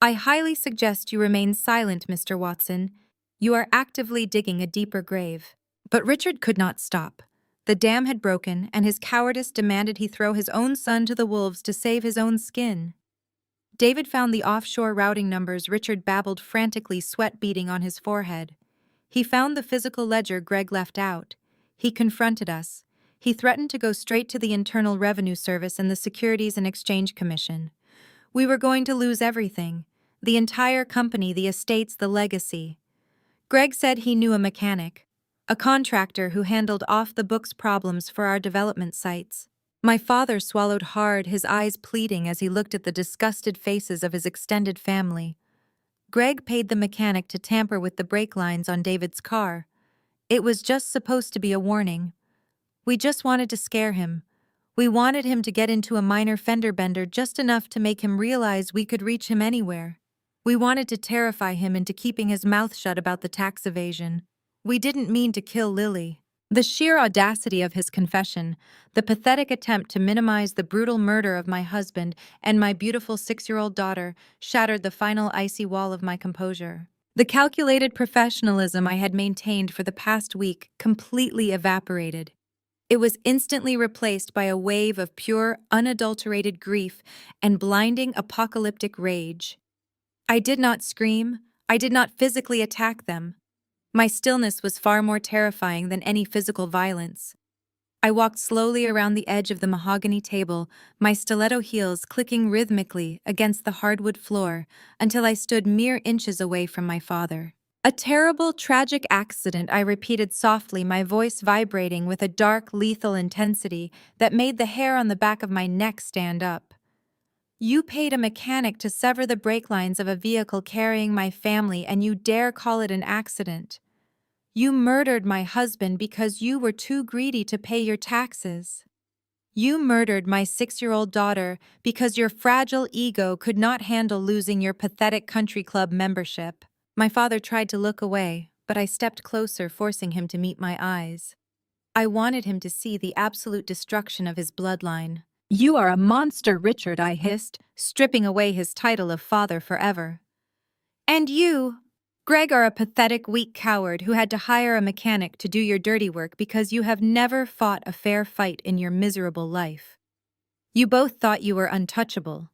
"I highly suggest you remain silent, Mr. Watson. You are actively digging a deeper grave." But Richard could not stop. The dam had broken, and his cowardice demanded he throw his own son to the wolves to save his own skin. David found the offshore routing numbers Richard babbled frantically, sweat beading on his forehead. He found the physical ledger Greg left out. He confronted us. He threatened to go straight to the Internal Revenue Service and the Securities and Exchange Commission. We were going to lose everything. The entire company, the estates, the legacy. Greg said he knew a mechanic, a contractor who handled off-the-books problems for our development sites. My father swallowed hard, his eyes pleading as he looked at the disgusted faces of his extended family. Greg paid the mechanic to tamper with the brake lines on David's car. It was just supposed to be a warning. We just wanted to scare him. We wanted him to get into a minor fender bender just enough to make him realize we could reach him anywhere. We wanted to terrify him into keeping his mouth shut about the tax evasion. We didn't mean to kill Lily. The sheer audacity of his confession, the pathetic attempt to minimize the brutal murder of my husband and my beautiful 6-year-old daughter, shattered the final icy wall of my composure. The calculated professionalism I had maintained for the past week completely evaporated. It was instantly replaced by a wave of pure, unadulterated grief and blinding apocalyptic rage. I did not scream. I did not physically attack them. My stillness was far more terrifying than any physical violence. I walked slowly around the edge of the mahogany table, my stiletto heels clicking rhythmically against the hardwood floor, until I stood mere inches away from my father. "A terrible, tragic accident," I repeated softly, my voice vibrating with a dark, lethal intensity that made the hair on the back of my neck stand up. "You paid a mechanic to sever the brake lines of a vehicle carrying my family, and you dare call it an accident. You murdered my husband because you were too greedy to pay your taxes. You murdered my 6-year-old daughter because your fragile ego could not handle losing your pathetic country club membership." My father tried to look away, but I stepped closer, forcing him to meet my eyes. I wanted him to see the absolute destruction of his bloodline. "You are a monster, Richard," I hissed, stripping away his title of father forever. "And you, Greg, are a pathetic, weak coward who had to hire a mechanic to do your dirty work because you have never fought a fair fight in your miserable life. You both thought you were untouchable.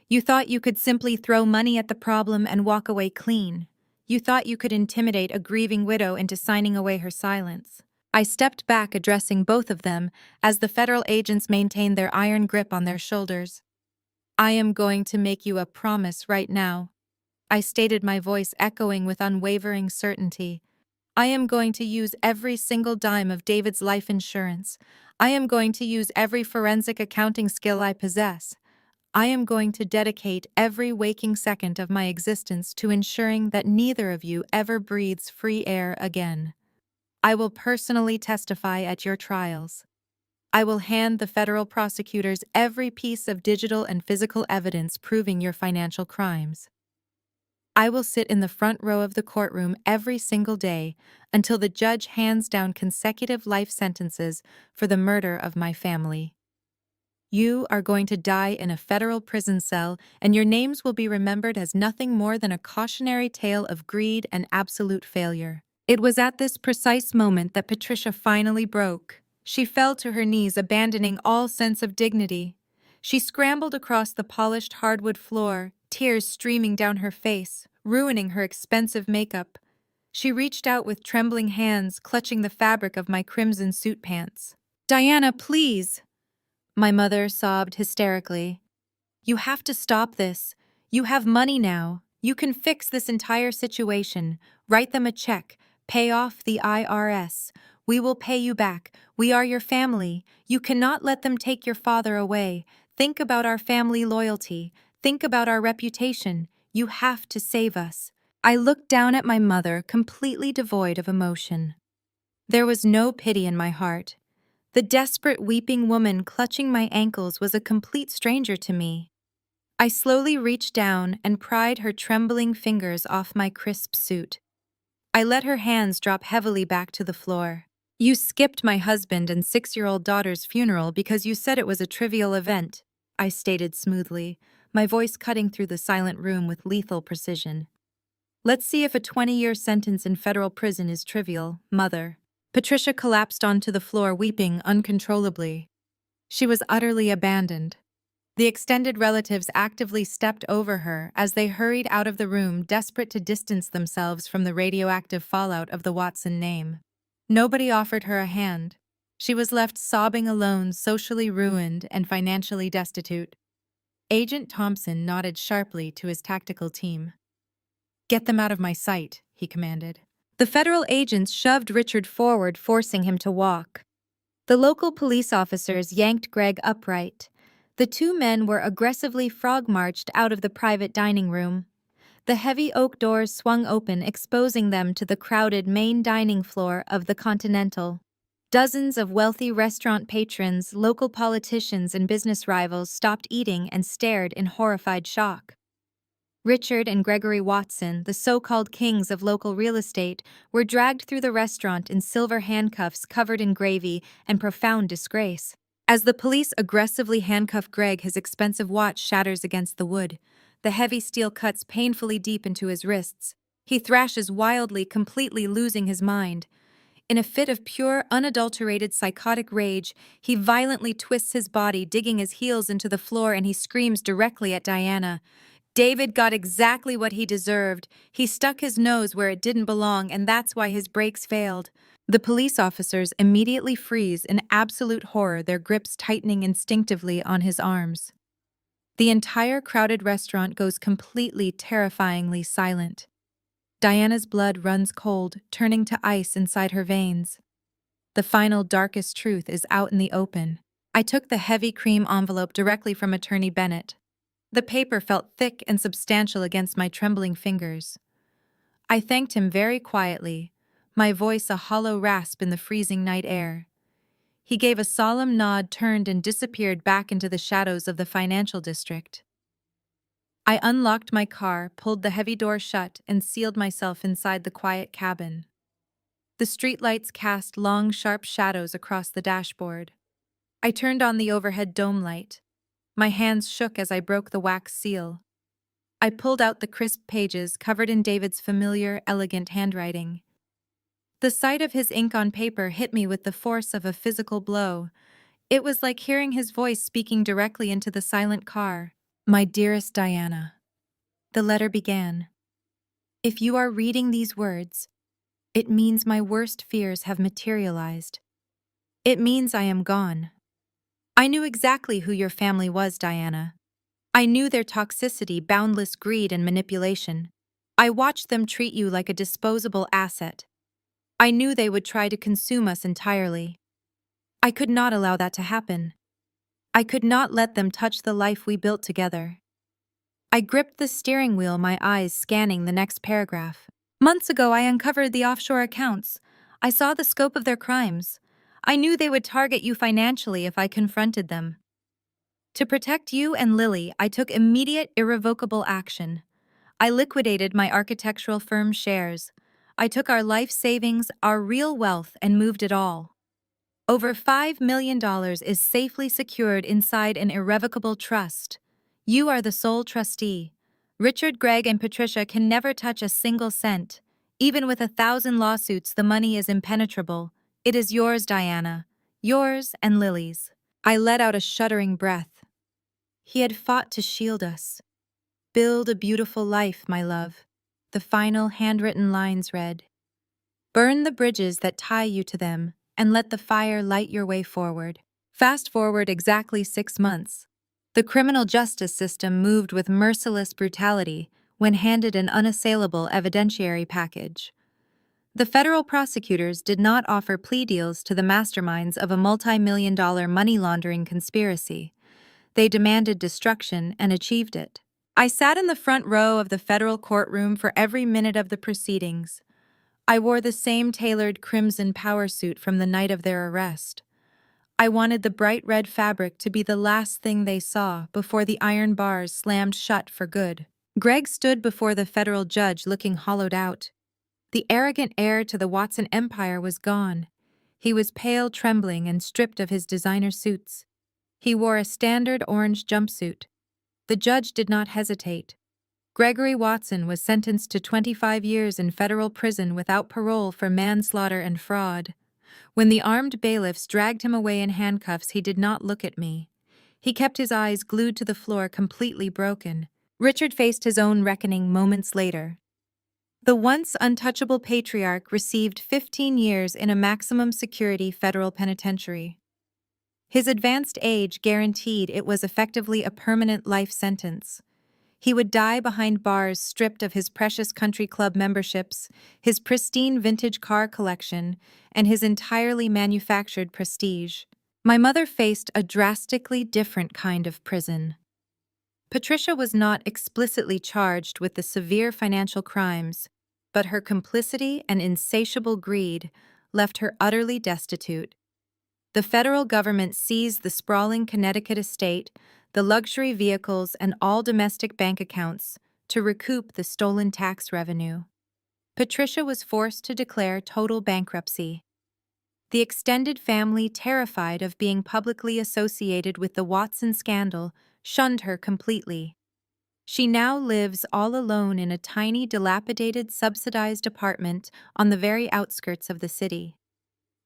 You thought you could simply throw money at the problem and walk away clean. You thought you could intimidate a grieving widow into signing away her silence." I stepped back, addressing both of them, as the federal agents maintained their iron grip on their shoulders. "I am going to make you a promise right now," I stated, my voice echoing with unwavering certainty. "I am going to use every single dime of David's life insurance. I am going to use every forensic accounting skill I possess. I am going to dedicate every waking second of my existence to ensuring that neither of you ever breathes free air again. I will personally testify at your trials. I will hand the federal prosecutors every piece of digital and physical evidence proving your financial crimes. I will sit in the front row of the courtroom every single day until the judge hands down consecutive life sentences for the murder of my family. You are going to die in a federal prison cell, and your names will be remembered as nothing more than a cautionary tale of greed and absolute failure." It was at this precise moment that Patricia finally broke. She fell to her knees, abandoning all sense of dignity. She scrambled across the polished hardwood floor, tears streaming down her face, ruining her expensive makeup. She reached out with trembling hands, clutching the fabric of my crimson suit pants. "Diana, please!" my mother sobbed hysterically. "You have to stop this. You have money now. You can fix this entire situation. Write them a check. Pay off the IRS. We will pay you back. We are your family. You cannot let them take your father away. Think about our family loyalty. Think about our reputation. You have to save us." I looked down at my mother, completely devoid of emotion. There was no pity in my heart. The desperate, weeping woman clutching my ankles was a complete stranger to me. I slowly reached down and pried her trembling fingers off my crisp suit. I let her hands drop heavily back to the floor. "You skipped my husband and 6-year-old daughter's funeral because you said it was a trivial event," I stated smoothly, my voice cutting through the silent room with lethal precision. "Let's see if a 20-year sentence in federal prison is trivial, Mother." Patricia collapsed onto the floor, weeping uncontrollably. She was utterly abandoned. The extended relatives actively stepped over her as they hurried out of the room, desperate to distance themselves from the radioactive fallout of the Watson name. Nobody offered her a hand. She was left sobbing alone, socially ruined and financially destitute. Agent Thompson nodded sharply to his tactical team. "Get them out of my sight," he commanded. The federal agents shoved Richard forward, forcing him to walk. The local police officers yanked Greg upright. The two men were aggressively frog-marched out of the private dining room. The heavy oak doors swung open, exposing them to the crowded main dining floor of the Continental. Dozens of wealthy restaurant patrons, local politicians, and business rivals stopped eating and stared in horrified shock. Richard and Gregory Watson, the so-called kings of local real estate, were dragged through the restaurant in silver handcuffs covered in gravy and profound disgrace. As the police aggressively handcuff Greg, his expensive watch shatters against the wood. The heavy steel cuts painfully deep into his wrists. He thrashes wildly, completely losing his mind. In a fit of pure, unadulterated psychotic rage, he violently twists his body, digging his heels into the floor, and he screams directly at Diana. David got exactly what he deserved. He stuck his nose where it didn't belong, and that's why his brakes failed. The police officers immediately freeze in absolute horror, their grips tightening instinctively on his arms. The entire crowded restaurant goes completely, terrifyingly silent. Diana's blood runs cold, turning to ice inside her veins. The final, darkest truth is out in the open. I took the heavy cream envelope directly from Attorney Bennett. The paper felt thick and substantial against my trembling fingers. I thanked him very quietly, my voice a hollow rasp in the freezing night air. He gave a solemn nod, turned and disappeared back into the shadows of the financial district. I unlocked my car, pulled the heavy door shut, and sealed myself inside the quiet cabin. The streetlights cast long, sharp shadows across the dashboard. I turned on the overhead dome light. My hands shook as I broke the wax seal. I pulled out the crisp pages covered in David's familiar, elegant handwriting. The sight of his ink on paper hit me with the force of a physical blow. It was like hearing his voice speaking directly into the silent car. "My dearest Diana," the letter began. "If you are reading these words, it means my worst fears have materialized. It means I am gone. I knew exactly who your family was, Diana. I knew their toxicity, boundless greed, and manipulation. I watched them treat you like a disposable asset. I knew they would try to consume us entirely. I could not allow that to happen. I could not let them touch the life we built together." I gripped the steering wheel, my eyes scanning the next paragraph. "Months ago, I uncovered the offshore accounts. I saw the scope of their crimes. I knew they would target you financially if I confronted them. To protect you and Lily, I took immediate, irrevocable action. I liquidated my architectural firm shares. I took our life savings, our real wealth, and moved it all. Over $5 million is safely secured inside an irrevocable trust. You are the sole trustee. Richard, Greg, and Patricia can never touch a single cent. Even with 1,000 lawsuits, the money is impenetrable. It is yours, Diana. Yours and Lily's." I let out a shuddering breath. He had fought to shield us. "Build a beautiful life, my love." The final handwritten lines read, "Burn the bridges that tie you to them, and let the fire light your way forward." Fast forward exactly 6 months. The criminal justice system moved with merciless brutality when handed an unassailable evidentiary package. The federal prosecutors did not offer plea deals to the masterminds of a multi-million-dollar money laundering conspiracy. They demanded destruction and achieved it. I sat in the front row of the federal courtroom for every minute of the proceedings. I wore the same tailored crimson power suit from the night of their arrest. I wanted the bright red fabric to be the last thing they saw before the iron bars slammed shut for good. Greg stood before the federal judge looking hollowed out. The arrogant heir to the Watson empire was gone. He was pale, trembling, and stripped of his designer suits. He wore a standard orange jumpsuit. The judge did not hesitate. Gregory Watson was sentenced to 25 years in federal prison without parole for manslaughter and fraud. When the armed bailiffs dragged him away in handcuffs, he did not look at me. He kept his eyes glued to the floor, completely broken. Richard faced his own reckoning moments later. The once untouchable patriarch received 15 years in a maximum security federal penitentiary. His advanced age guaranteed it was effectively a permanent life sentence. He would die behind bars, stripped of his precious country club memberships, his pristine vintage car collection, and his entirely manufactured prestige. My mother faced a drastically different kind of prison. Patricia was not explicitly charged with the severe financial crimes, but her complicity and insatiable greed left her utterly destitute. The federal government seized the sprawling Connecticut estate, the luxury vehicles, and all domestic bank accounts to recoup the stolen tax revenue. Patricia was forced to declare total bankruptcy. The extended family, terrified of being publicly associated with the Watson scandal, shunned her completely. She now lives all alone in a tiny, dilapidated, subsidized apartment on the very outskirts of the city.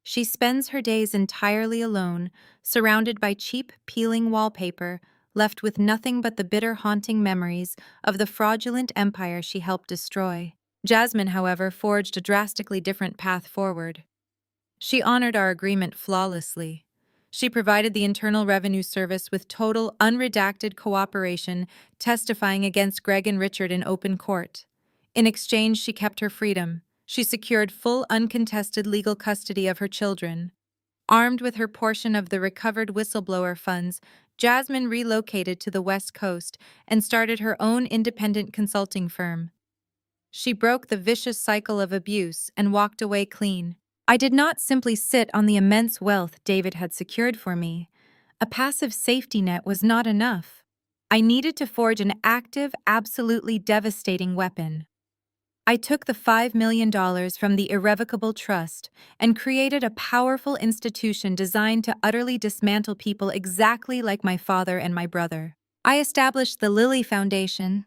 She spends her days entirely alone, surrounded by cheap, peeling wallpaper, left with nothing but the bitter, haunting memories of the fraudulent empire she helped destroy. Jasmine, however, forged a drastically different path forward. She honored our agreement flawlessly. She provided the Internal Revenue Service with total, unredacted cooperation, testifying against Greg and Richard in open court. In exchange, she kept her freedom. She secured full, uncontested legal custody of her children. Armed with her portion of the recovered whistleblower funds, Jasmine relocated to the West Coast and started her own independent consulting firm. She broke the vicious cycle of abuse and walked away clean. I did not simply sit on the immense wealth David had secured for me. A passive safety net was not enough. I needed to forge an active, absolutely devastating weapon. I took the $5 million from the irrevocable trust and created a powerful institution designed to utterly dismantle people exactly like my father and my brother. I established the Lily Foundation.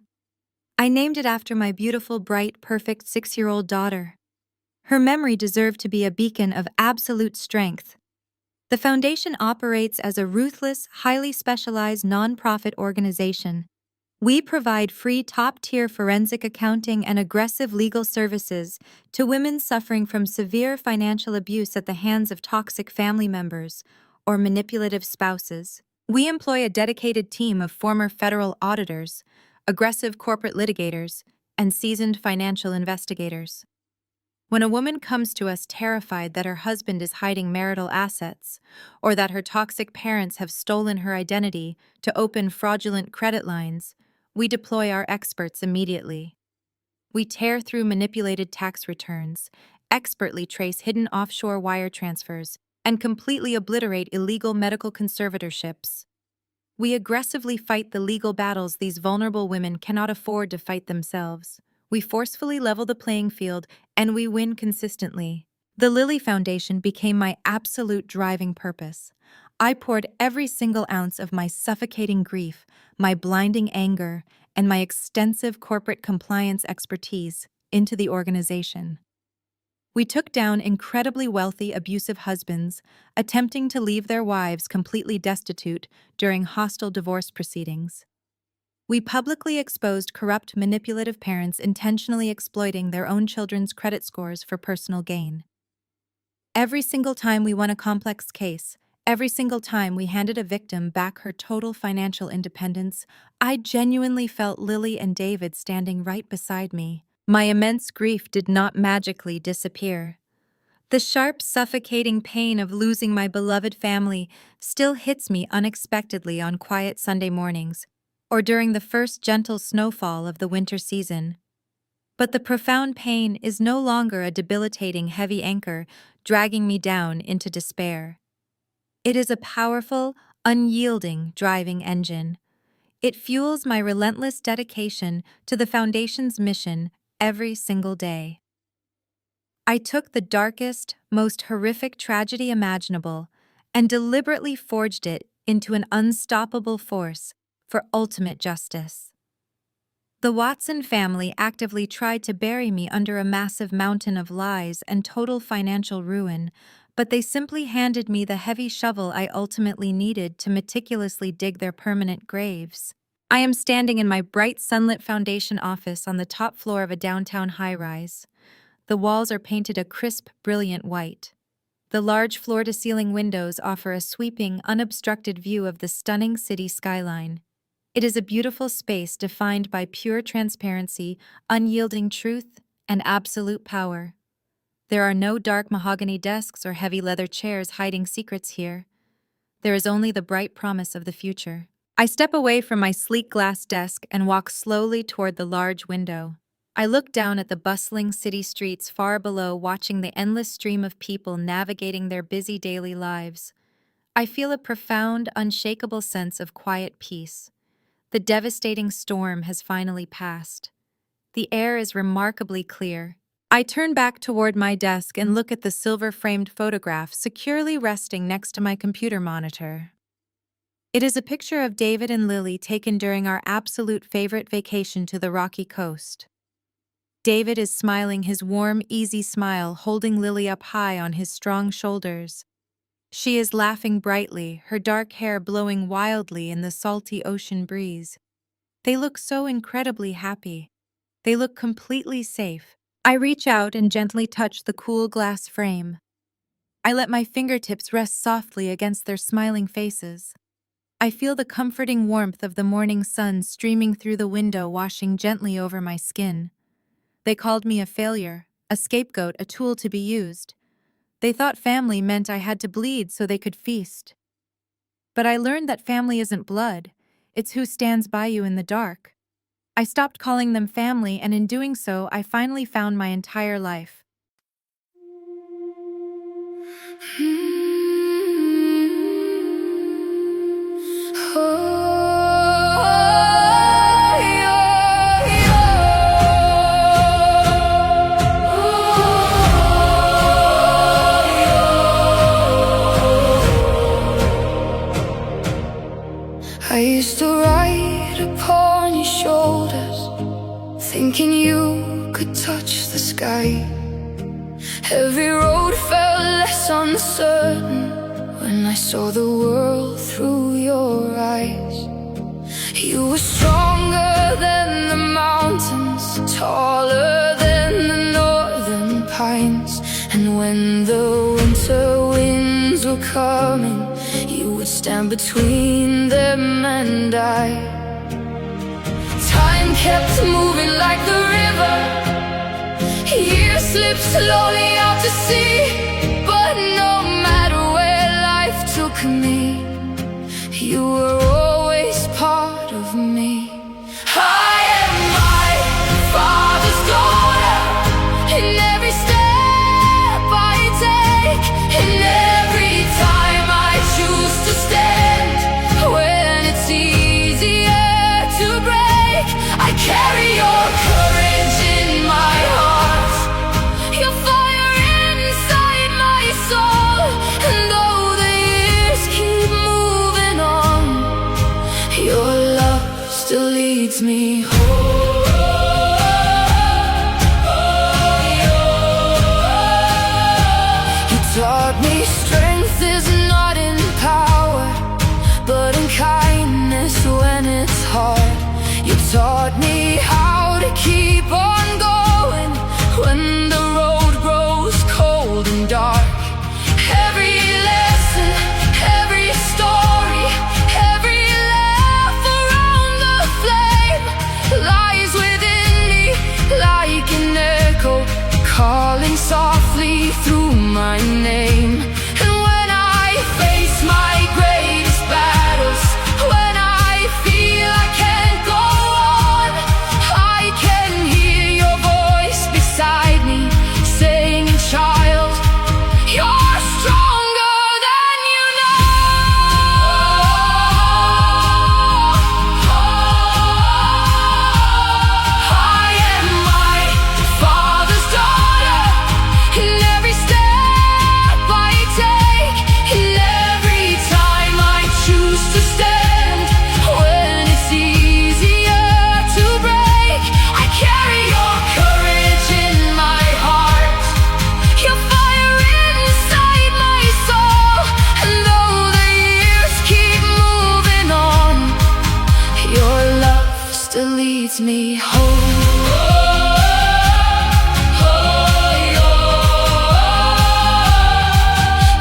I named it after my beautiful, bright, perfect 6-year-old daughter. Her memory deserved to be a beacon of absolute strength. The foundation operates as a ruthless, highly specialized nonprofit organization. We provide free top-tier forensic accounting and aggressive legal services to women suffering from severe financial abuse at the hands of toxic family members or manipulative spouses. We employ a dedicated team of former federal auditors, aggressive corporate litigators, and seasoned financial investigators. When a woman comes to us terrified that her husband is hiding marital assets, or that her toxic parents have stolen her identity to open fraudulent credit lines, we deploy our experts immediately. We tear through manipulated tax returns, expertly trace hidden offshore wire transfers, and completely obliterate illegal medical conservatorships. We aggressively fight the legal battles these vulnerable women cannot afford to fight themselves. We forcefully level the playing field, and we win consistently. The Lily Foundation became my absolute driving purpose. I poured every single ounce of my suffocating grief, my blinding anger, and my extensive corporate compliance expertise into the organization. We took down incredibly wealthy, abusive husbands, attempting to leave their wives completely destitute during hostile divorce proceedings. We publicly exposed corrupt, manipulative parents intentionally exploiting their own children's credit scores for personal gain. Every single time we won a complex case, every single time we handed a victim back her total financial independence, I genuinely felt Lily and David standing right beside me. My immense grief did not magically disappear. The sharp, suffocating pain of losing my beloved family still hits me unexpectedly on quiet Sunday mornings, or during the first gentle snowfall of the winter season. But the profound pain is no longer a debilitating heavy anchor dragging me down into despair. It is a powerful, unyielding driving engine. It fuels my relentless dedication to the Foundation's mission every single day. I took the darkest, most horrific tragedy imaginable and deliberately forged it into an unstoppable force for ultimate justice. The Watson family actively tried to bury me under a massive mountain of lies and total financial ruin, but they simply handed me the heavy shovel I ultimately needed to meticulously dig their permanent graves. I am standing in my bright sunlit foundation office on the top floor of a downtown high-rise. The walls are painted a crisp, brilliant white. The large floor-to-ceiling windows offer a sweeping, unobstructed view of the stunning city skyline. It is a beautiful space defined by pure transparency, unyielding truth, and absolute power. There are no dark mahogany desks or heavy leather chairs hiding secrets here. There is only the bright promise of the future. I step away from my sleek glass desk and walk slowly toward the large window. I look down at the bustling city streets far below, watching the endless stream of people navigating their busy daily lives. I feel a profound, unshakable sense of quiet peace. The devastating storm has finally passed. The air is remarkably clear. I turn back toward my desk and look at the silver-framed photograph securely resting next to my computer monitor. It is a picture of David and Lily taken during our absolute favorite vacation to the Rocky Coast. David is smiling his warm, easy smile, holding Lily up high on his strong shoulders. She is laughing brightly, her dark hair blowing wildly in the salty ocean breeze. They look so incredibly happy. They look completely safe. I reach out and gently touch the cool glass frame. I let my fingertips rest softly against their smiling faces. I feel the comforting warmth of the morning sun streaming through the window, washing gently over my skin. They called me a failure, a scapegoat, a tool to be used. They thought family meant I had to bleed so they could feast. But I learned that family isn't blood, it's who stands by you in the dark. I stopped calling them family, and in doing so, I finally found my entire life. I used to ride upon your shoulders, thinking you could touch the sky. Every road felt less uncertain when I saw the world through your eyes. You were stronger than the mountains, taller than the northern pines. And when the winter winds were coming, you would stand between them and I. Time kept moving like the river, years slipped slowly out to sea. But no matter where life took me, you were always part of me. I am my father's daughter, in every step I take, in every time I choose to stand. When it's easier to break, I carry your courage in my heart, your fire inside my soul. And though the years keep moving on, your love still leads me home. You taught me strength is not in power, but in kindness when it's hard. You taught me how to keep on going when the road grows cold and dark. Every lesson, every story, every laugh around the flame lies within me like an echo, calling softly through my name. And when I face my greatest battles, when I feel I can't go on, I can hear your voice beside me saying, child, you're stronger than you know. I am my father's daughter, in every step leads me home.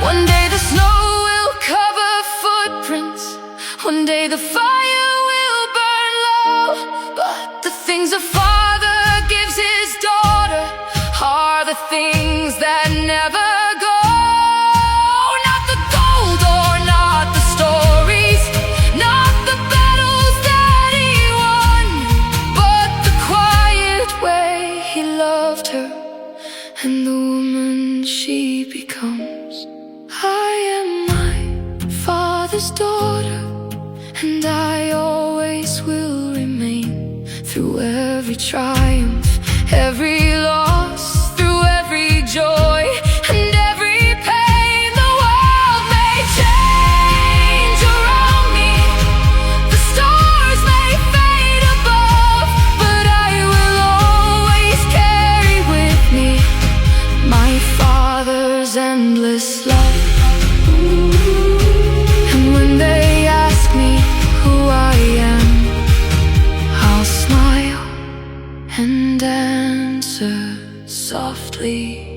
One day the snow will cover footprints, one day the fire will burn low, but the things a father gives his daughter are the things that never go. Not the gold or not the stories, not the battles that he won, but the quiet way he loved her and the woman she becomes. I am my father's daughter, and I always will remain. Through every triumph, every loss, through every joy and every pain, the world may change around me, the stars may fade above, but I will always carry with me my father's endless love. And when they ask me who I am, I'll smile and answer softly.